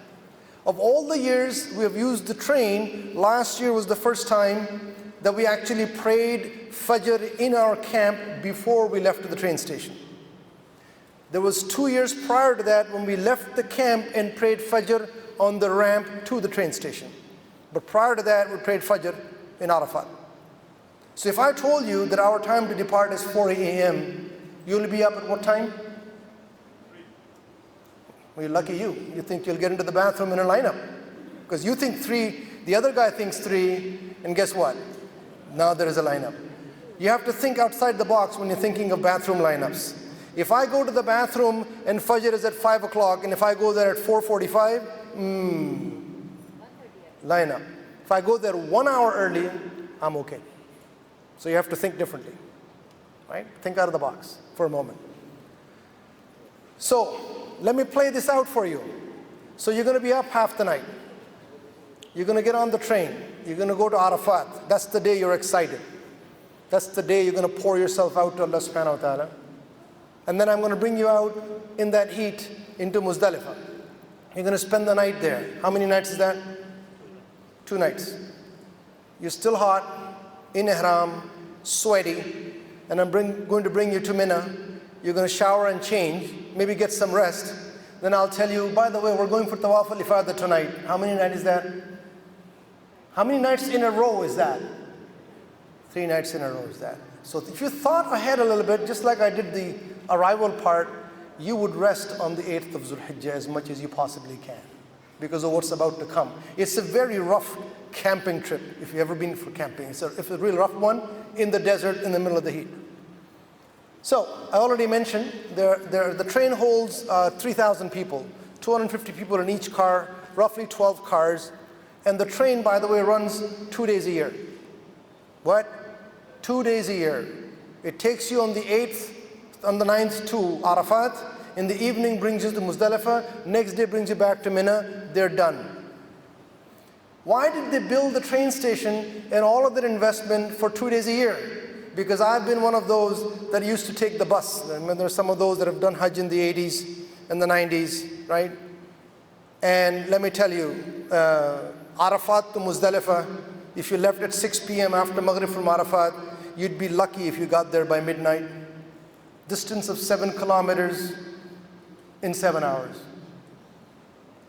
Of all the years we have used the train, last year was the first time that we actually prayed Fajr in our camp before we left to the train station. There was 2 years prior to that when we left the camp and prayed Fajr on the ramp to the train station. But prior to that, we prayed Fajr in Arafat. So if I told you that our time to depart is 4 a.m., you'll be up at what time? Well, you're lucky you. You think you'll get into the bathroom in a lineup. Because you think 3, the other guy thinks 3, and guess what? Now there is a lineup. You have to think outside the box when you're thinking of bathroom lineups. If I go to the bathroom and Fajr is at 5 o'clock, and if I go there at 4:45, lineup. If I go there 1 hour early, I'm okay. So you have to think differently, right? Think out of the box for a moment. So let me play this out for you. So you're going to be up half the night. You're going to get on the train. You're going to go to Arafat. That's the day you're excited. That's the day you're going to pour yourself out to Allah subhanahu wa ta'ala. And then I'm going to bring you out in that heat into Muzdalifah. You're going to spend the night there. How many nights is that? 2 nights. You're still hot, in ihram, sweaty, and I'm going to bring you to Mina. You're going to shower and change, maybe get some rest. Then I'll tell you, by the way, we're going for Tawaf al-Ifadah tonight. How many nights is that? How many nights in a row is that? 3 nights in a row is that. So if you thought ahead a little bit, just like I did the arrival part, you would rest on the 8th of Zulhijjah as much as you possibly can because of what's about to come. It's a very rough camping trip, if you've ever been for camping. It's a real rough one in the desert in the middle of the heat. So I already mentioned the train holds 3,000 people, 250 people in each car, roughly 12 cars. And the train, by the way, runs 2 days a year. What? 2 days a year. It takes you on the 8th, on the 9th to Arafat. In the evening brings you to Muzdalifah. Next day brings you back to Mina. They're done. Why did they build the train station and all of that investment for 2 days a year? Because I've been one of those that used to take the bus. I mean, there's some of those that have done Hajj in the 80s and the 90s, right? And let me tell you, Arafat to Muzdalifah, if you left at 6 p.m. after Maghrib from Arafat, you'd be lucky if you got there by midnight. Distance of 7 kilometers in 7 hours.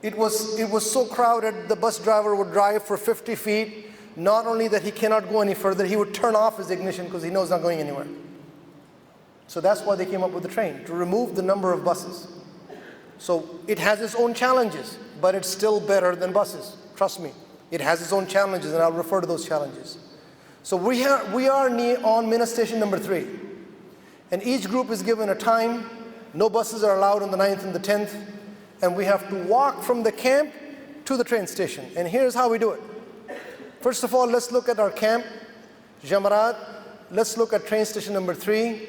It was so crowded, the bus driver would drive for 50 feet. Not only that he cannot go any further, he would turn off his ignition because he knows not going anywhere. So that's why they came up with the train, to remove the number of buses. So it has its own challenges, but it's still better than buses. Trust me. It has its own challenges, and I'll refer to those challenges. So we are on Mina station number 3. And each group is given a time. No buses are allowed on the 9th and the 10th. And we have to walk from the camp to the train station. And here's how we do it. First of all, let's look at our camp, Jamarat. Let's look at train station number 3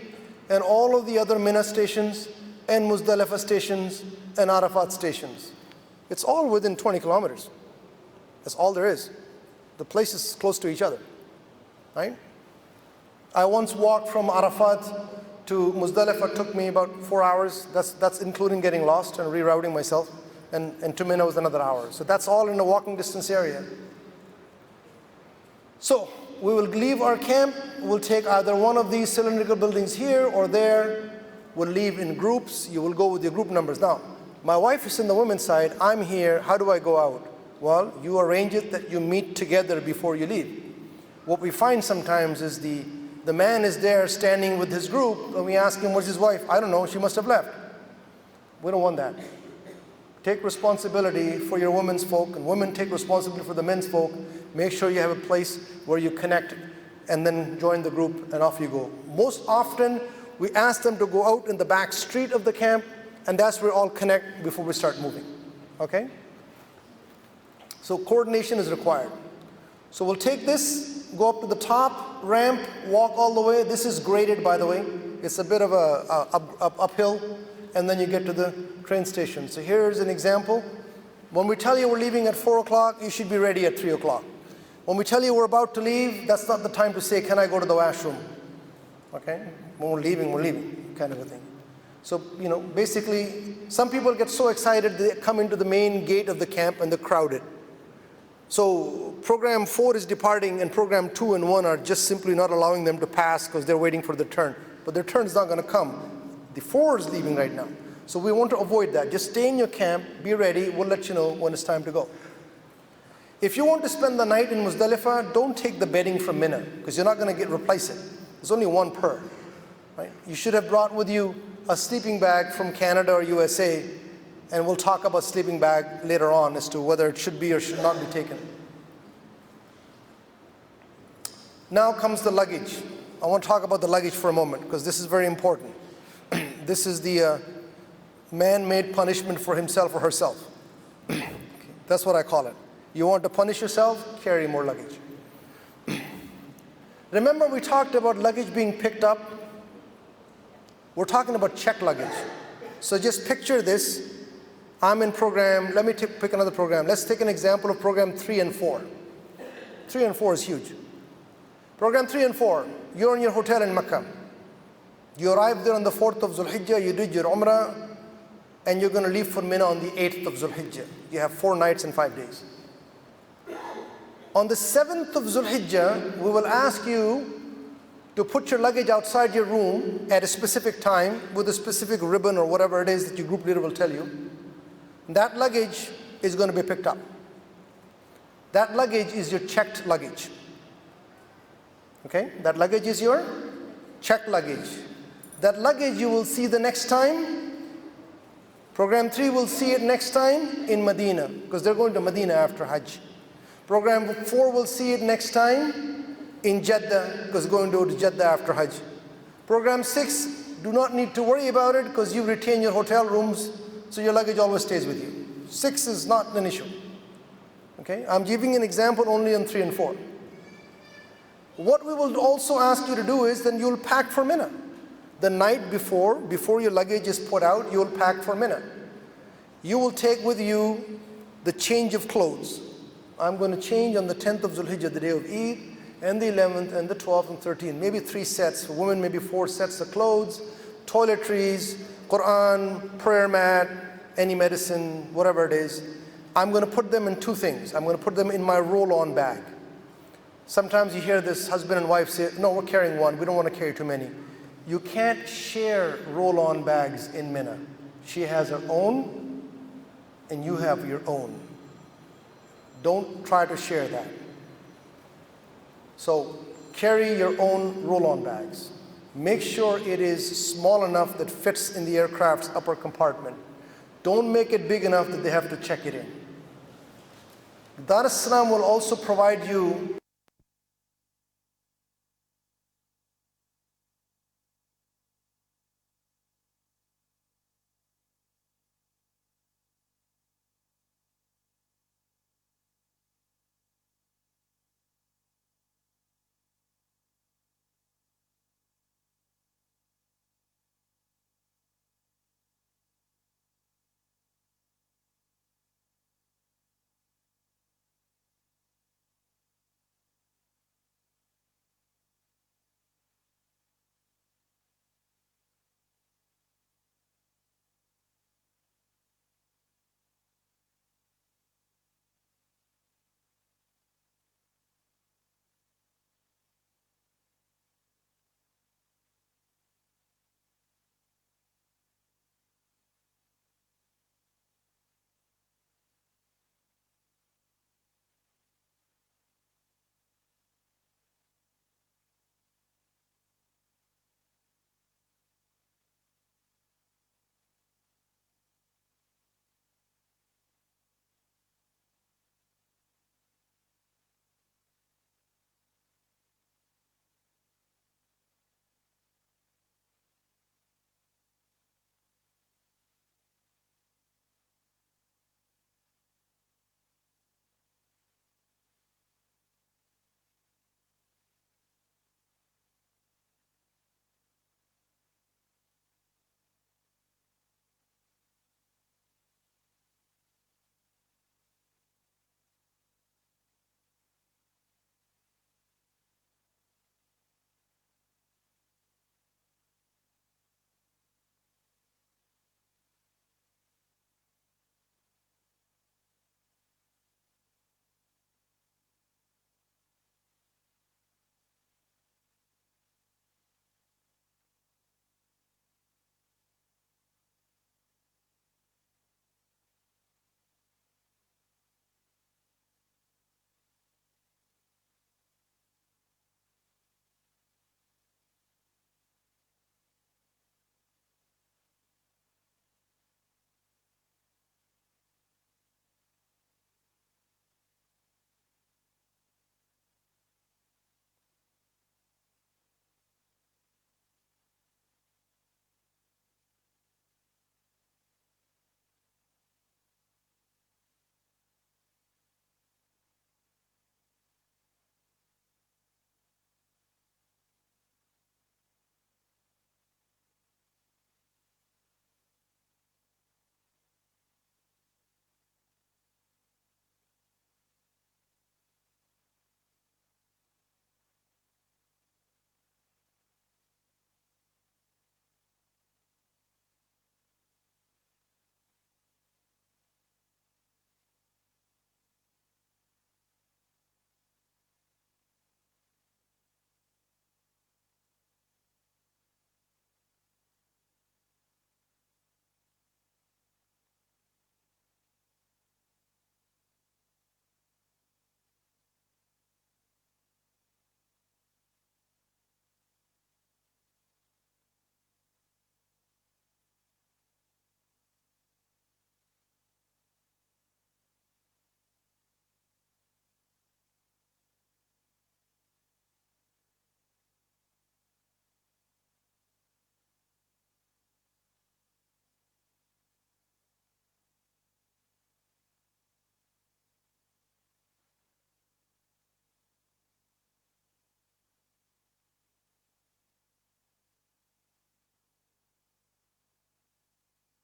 and all of the other Mina stations and Muzdalifah stations and Arafat stations. It's all within 20 kilometers. That's all there is. The place is close to each other, right? I once walked from Arafat to Muzdalifah took me about 4 hours. That's including getting lost and rerouting myself. And to Mina was another hour. So that's all in a walking distance area. So we will leave our camp. We'll take either one of these cylindrical buildings here or there. We'll leave in groups. You will go with your group numbers. Now, my wife is in the women's side. I'm here. How do I go out? Well, you arrange it that you meet together before you leave. What we find sometimes is the man is there standing with his group, and we ask him, where's his wife? I don't know, she must have left. We don't want that. Take responsibility for your women's folk, and women take responsibility for the men's folk. Make sure you have a place where you connect, and then join the group, and off you go. Most often, we ask them to go out in the back street of the camp, and that's where we all connect before we start moving, okay? So coordination is required. So we'll take this, go up to the top ramp, walk all the way. This is graded, by the way. It's a bit of a uphill, and then you get to the train station. So here's an example. When we tell you we're leaving at 4 o'clock, you should be ready at 3 o'clock. When we tell you we're about to leave, that's not the time to say, can I go to the washroom? Okay? When we're leaving, kind of a thing. So, basically, some people get so excited they come into the main gate of the camp and they're crowded. So program 4 is departing, and program 2 and 1 are just simply not allowing them to pass because they're waiting for their turn. But their turn is not going to come. The 4 is leaving right now. So we want to avoid that. Just stay in your camp, be ready, we'll let you know when it's time to go. If you want to spend the night in Muzdalifah, don't take the bedding from Mina, because you're not going to replace it. There's only one per. Right? You should have brought with you a sleeping bag from Canada or USA, and we'll talk about sleeping bag later on as to whether it should be or should not be taken. Now comes the luggage. I want to talk about the luggage for a moment, because this is very important. This is the man-made punishment for himself or herself. That's what I call it. You want to punish yourself? Carry more luggage. Remember we talked about luggage being picked up? We're talking about checked luggage. So just picture this. I'm in program, let me pick another program. Let's take an example of program 3 and 4. 3 and 4 is huge. Program 3 and 4, you're in your hotel in Mecca. You arrive there on the 4th of Zulhijjah, you did your Umrah, and you're going to leave for Mina on the 8th of Zulhijjah. You have 4 nights and 5 days. On the 7th of Zulhijjah, we will ask you to put your luggage outside your room at a specific time with a specific ribbon or whatever it is that your group leader will tell you. That luggage is going to be picked up. That luggage is your checked luggage. Okay? That luggage is your checked luggage. That luggage you will see the next time. Program 3 will see it next time in Medina, because they're going to Medina after Hajj. Program 4 will see it next time in Jeddah, because going to Jeddah after Hajj. Program 6, do not need to worry about it, because you retain your hotel rooms, so your luggage always stays with you. 6 is not an issue. Okay? I'm giving an example only on 3 and 4. What we will also ask you to do is, then you'll pack for Mina. The night before your luggage is put out, you'll pack for Mina. You will take with you the change of clothes. I'm going to change on the 10th of Zulhijjah, the day of Eid, and the 11th, and the 12th, and 13th. Maybe 3 sets. For women, maybe 4 sets of clothes, toiletries, Quran, prayer mat, any medicine, whatever it is. I'm going to put them in 2 things. I'm going to put them in my roll-on bag. Sometimes you hear this husband and wife say, no, we're carrying one. We don't want to carry too many. You can't share roll-on bags in Mina. She has her own, and you have your own. Don't try to share that. So carry your own roll-on bags. Make sure it is small enough that fits in the aircraft's upper compartment. Don't make it big enough that they have to check it in. Dar es Salaam will also provide you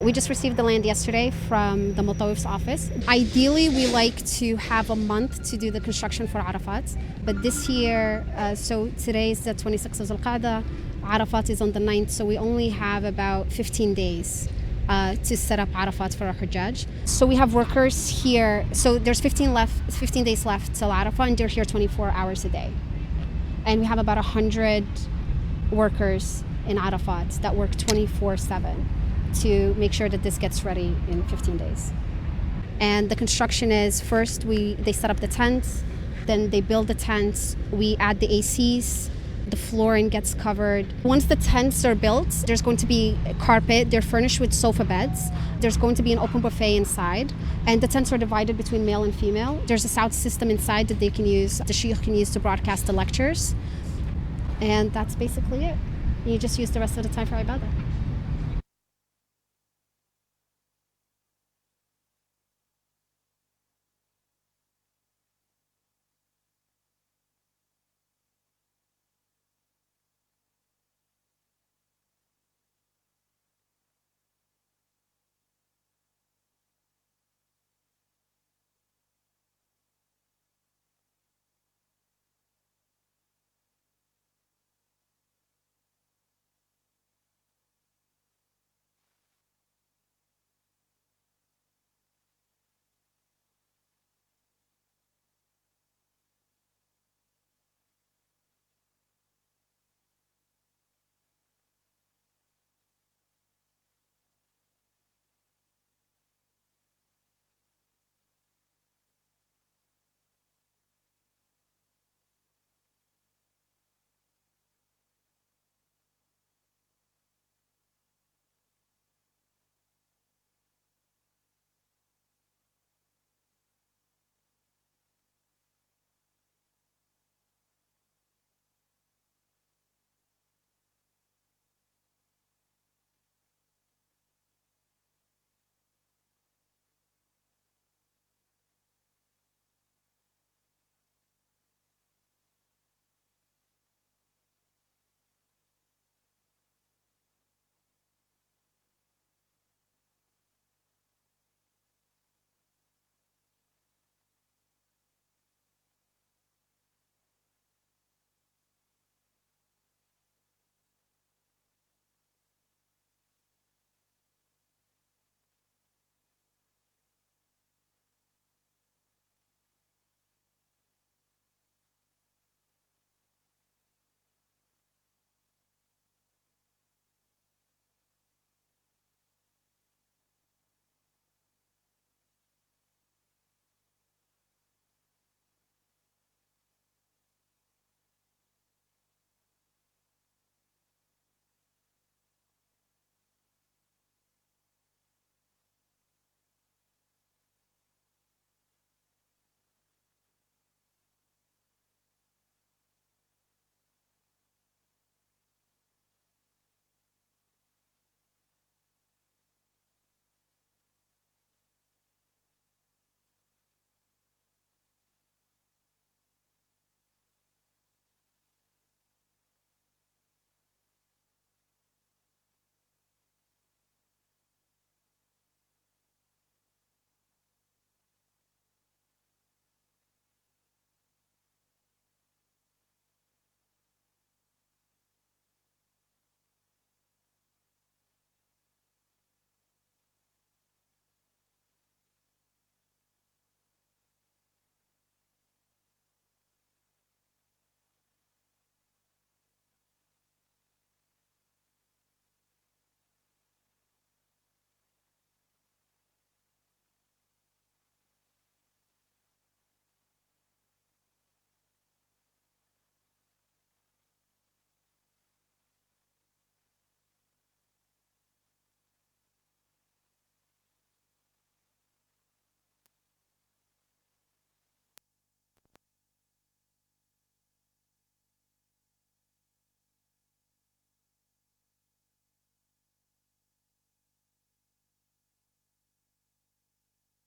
We just received the land yesterday from the Mutawif's office. Ideally, we like to have a month to do the construction for Arafat. But this year, so today is the 26th of Zulqa'dah, Arafat is on the 9th, so we only have about 15 days to set up Arafat for our Hajj. So we have workers here, so there's 15 days left till Arafat, and they're here 24 hours a day. And we have about 100 workers in Arafat that work 24/7. To make sure that this gets ready in 15 days. And the construction is first they set up the tents, then they build the tents, we add the ACs, the flooring gets covered. Once the tents are built, there's going to be a carpet, they're furnished with sofa beds, there's going to be an open buffet inside, and the tents are divided between male and female. There's a sound system inside that they can use, the sheikh can use to broadcast the lectures. And that's basically it. You just use the rest of the time for ibadah.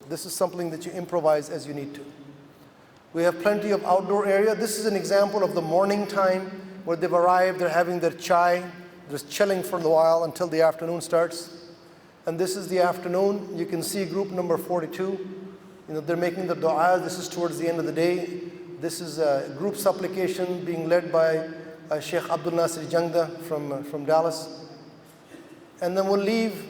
This is something that you improvise as you need to. We have plenty of outdoor area. This is an example of the morning time where they've arrived, they're having their chai, just chilling for a while until the afternoon starts. And this is the afternoon. You can see group number 42. They're making the dua. This is towards the end of the day. This is a group supplication being led by Sheikh Abdul Nasir Jangda from Dallas. And then we'll leave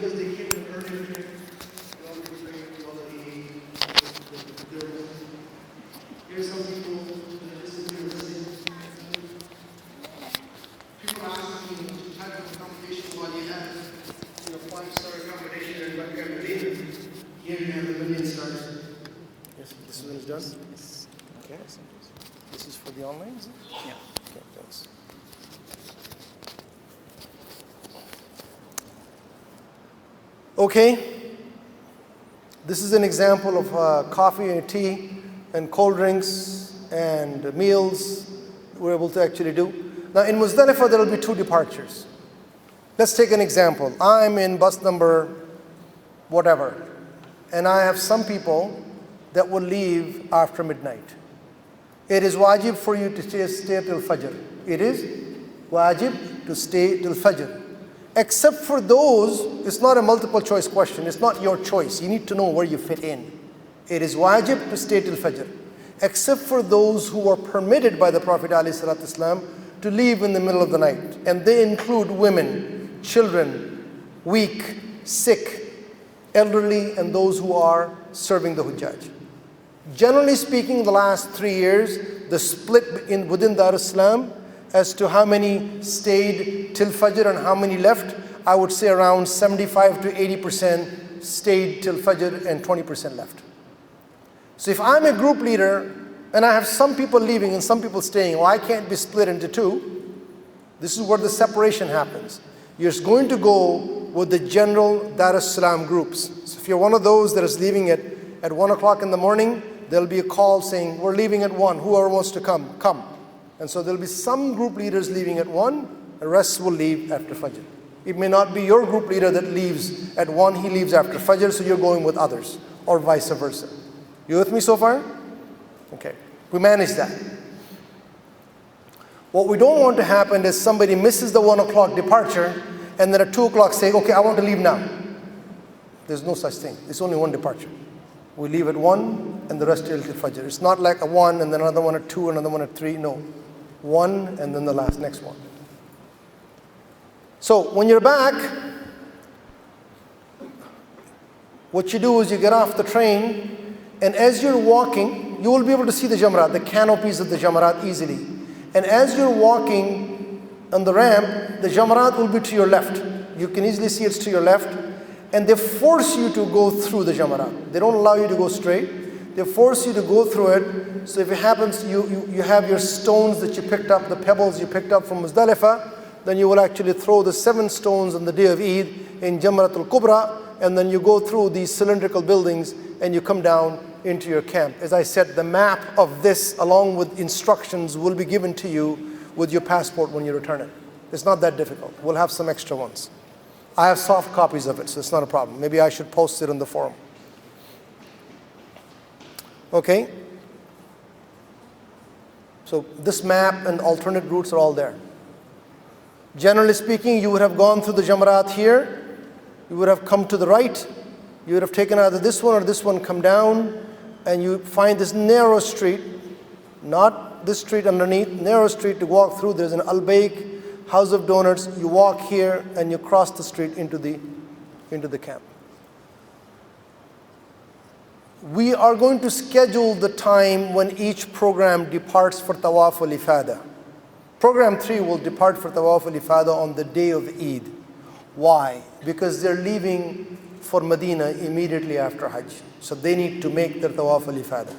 because they came in earlier, they already prayed, they already ate, here's some people that listen to your people ask me what type of accommodation while you have your 5-star accommodation in Mecca and Medina. Here you have the million stars. Yes, this one is done? Yes. Okay. This is for the online? Yeah. Okay, thanks. Okay. This is an example of coffee and tea and cold drinks and meals we're able to actually do. Now in Muzdalifah there will be 2 departures. Let's take an example. I'm in bus number whatever, and I have some people that will leave after midnight. It is wajib for you to stay till Fajr. It is wajib to stay till Fajr. Except for those, it's not a multiple choice question. It's not your choice. You need to know where you fit in. It is wajib to stay till Fajr. Except for those who are permitted by the Prophet ﷺ to leave in the middle of the night. And they include women, children, weak, sick, elderly, and those who are serving the Hujjaj. Generally speaking, the last 3 years, the split within Dar es-Salaam as to how many stayed till Fajr and how many left, I would say around 75 to 80% stayed till Fajr and 20% left. So if I'm a group leader and I have some people leaving and some people staying, well, I can't be split into 2. This is where the separation happens. You're going to go with the general Dar es-Salaam groups. So if you're one of those that is leaving at 1 o'clock in the morning, there'll be a call saying, we're leaving at 1, whoever wants to come, come. And so there'll be some group leaders leaving at 1, the rest will leave after Fajr. It may not be your group leader that leaves at 1, he leaves after Fajr, so you're going with others, or vice versa. You with me so far? Okay, we manage that. What we don't want to happen is somebody misses the 1 o'clock departure, and then at 2 o'clock say, okay, I want to leave now. There's no such thing. It's only one departure. We leave at 1 and the rest till Fajr. It's not like a 1 and then another one at 2, another one at 3. No. 1 and then the next one. So when you're back, what you do is you get off the train, and as you're walking, you will be able to see the Jamarat, the canopies of the Jamarat easily. And as you're walking on the ramp, the Jamarat will be to your left. You can easily see it's to your left. And they force you to go through the Jamarat. They don't allow you to go straight. They force you to go through it. So if it happens, you have your stones that you picked up, the pebbles you picked up from Muzdalifah, then you will actually throw the 7 stones on the day of Eid in Jamrat al-Kubra, and then you go through these cylindrical buildings and you come down into your camp. As I said, the map of this along with instructions will be given to you with your passport when you return it. It's not that difficult. We'll have some extra ones. I have soft copies of it, so it's not a problem. Maybe I should post it on the forum. Okay? So this map and alternate routes are all there. Generally speaking, you would have gone through the Jamarat here. You would have come to the right. You would have taken either this one or this one, come down, and you find this narrow street, not this street underneath, narrow street to walk through. There's an Al-Baik, House of Donuts. You walk here and you cross the street into the camp. We are going to schedule the time when each program departs for Tawaf al-Ifada. Program 3 will depart for Tawaf al-Ifada on the day of Eid. Why? Because they're leaving for Medina immediately after Hajj. So they need to make their Tawaf al-Ifada.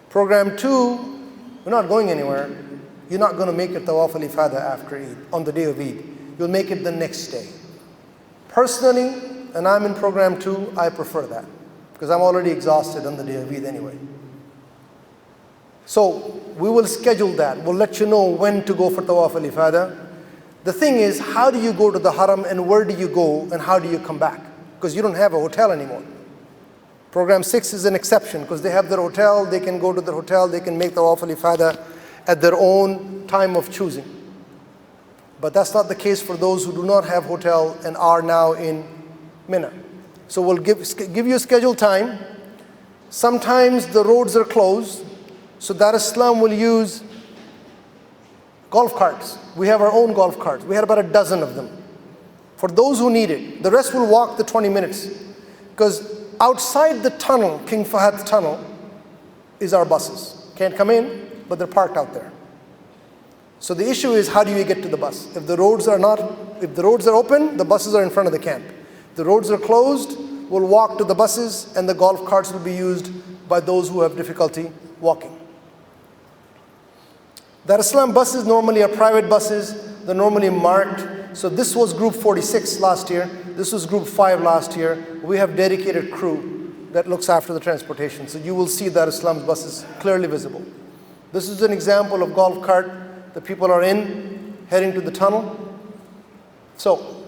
Program 2, we're not going anywhere. You're not going to make your Tawaf al-Ifada after Eid, on the day of Eid. You'll make it the next day. Personally, and I'm in program 2, I prefer that, because I'm already exhausted on the day of Eid anyway. So we will schedule that. We'll let you know when to go for Tawaf al-Ifada. The thing is, how do you go to the Haram, and where do you go, and how do you come back? Because you don't have a hotel anymore. Program 6 is an exception, because they have their hotel, they can go to their hotel, they can make Tawaf al-Ifada at their own time of choosing. But that's not the case for those who do not have hotel and are now in Mina. So we'll give you a scheduled time. Sometimes the roads are closed, so Dar es-Salaam will use golf carts. We have our own golf carts. We had about a dozen of them. for those who need it. The rest will walk the 20 minutes. Because outside the tunnel, King Fahd tunnel, is our buses. Can't come in, but they're parked out there. So the issue is, how do you get to the bus? If the roads are open, the buses are in front of the camp. If the roads are closed, we'll walk to the buses, and the golf carts will be used by those who have difficulty walking. Dar es Salaam buses normally are private buses. They're normally marked. So this was group 46 last year. This was group 5 last year. We have dedicated crew that looks after the transportation. So you will see Dar es Salaam's buses clearly visible. This is an example of golf cart. The people are in, heading to the tunnel. So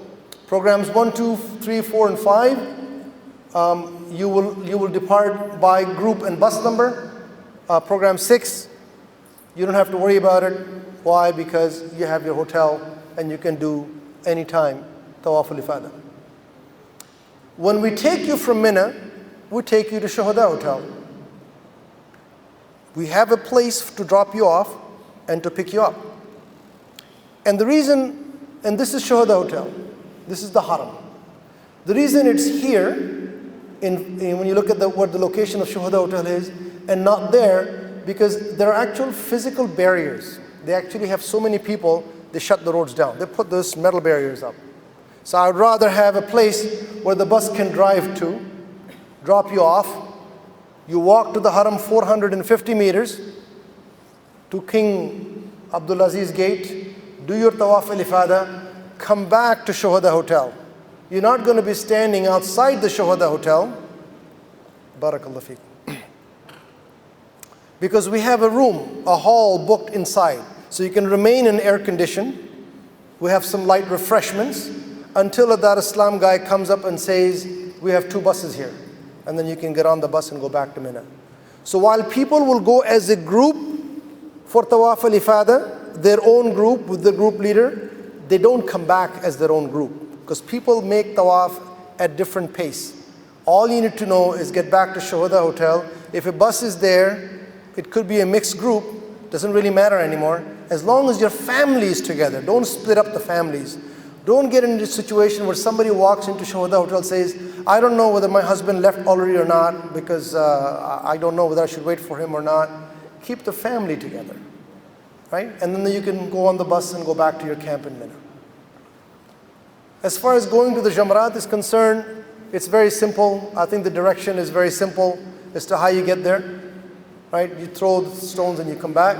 programs 1, 2, 3, 4, and 5, you will depart by group and bus number. Program 6, you don't have to worry about it. Why? Because you have your hotel and you can do anytime Tawaf al-Ifada. When we take you from Mina, we take you to Shuhada Hotel. We have a place to drop you off and to pick you up. And the reason, and this is Shuhada Hotel, this is the Haram. The reason it's here, when you look at what the location of Shuhada Hotel is, and not there, because there are actual physical barriers. They actually have so many people, they shut the roads down. They put those metal barriers up. So I would rather have a place where the bus can drive to, drop you off. You walk to the Haram 450 meters to King Abdulaziz Gate, do your Tawaf al-Ifada, come back to Shuhada Hotel. You're not going to be standing outside the Shuhada Hotel. Barakallah feek. Because we have a room, a hall booked inside. So you can remain in air condition. We have some light refreshments until a Dar es Salaam guy comes up and says, we have 2 buses here. And then you can get on the bus and go back to Mina. So while people will go as a group for Tawaf al-Ifada, their own group with the group leader, they don't come back as their own group. Because people make Tawaf at different pace. All you need to know is get back to Shuhada Hotel. If a bus is there, it could be a mixed group, doesn't really matter anymore. As long as your family is together, don't split up the families. Don't get into a situation where somebody walks into Shuhada Hotel and says, I don't know whether my husband left already or not, because I don't know whether I should wait for him or not. Keep the family together, right? And then you can go on the bus and go back to your camp in Mina. As far as going to the Jamrat is concerned, it's very simple. I think the direction is very simple as to how you get there. Right? You throw the stones and you come back.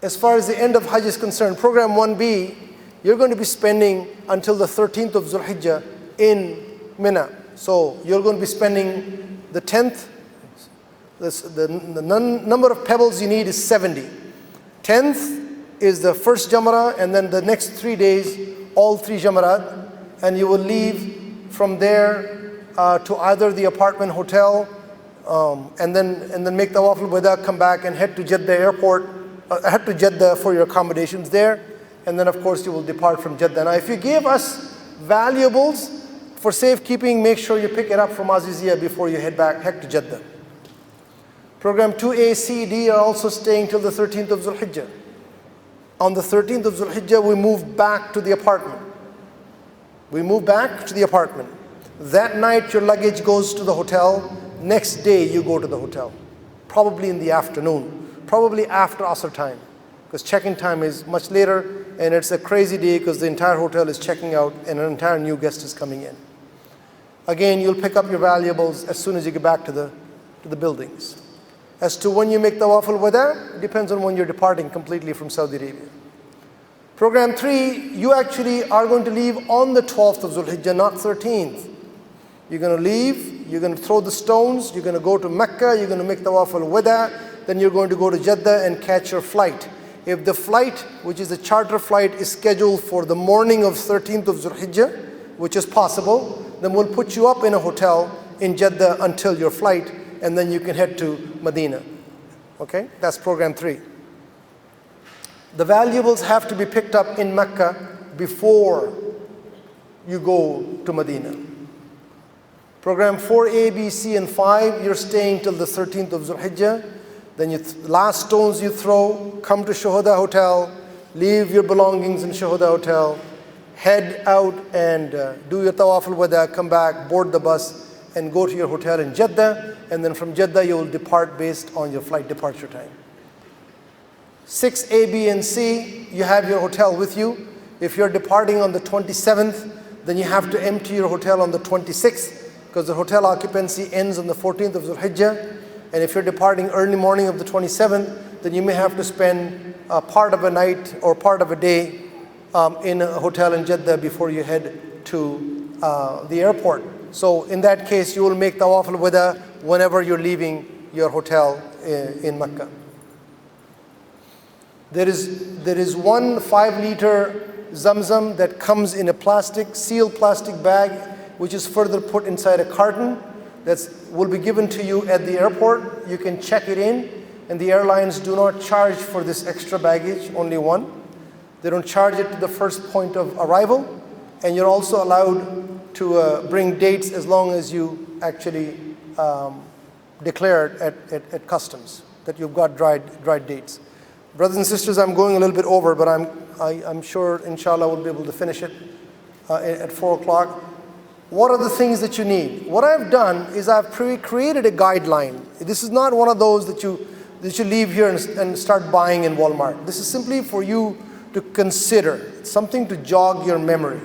As far as the end of Hajj is concerned, program 1B, you're going to be spending until the 13th of Zulhijjah in Mina. So you're going to be spending the 10th, the number of pebbles you need is 70. 10th is the first Jamrah, and then the next 3 days, all 3 Jamrat, and you will leave from there to either the apartment hotel, and then make Tawaf al-Wada, come back and head to Jeddah airport, head to Jeddah for your accommodations there, and then of course you will depart from Jeddah. Now if you give us valuables for safekeeping, make sure you pick it up from Azizia before you head to Jeddah. Program 2A, C, D are also staying till the 13th of Zulhijjah. On the 13th of Zulhijjah, we move back to the apartment. We move back to the apartment. That night, your luggage goes to the hotel. Next day, you go to the hotel. Probably in the afternoon. Probably after Asr time. Because check-in time is much later, and it's a crazy day because the entire hotel is checking out and an entire new guest is coming in. Again, you'll pick up your valuables as soon as you get back to the buildings. As to when you make Tawaf al-Wada, depends on when you're departing completely from Saudi Arabia. Program 3, you actually are going to leave on the 12th of Zulhijjah, not 13th. You're going to leave, you're going to throw the stones, you're going to go to Mecca, you're going to make Tawaf al-Wada, then you're going to go to Jeddah and catch your flight. If the flight, which is a charter flight, is scheduled for the morning of 13th of Zulhijjah, which is possible, then we'll put you up in a hotel in Jeddah until your flight, and then you can head to Medina. Okay, that's program 3. The valuables have to be picked up in Mecca before you go to Medina. Program 4A, B, C, and 5, you're staying till the 13th of Zulhijjah. Then last stones you throw, come to Shuhada Hotel, leave your belongings in Shahuda Hotel, head out and do your tawaf al-wada, come back, board the bus, and go to your hotel in Jeddah, and then from Jeddah you will depart based on your flight departure time. 6A, B, and C, you have your hotel with you. If you're departing on the 27th, then you have to empty your hotel on the 26th, because the hotel occupancy ends on the 14th of Dhul Hijjah. And if you're departing early morning of the 27th, then you may have to spend part of a night or part of a day in a hotel in Jeddah before you head to the airport. So in that case, you will make tawaf al-wada whenever you're leaving your hotel in Mecca. There is 1 5-liter Zamzam that comes in a sealed plastic bag, which is further put inside a carton that will be given to you at the airport. You can check it in, and the airlines do not charge for this extra baggage, only one. They don't charge it to the first point of arrival, and you're also allowed to bring dates as long as you actually declare at customs that you've got dried dates. Brothers and sisters, I'm going a little bit over, but I'm sure, inshallah, we'll be able to finish it at 4 o'clock. What are the things that you need? What I've done is I've created a guideline. This is not one of those that you leave here and start buying in Walmart. This is simply for you to consider. It's something to jog your memory.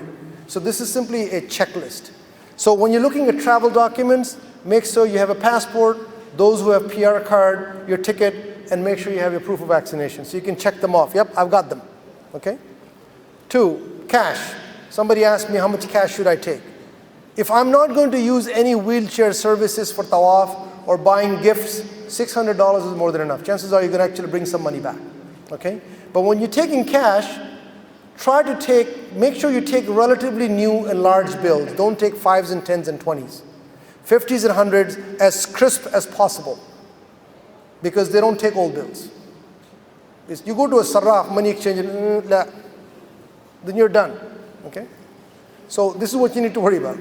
So this is simply a checklist. So when you're looking at travel documents, make sure you have a passport, those who have PR card, your ticket, and make sure you have your proof of vaccination. So you can check them off. Yep, I've got them. Okay? 2, cash. Somebody asked me, how much cash should I take? If I'm not going to use any wheelchair services for tawaf or buying gifts, $600 is more than enough. Chances are you're going to actually bring some money back. Okay? But when you're taking cash, make sure you take relatively new and large bills. Don't take 5s and 10s and 20s. 50s and 100s as crisp as possible, because they don't take old bills. You go to a sarraf, money exchange, then you're done. Okay? So this is what you need to worry about.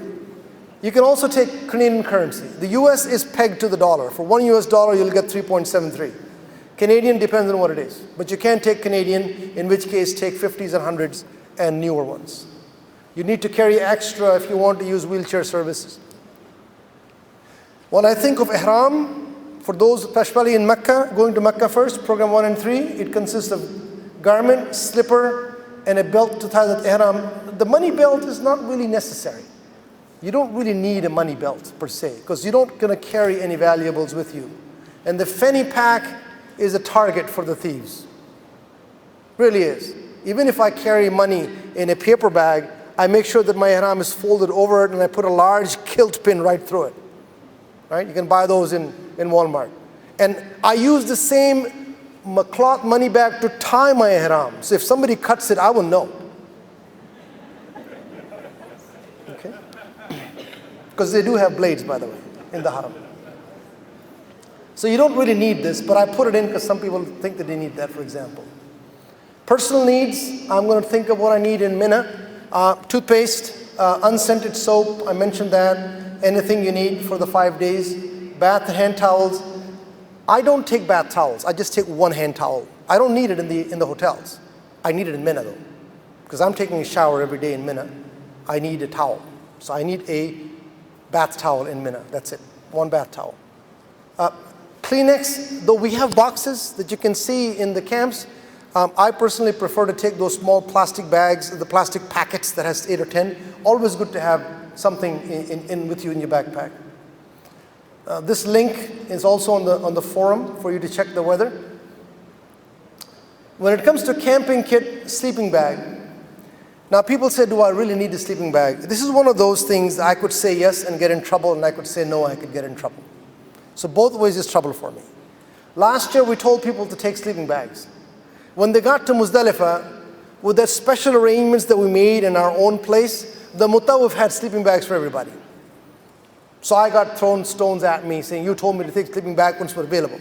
You can also take Canadian currency. The US is pegged to the dollar. For $1 US, you'll get 3.73. Canadian depends on what it is. But you can't take Canadian, in which case take 50s and 100s and newer ones. You need to carry extra if you want to use wheelchair services. When I think of ihram, for those especially in Mecca, going to Mecca first, program 1 and 3, it consists of garment, slipper, and a belt to tie that ihram. The money belt is not really necessary. You don't really need a money belt per se, because you're not going to carry any valuables with you. And the fanny pack is a target for the thieves. Really is. Even if I carry money in a paper bag, I make sure that my ihram is folded over it and I put a large kilt pin right through it. Right? You can buy those in Walmart. And I use the same cloth money bag to tie my ihram. So if somebody cuts it, I will know. Okay? Because they do have blades, by the way, in the haram. So you don't really need this, but I put it in because some people think that they need that, for example. Personal needs, I'm going to think of what I need in Mina. Toothpaste, unscented soap, I mentioned that. Anything you need for the 5 days. Bath and hand towels. I don't take bath towels. I just take one hand towel. I don't need it in the hotels. I need it in Mina though, because I'm taking a shower every day in Mina. I need a towel. So I need a bath towel in Mina. That's it. One bath towel. Kleenex, though we have boxes that you can see in the camps, I personally prefer to take those small plastic bags, the plastic packets that has 8 or 10. Always good to have something in with you in your backpack. This link is also on the forum for you to check the weather. When it comes to camping kit, sleeping bag. Now people say, do I really need a sleeping bag? This is one of those things I could say yes and get in trouble, and I could say no, I could get in trouble. So both ways is trouble for me. Last year we told people to take sleeping bags. When they got to Muzdalifah, with the special arrangements that we made in our own place, the Mutawif had sleeping bags for everybody. So I got thrown stones at me saying, you told me to take sleeping bag once were available.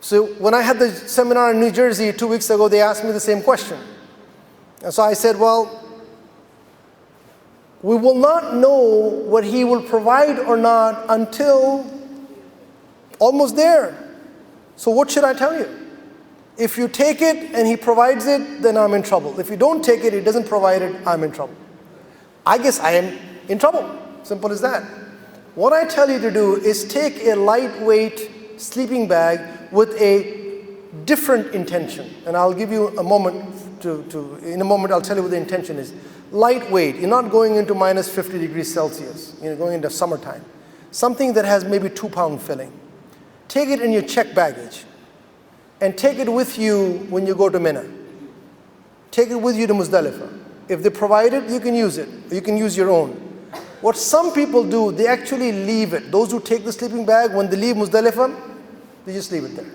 So when I had the seminar in New Jersey 2 weeks ago, they asked me the same question. And so I said, well, we will not know what he will provide or not until almost there. So what should I tell you? If you take it and he provides it, then I'm in trouble. If you don't take it, he doesn't provide it, I'm in trouble. I guess I am in trouble. Simple as that. What I tell you to do is take a lightweight sleeping bag with a different intention. And I'll give you a moment in a moment I'll tell you what the intention is. Lightweight, you're not going into minus 50 degrees Celsius. You're going into summertime. Something that has maybe 2-pound filling. Take it in your check baggage and take it with you when you go to Mina. Take it with you to Muzdalifah. If they provide it, you can use it. You can use your own. What some people do, they actually leave it. Those who take the sleeping bag, when they leave Muzdalifah, they just leave it there.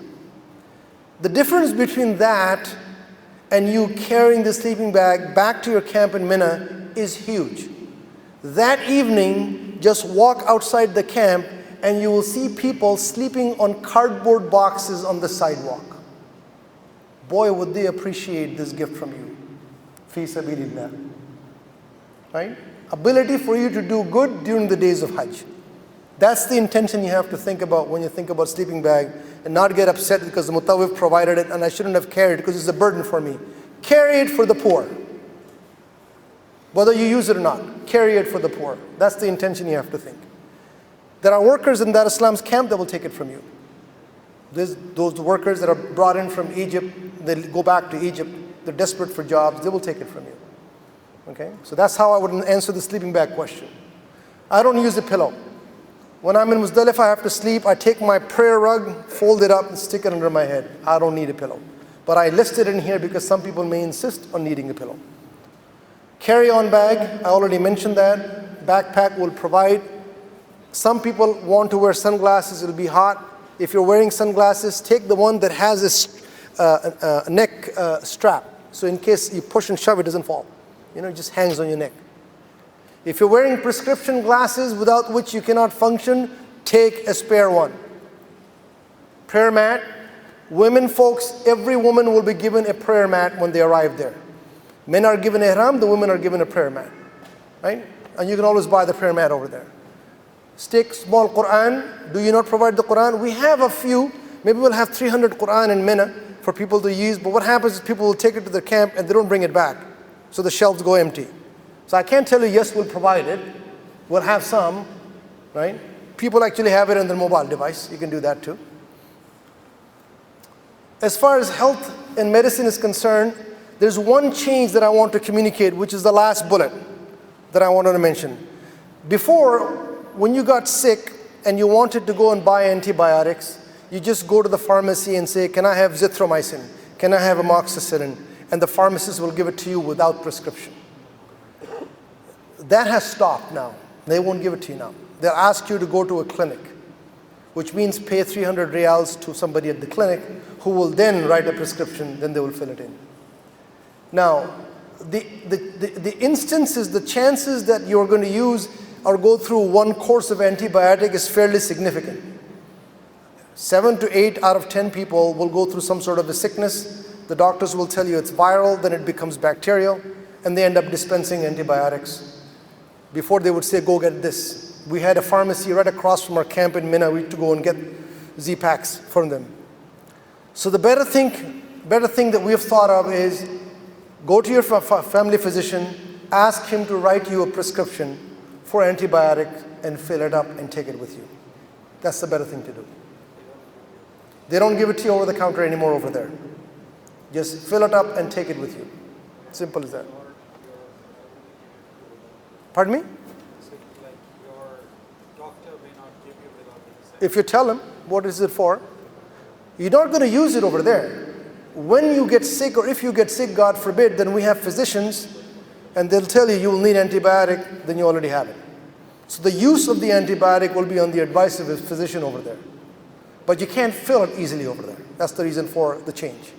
The difference between that and you carrying the sleeping bag back to your camp in Mina is huge. That evening, just walk outside the camp and you will see people sleeping on cardboard boxes on the sidewalk. Boy, would they appreciate this gift from you. Fi sabilillah. Right? Ability for you to do good during the days of Hajj. That's the intention you have to think about when you think about sleeping bag, and not get upset because the mutawif provided it and I shouldn't have carried it because it's a burden for me. Carry it for the poor. Whether you use it or not, carry it for the poor. That's the intention you have to think. There are workers in Dar Islam's camp that will take it from you. Those workers that are brought in from Egypt, they go back to Egypt, they're desperate for jobs, they will take it from you. Okay? So that's how I would answer the sleeping bag question. I don't use a pillow. When I'm in Muzdalifah, I have to sleep, I take my prayer rug, fold it up and stick it under my head. I don't need a pillow. But I listed in here because some people may insist on needing a pillow. Carry-on bag, I already mentioned that. Backpack will provide. Some people want to wear sunglasses, it'll be hot. If you're wearing sunglasses, take the one that has a neck strap. So in case you push and shove, it doesn't fall. You know, it just hangs on your neck. If you're wearing prescription glasses without which you cannot function, take a spare one. Prayer mat. Women folks, every woman will be given a prayer mat when they arrive there. Men are given ihram, the women are given a prayer mat. Right? And you can always buy the prayer mat over there. Stick, small Quran. Do you not provide the Quran? We have a few. Maybe we'll have 300 Quran in Mina for people to use. But what happens is people will take it to their camp and they don't bring it back. So the shelves go empty. So I can't tell you, yes, we'll provide it. We'll have some, right? People actually have it on their mobile device. You can do that too. As far as health and medicine is concerned, there's one change that I want to communicate, which is the last bullet that I wanted to mention. Before, when you got sick and you wanted to go and buy antibiotics, you just go to the pharmacy and say, can I have zithromycin? Can I have amoxicillin? And the pharmacist will give it to you without prescription. That has stopped now. They won't give it to you now. They'll ask you to go to a clinic, which means pay 300 riyals to somebody at the clinic who will then write a prescription, then they will fill it in. Now, the instances, the chances that you're going to use or go through one course of antibiotic is fairly significant. 7 to 8 out of 10 people will go through some sort of a sickness. The doctors will tell you it's viral, then it becomes bacterial, and they end up dispensing antibiotics. Before they would say, go get this. We had a pharmacy right across from our camp in Mina. We had to go and get Z-Packs from them. So the better thing that we have thought of is go to your family physician, ask him to write you a prescription for antibiotics and fill it up and take it with you. That's the better thing to do. They don't give it to you over the counter anymore over there. Just fill it up and take it with you. Simple as that. Pardon me? If you tell him, what is it for? You're not going to use it over there. When you get sick, or if you get sick, God forbid, then we have physicians, and they'll tell you you will need antibiotic, then you already have it. So the use of the antibiotic will be on the advice of a physician over there. But you can't fill it easily over there. That's the reason for the change.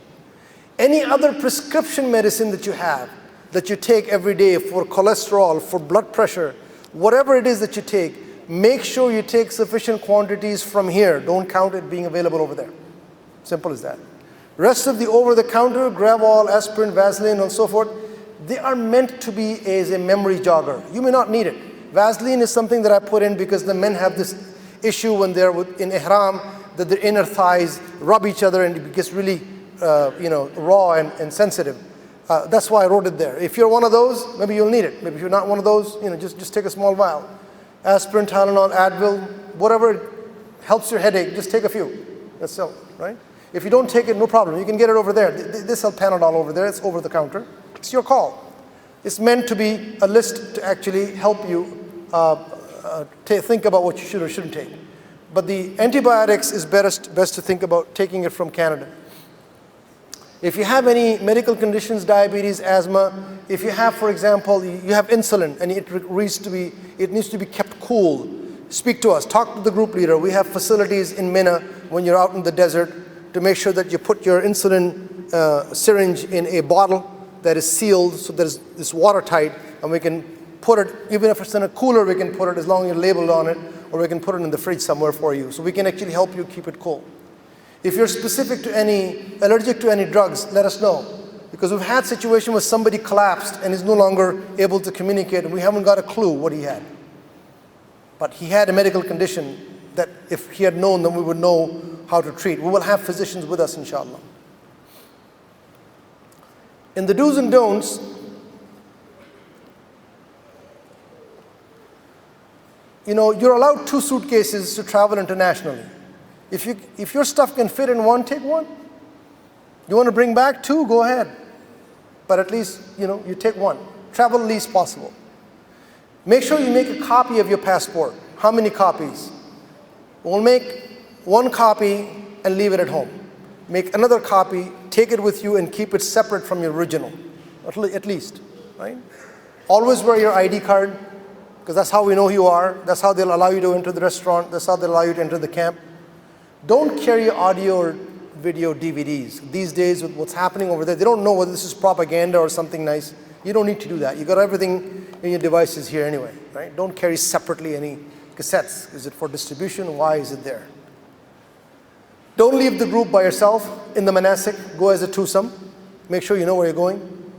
Any other prescription medicine that you have, that you take every day for cholesterol, for blood pressure, whatever it is that you take, make sure you take sufficient quantities from here. Don't count it being available over there. Simple as that. Rest of the over-the-counter, Gravol, aspirin, Vaseline, and so forth, they are meant to be as a memory jogger. You may not need it. Vaseline is something that I put in because the men have this issue when they're in ihram, that their inner thighs rub each other and it gets really raw and sensitive. That's why I wrote it there. If you're one of those, maybe you'll need it. Maybe if you're not one of those, just take a small vial. Aspirin, Tylenol, Advil, whatever helps your headache, just take a few. That's all, right? If you don't take it, no problem. You can get it over there. They sell Panadol over there. It's over the counter. It's your call. It's meant to be a list to actually help you think about what you should or shouldn't take. But the antibiotics is best to think about taking it from Canada. If you have any medical conditions, diabetes, asthma, if you have, for example, you have insulin and it needs to be kept cool, speak to us, talk to the group leader. We have facilities in Mina when you're out in the desert to make sure that you put your insulin syringe in a bottle that is sealed so that it's watertight, and we can put it, even if it's in a cooler, we can put it as long as you're labeled on it, or we can put it in the fridge somewhere for you. So we can actually help you keep it cool. If you're allergic to any drugs, let us know. Because we've had situations where somebody collapsed and is no longer able to communicate, and we haven't got a clue what he had. But he had a medical condition that if he had known, then we would know how to treat. We will have physicians with us, inshallah. In the do's and don'ts, you're allowed 2 suitcases to travel internationally. If your stuff can fit in one, take one. You want to bring back 2, go ahead. But at least, you take one. Travel least possible. Make sure you make a copy of your passport. How many copies? We'll make 1 copy and leave it at home. Make another copy, take it with you, and keep it separate from your original, at least, right? Always wear your ID card, because that's how we know who you are. That's how they'll allow you to enter the restaurant. That's how they'll allow you to enter the camp. Don't carry audio or video DVDs. These days, with what's happening over there, they don't know whether this is propaganda or something nice. You don't need to do that. You got everything in your devices here anyway, right? Don't carry separately any cassettes. Is it for distribution? Why is it there? Don't leave the group by yourself in the manasik. Go as a twosome. Make sure you know where you're going.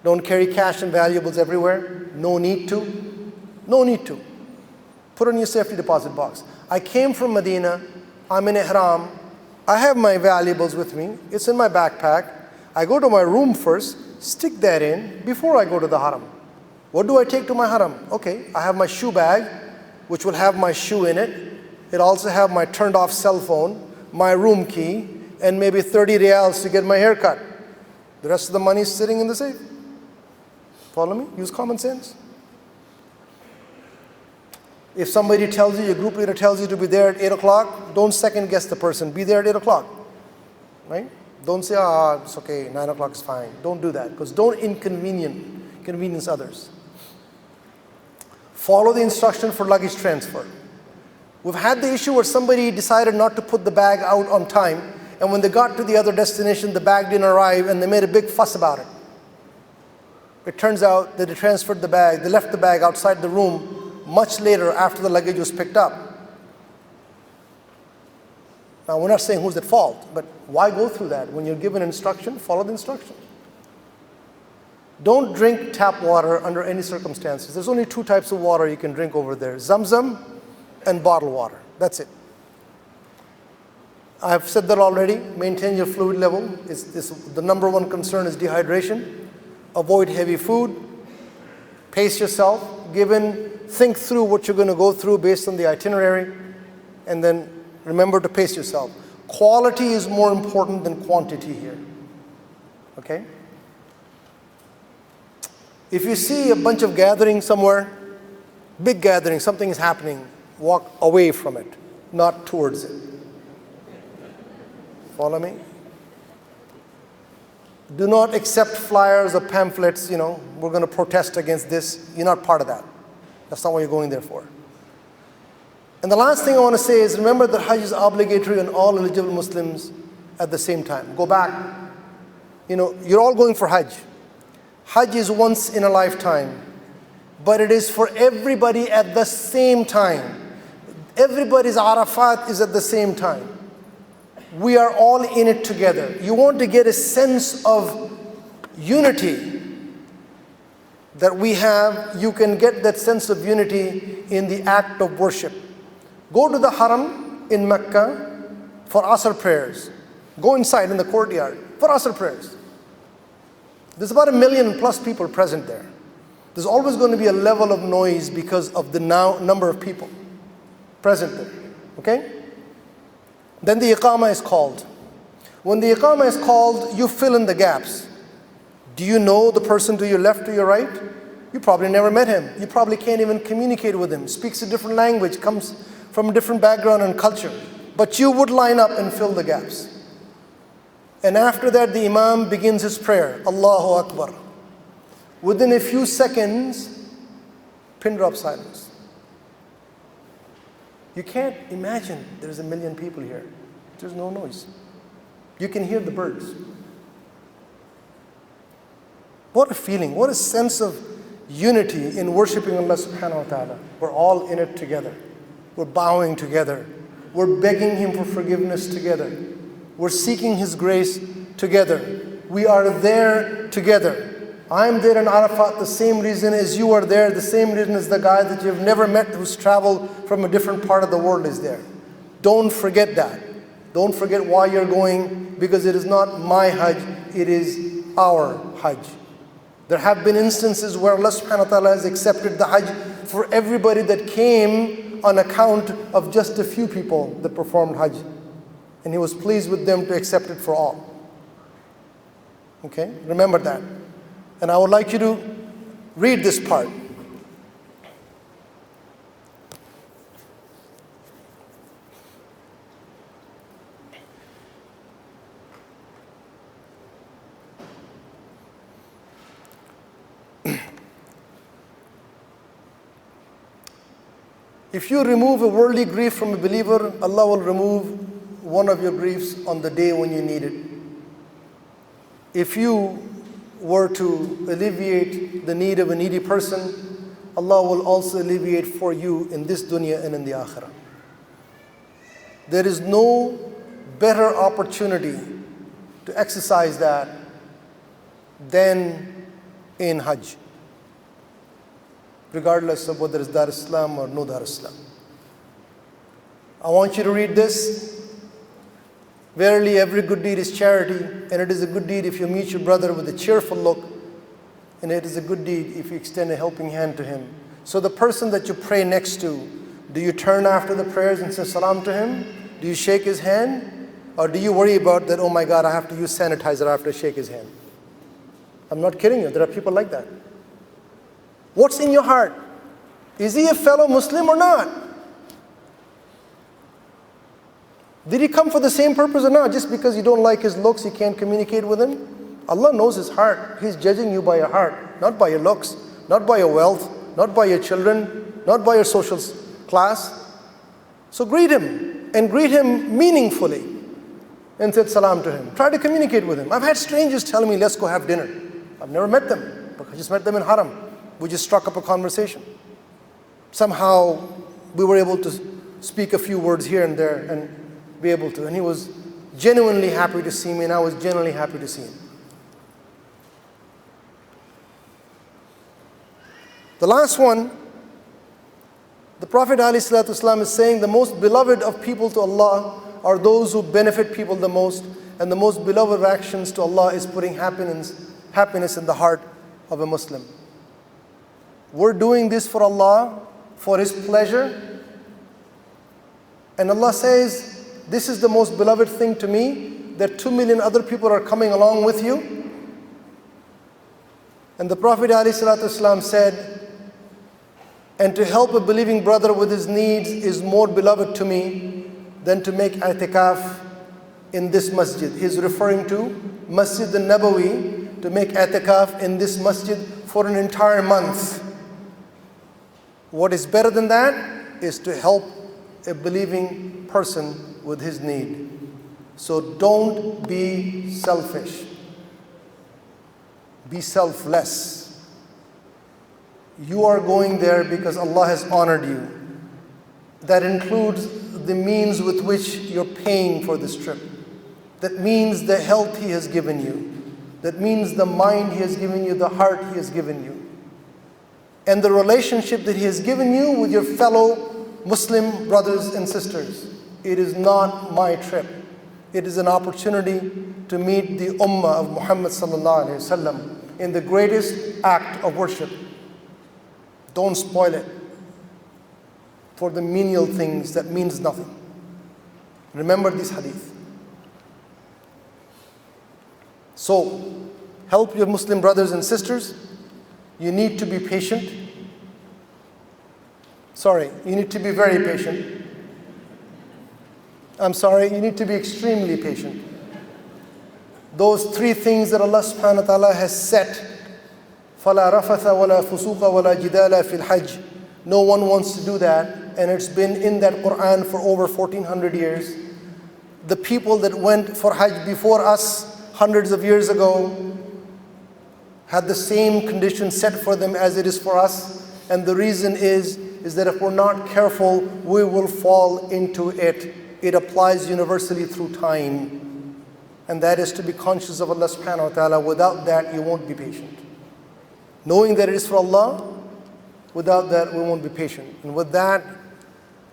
Don't carry cash and valuables everywhere. No need to. No need to. Put it in your safety deposit box. I came from Medina. I'm in Ihram. I have my valuables with me. It's in my backpack. I go to my room first, stick that in before I go to the haram. What do I take to my haram? Okay, I have my shoe bag, which will have my shoe in it. It'll also have my turned off cell phone, my room key, and maybe 30 riyals to get my hair cut. The rest of the money is sitting in the safe. Follow me? Use common sense. If somebody tells you, your group leader tells you to be there at 8 o'clock, don't second guess the person. Be there at 8 o'clock, right? Don't say, it's okay, 9 o'clock is fine. Don't do that, because don't inconvenience others. Follow the instruction for luggage transfer. We've had the issue where somebody decided not to put the bag out on time, and when they got to the other destination, the bag didn't arrive, and they made a big fuss about it. It turns out that they transferred the bag, they left the bag outside the room much later after the luggage was picked up. Now, we're not saying who's at fault, but why go through that? When you're given instruction, follow the instruction. Don't drink tap water under any circumstances. There's only 2 types of water you can drink over there: Zamzam and bottled water. That's it. I've said that already. Maintain your fluid level. The number 1 concern is dehydration. Avoid heavy food. Pace yourself. Think through what you're going to go through based on the itinerary, and then remember to pace yourself. Quality is more important than quantity here. Okay? If you see a bunch of gathering somewhere, big gathering, something is happening, walk away from it, not towards it. Follow me? Do not accept flyers or pamphlets, we're going to protest against this. You're not part of that. That's not what you're going there for. And the last thing I want to say is, remember that Hajj is obligatory on all eligible Muslims at the same time. Go back. You're all going for Hajj. Hajj is once in a lifetime, but it is for everybody at the same time. Everybody's Arafat is at the same time. We are all in it together. You want to get a sense of unity that we have. You can get that sense of unity in the act of worship. Go to the haram in Mecca for Asr prayers. Go inside in the courtyard. for Asr prayers. There's about 1 million plus people present there. There's always going to be a level of noise because of the number of people present there. Okay? Then the Iqamah is called. When the Iqamah is called, you fill in the gaps. Do you know the person to your left, to your right? You probably never met him. You probably can't even communicate with him. Speaks a different language, comes from a different background and culture. But you would line up and fill the gaps. And after that, the Imam begins his prayer, Allahu Akbar. Within a few seconds, pin drop silence. You can't imagine there's 1 million people here. There's no noise. You can hear the birds. What a feeling, what a sense of unity in worshiping Allah subhanahu wa ta'ala. We're all in it together. We're bowing together. We're begging Him for forgiveness together. We're seeking His grace together. We are there together. I'm there in Arafat the same reason as you are there, the same reason as the guy that you've never met who's traveled from a different part of the world is there. Don't forget that. Don't forget why you're going, because it is not my Hajj, it is our Hajj. There have been instances where Allah subhanahu wa ta'ala has accepted the Hajj for everybody that came on account of just a few people that performed Hajj. And He was pleased with them to accept it for all. Okay? Remember that. And I would like you to read this part. If you remove a worldly grief from a believer, Allah will remove one of your griefs on the day when you need it. If you were to alleviate the need of a needy person, Allah will also alleviate for you in this dunya and in the akhirah. There is no better opportunity to exercise that than in Hajj, regardless of whether it's Dar Islam or no Dar Islam. I want you to read this. Verily, every good deed is charity, and it is a good deed if you meet your brother with a cheerful look, and it is a good deed if you extend a helping hand to him. So the person that you pray next to, do you turn after the prayers and say salam to him? Do you shake his hand? Or do you worry about that, oh my God, I have to use sanitizer after I shake his hand? I'm not kidding you, there are people like that. What's in your heart? Is he a fellow Muslim or not? Did he come for the same purpose or not? Just because you don't like his looks, you can't communicate with him? Allah knows his heart. He's judging you by your heart, not by your looks, not by your wealth, not by your children, not by your social class. So greet him, and greet him meaningfully, and say salam to him. Try to communicate with him. I've had strangers tell me, let's go have dinner. I've never met them, but I just met them in Haram. We just struck up a conversation. Somehow, we were able to speak a few words here and there and be able to. And he was genuinely happy to see me, and I was genuinely happy to see him. The last one, the Prophet ﷺ is saying the most beloved of people to Allah are those who benefit people the most, and the most beloved of actions to Allah is putting happiness in the heart of a Muslim. We're doing this for Allah, for His pleasure. And Allah says, this is the most beloved thing to me, that 2 million other people are coming along with you. And the Prophet ﷺ said, and to help a believing brother with his needs is more beloved to me than to make i'tikaf in this masjid. He's referring to Masjid al-Nabawi, to make i'tikaf in this masjid for an entire month. What is better than that is to help a believing person with his need. So don't be selfish. Be selfless. You are going there because Allah has honored you. That includes the means with which you're paying for this trip. That means the health He has given you. That means the mind He has given you, the heart He has given you. And the relationship that He has given you with your fellow Muslim brothers and sisters. It is not my trip. It is an opportunity to meet the ummah of Muhammad sallallahu alaihi wasallam in the greatest act of worship. Don't spoil it for the menial things that means nothing. Remember this hadith. So, help your Muslim brothers and sisters. You need to be patient. Sorry, you need to be very patient. I'm sorry, you need to be extremely patient. Those three things that Allah subhanahu wa ta'ala has set, فَلَا رَفَثَ وَلَا فُسُوقَ وَلَا جِدَالَ فِي الْحَجِّ. No one wants to do that, and it's been in that Quran for over 1400 years. The people that went for Hajj before us, hundreds of years ago, had the same conditions set for them as it is for us. And the reason is that if we're not careful, we will fall into it. It applies universally through time. And that is to be conscious of Allah subhanahu wa ta'ala. Without that, you won't be patient. Knowing that it is for Allah, without that, we won't be patient. And with that,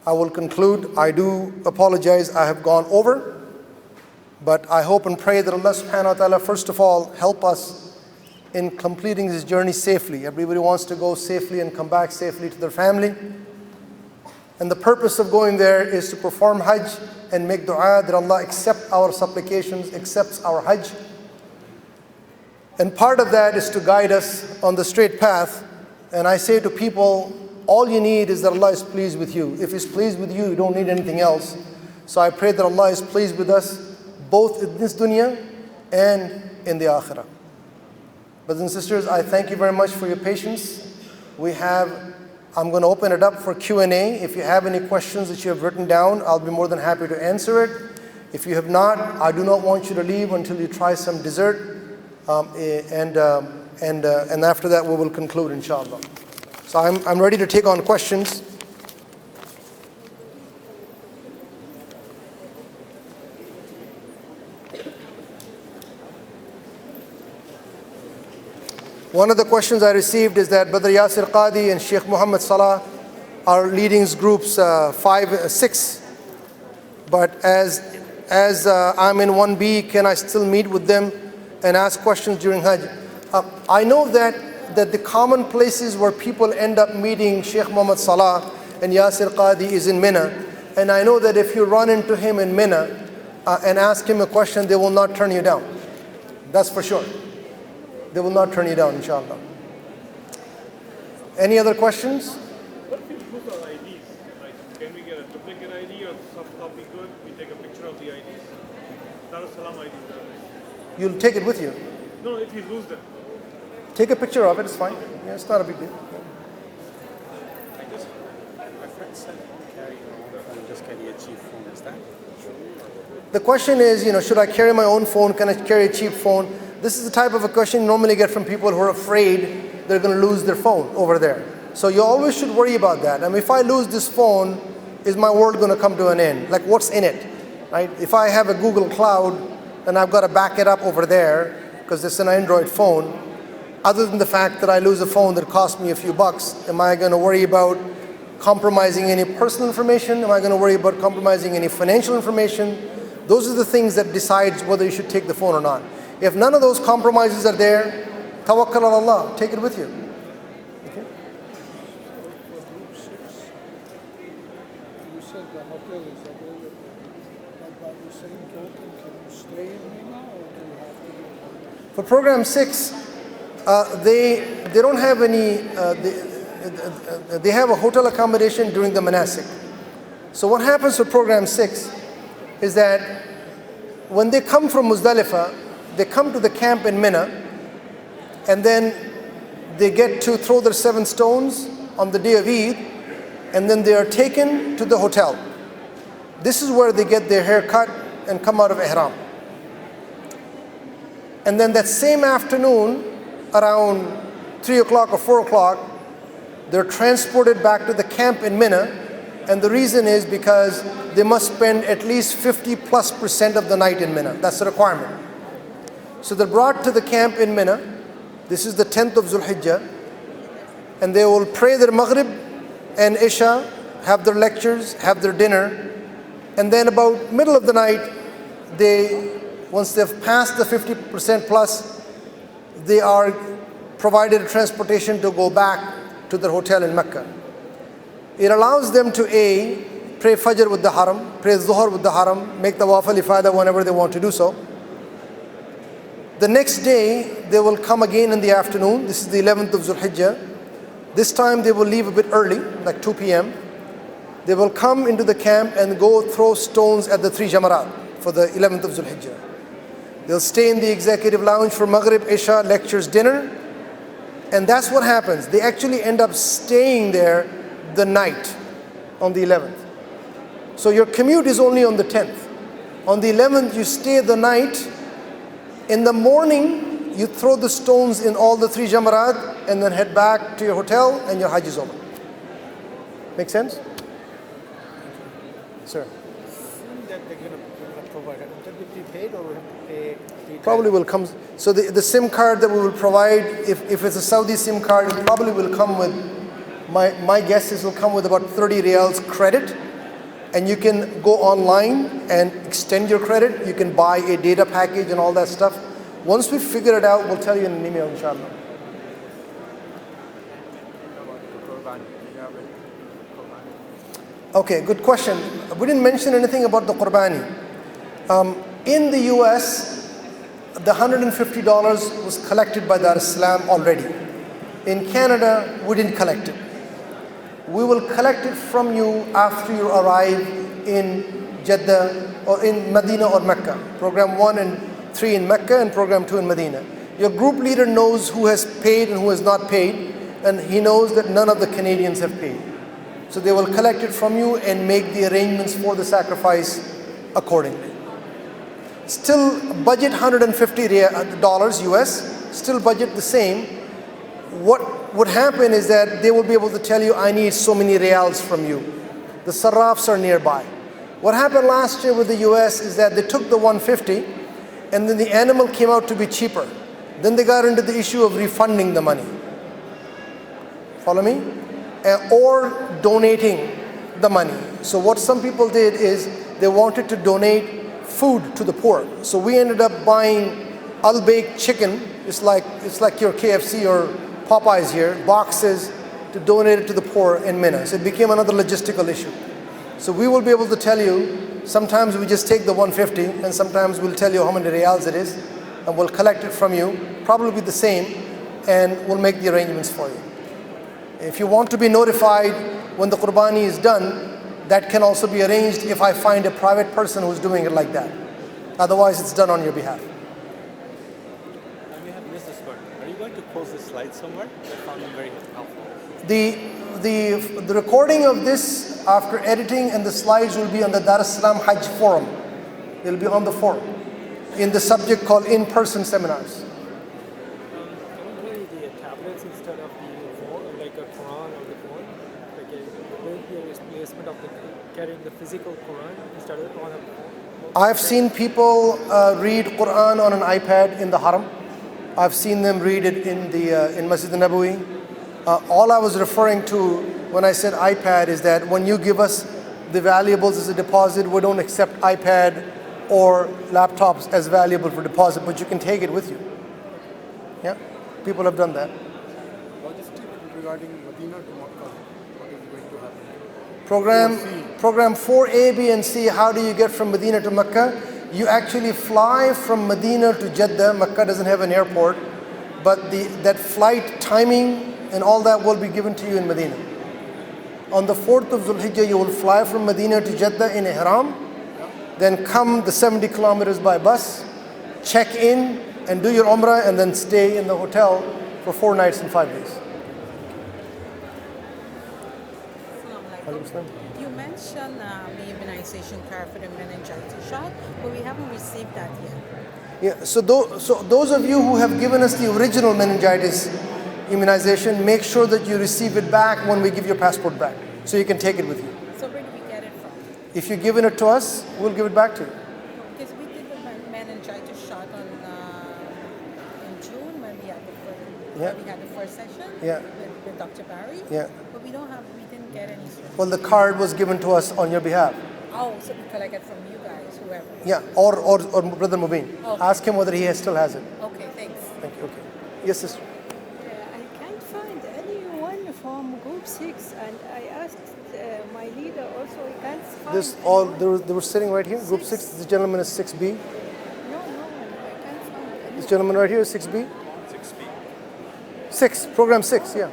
I will conclude. I do apologize, I have gone over. But I hope and pray that Allah subhanahu wa ta'ala, first of all, help us in completing this journey safely. Everybody wants to go safely and come back safely to their family. And the purpose of going there is to perform Hajj and make dua that Allah accept our supplications, accepts our Hajj. And part of that is to guide us on the straight path. And I say to people, all you need is that Allah is pleased with you. If He's pleased with you, you don't need anything else. So I pray that Allah is pleased with us, both in this dunya and in the akhirah. Brothers and sisters, I thank you very much for your patience. I'm going to open it up for Q&A. If you have any questions that you have written down, I'll be more than happy to answer it. If you have not, I do not want you to leave until you try some dessert. And after that, we will conclude, inshallah. So I'm ready to take on questions. One of the questions I received is that Brother Yasir Qadi and Sheikh Muhammad Salah are leading groups 6. But as I'm in 1B, can I still meet with them and ask questions during Hajj? I know that the common places where people end up meeting Sheikh Muhammad Salah and Yasir Qadi is in Mina. And I know that if you run into him in Mina and ask him a question, they will not turn you down. That's for sure. They will not turn you down, inshallah. Any other questions? What if we put our IDs? Like, can we get a duplicate ID or soft copy good? We take a picture of the IDs. Dar es Salaam IDs. You'll take it with you. No, if you lose them. Take a picture of it, it's fine. Yeah, it's not a big deal. My friend said carry your own phone, just carry a cheap phone. Is that true? The question is, should I carry my own phone? Can I carry a cheap phone? This is the type of a question you normally get from people who are afraid they're going to lose their phone over there. So you always should worry about that. I mean, if I lose this phone, is my world going to come to an end? Like, what's in it, right? If I have a Google Cloud and I've got to back it up over there because it's an Android phone, other than the fact that I lose a phone that cost me a few bucks, am I going to worry about compromising any personal information? Am I going to worry about compromising any financial information? Those are the things that decides whether you should take the phone or not. If none of those compromises are there, tawakkal ala Allah, take it with you. Okay? You said the hotel is available, but by the same token, can you stay in Mina or do you have to go? For program 6, they don't have any, they have a hotel accommodation during the manasik. So what happens for program 6 is that when they come from Muzdalifah, they come to the camp in Mina, and then they get to throw their 7 stones on the day of Eid, and then they are taken to the hotel. This is where they get their hair cut and come out of ihram. And then that same afternoon, around 3 o'clock or 4 o'clock, they're transported back to the camp in Mina, and the reason is because they must spend at least 50+% of the night in Mina. That's the requirement. So they're brought to the camp in Mina. This is the 10th of Zulhijjah. And they will pray their Maghrib and Isha, have their lectures, have their dinner. And then about middle of the night, they Once they've passed the 50% plus, they are provided transportation to go back to their hotel in Mecca. It allows them to pray Fajr with the Haram, pray Zuhr with the Haram, make the Tawaf al-Ifada whenever they want to do so. The next day, they will come again in the afternoon. This is the 11th of Zulhijjah. This time they will leave a bit early, like 2 p.m. They will come into the camp and go throw stones at the 3 Jamarat for the 11th of Zulhijjah. They'll stay in the executive lounge for Maghrib, Isha, lectures, dinner. And that's what happens. They actually end up staying there the night on the 11th. So your commute is only on the 10th. On the 11th, you stay the night. In the morning, you throw the stones in all the 3 Jamarat and then head back to your hotel and your Hajj is over. Make sense? Sir? Food that they're going to provide, will that be prepaid or we have to pay? Probably will come. So the SIM card that we will provide, if it's a Saudi SIM card, it probably will come with, my guess is it will come with about 30 riyals credit. And you can go online and extend your credit. You can buy a data package and all that stuff. Once we figure it out, we'll tell you in an email, inshallah. Okay, good question. We didn't mention anything about the Qurbani. In the US, the $150 was collected by Dar es Salaam already. In Canada, we didn't collect it. We will collect it from you after you arrive in Jeddah or in Medina or Mecca. Program 1 and 3 in Mecca and program 2 in Medina. Your group leader knows who has paid and who has not paid, and he knows that none of the Canadians have paid. So they will collect it from you and make the arrangements for the sacrifice accordingly. Still budget $150 US, still budget the same. What would happen is that they will be able to tell you, I need so many reals from you. The sarrafs are nearby. What happened last year with the US is that they took the 150 and then the animal came out to be cheaper. Then they got into the issue of refunding the money. Follow me? Or donating the money. So what some people did is they wanted to donate food to the poor. So we ended up buying al-baked chicken. It's like your KFC or Popeyes here, boxes to donate it to the poor in Mina. So it became another logistical issue. So we will be able to tell you, sometimes we just take the 150 and sometimes we'll tell you how many reals it is and we'll collect it from you, probably the same, and we'll make the arrangements for you. If you want to be notified when the Qurbani is done, that can also be arranged if I find a private person who's doing it like that. Otherwise, it's done on your behalf. I may have missed this part. Are you going to post this slide somewhere? I found them very helpful. The recording of this after editing and the slides will be on the Dar es Salaam Hajj forum. It'll be on the forum in the subject called in-person seminars. The tablets instead of the phone, like a Quran or the phone, like will be a replacement of carrying the physical Quran instead of the Quran on the phone. I've seen people read Quran on an iPad in the Haram. I've seen them read it in Masjid al-Nabawi. All I was referring to when I said iPad is that when you give us the valuables as a deposit, we don't accept iPad or laptops as valuable for deposit, but you can take it with you. Yeah, people have done that. Logistics regarding Medina to Makkah, what is going to happen? Program 4A, B, and C, how do you get from Medina to Mecca? You actually fly from Medina to Jeddah. Mecca doesn't have an airport, but that flight timing and all that will be given to you in Medina. On the 4th of Zulhijjah, you will fly from Medina to Jeddah in Ihram, then come the 70 kilometers by bus, check in and do your Umrah, and then stay in the hotel for 4 nights and 5 days. You mentioned the immunization card for the meningitis shot, but we haven't received that yet. Yeah, so those of you who have given us the original meningitis immunization, make sure that you receive it back when we give your passport back, so you can take it with you. So where do we get it from? If you're giving it to us, we'll give it back to you. Because we did the meningitis shot in June when we had the first session with Dr. Barry. Yeah. But we didn't get any. Well, the card was given to us on your behalf. Oh, so we collect it from you guys, whoever. Yeah, or Brother Mubin. Okay. Ask him whether he still has it. Okay, thanks. Thank you. Okay. Yes, sister. I can't find anyone from group 6, and I asked my leader also, I can't find This all they were sitting right here. Group 6. This gentleman is 6B. No, I can't find This gentleman right here is 6B. 6B. 6, program 6. Yeah.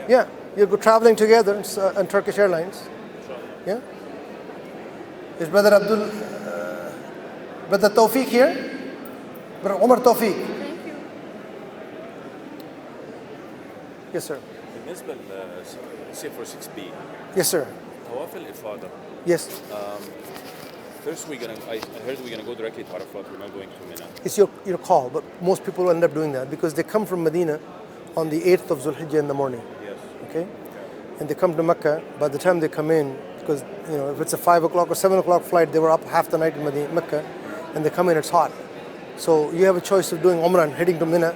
Yeah. You're traveling together on Turkish Airlines. Yeah. Is Brother Brother Tawfiq here? Brother Umar Tawfiq. Thank you. Yes, sir. بالنسبة say for 6B, Yes, sir. طواف الإفاضة. Yes. First I heard we're gonna go directly to Arafat. We're not going to Mina. It's your call, but most people end up doing that because they come from Medina on the 8th of Zulhijjah in the morning. Yes. Okay? And they come to Mecca. By the time they come in, because if it's a 5 o'clock or 7 o'clock flight, they were up half the night in Mecca, and they come in, it's hot. So you have a choice of doing Umrah and heading to Mina.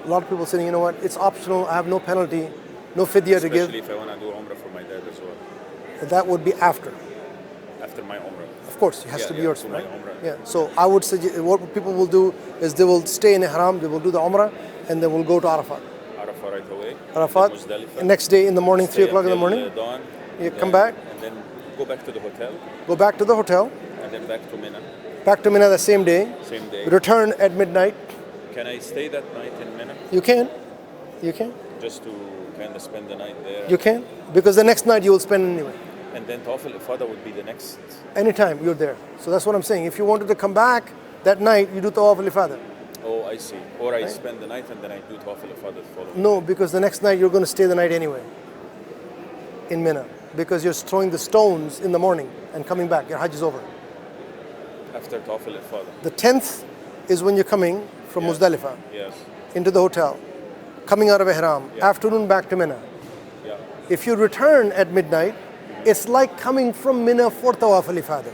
A lot of people saying, you know what, it's optional, I have no penalty, no fidya to give. Especially if I want to do Umrah for my dad as well. That would be after. After my Umrah. Of course, it has to be yours, for my right? Umrah. Yeah. So I would suggest what people will do is they will stay in Ihram, they will do the Umrah, and they will go to Arafat. Arafat right away. Arafat. Muzdalifah. Next day in the morning, 3 o'clock in the until, morning. Dawn. You come back. And then go back to the hotel. Go back to the hotel. And then back to Mina. Back to Mina the same day. Same day. Return at midnight. Can I stay that night in Mina? You can. You can. Just to kind of spend the night there. You can. Because the next night you will spend anyway. And then Tawaf al-Ifada would be the next. Anytime you're there. So that's what I'm saying. If you wanted to come back that night, you do Tawaf al-Ifada. Oh, I see. Or I spend the night and then I do Tawaf al-Ifada the following. No, because the next night you're going to stay the night anyway. In Mina. Because you're throwing the stones in the morning and coming back. Your Hajj is over. After Tawaf al-Ifada. The 10th is when you're coming from Muzdalifah Yes. into the hotel. Coming out of Ihram. Afternoon back to Mina. Yeah. If you return at midnight, it's like coming from Mina for Tawaf al-Ifada.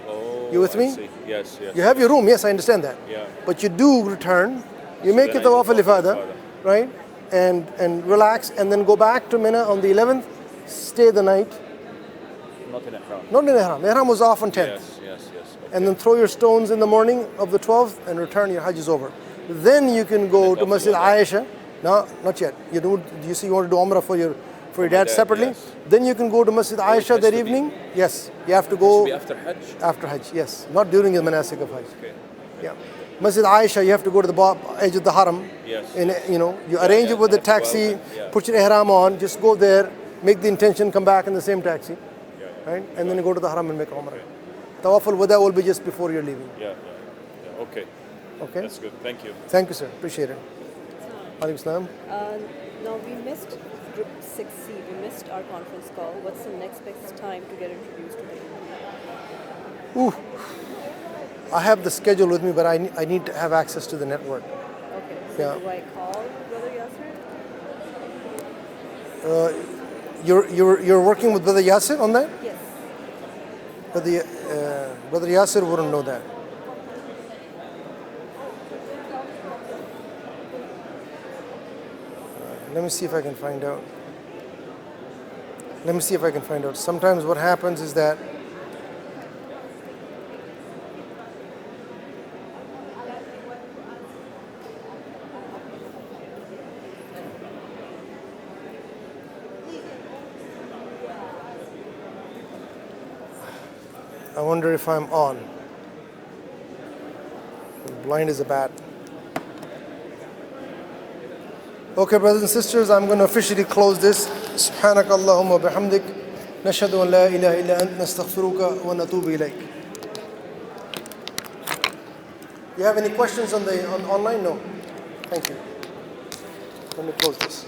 Oh, You with I me? see. Yes, yes. You have your room, yes, I understand that. Yeah. But you do return, you So make then it I Tawaf do Tawaf al-Ifada, al-Ifada. right? And relax, and then go back to Mina on the 11th, stay the night. Not in Ihram. Not in Ihram. Ihram was off on 10th. Yes, yes, yes. And then throw your stones in the morning of the 12th and return, your Hajj is over. Then you can go to Masjid Aisha. No, not yet. You see you want to do Umrah for your dad dad, separately? yes. Then you can go to Masjid Aisha has that to be- evening. Yes, you have to It go should be after Hajj. after Hajj. Yes, not during the manasik of Hajj. Okay. Yeah. Masjid Aisha, you have to go to the edge of the Haram. Yes. And you arrange it with the at 12 taxi, and- yeah. put your ihram on, just go there, make the intention, come back in the same taxi, right? And then you go to the Haram and make Umrah. Tawaf al-Wada will be just before you're leaving. Yeah, yeah. Okay. Okay. That's good. Thank you. Thank you, sir. Appreciate it. Alaikum salam. Now we missed Group 6C, we missed our conference call. What's the next best time to get introduced to the group? Ooh. I have the schedule with me, but I need to have access to the network. Okay, so Yeah. do I call Brother Yasser? You're working with Brother Yasser on that? Yes. Brother Yasser wouldn't know that. Let me see if I can find out. Sometimes what happens is that I wonder if I'm on. Blind as a bat. Okay, brothers and sisters, I'm going to officially close this. سبحانك اللهم وبحمدك نشهد أن لا إله إلا أنت نستغفرك ونتوب إليك. You have any questions on online? No. Thank you. Let me close this.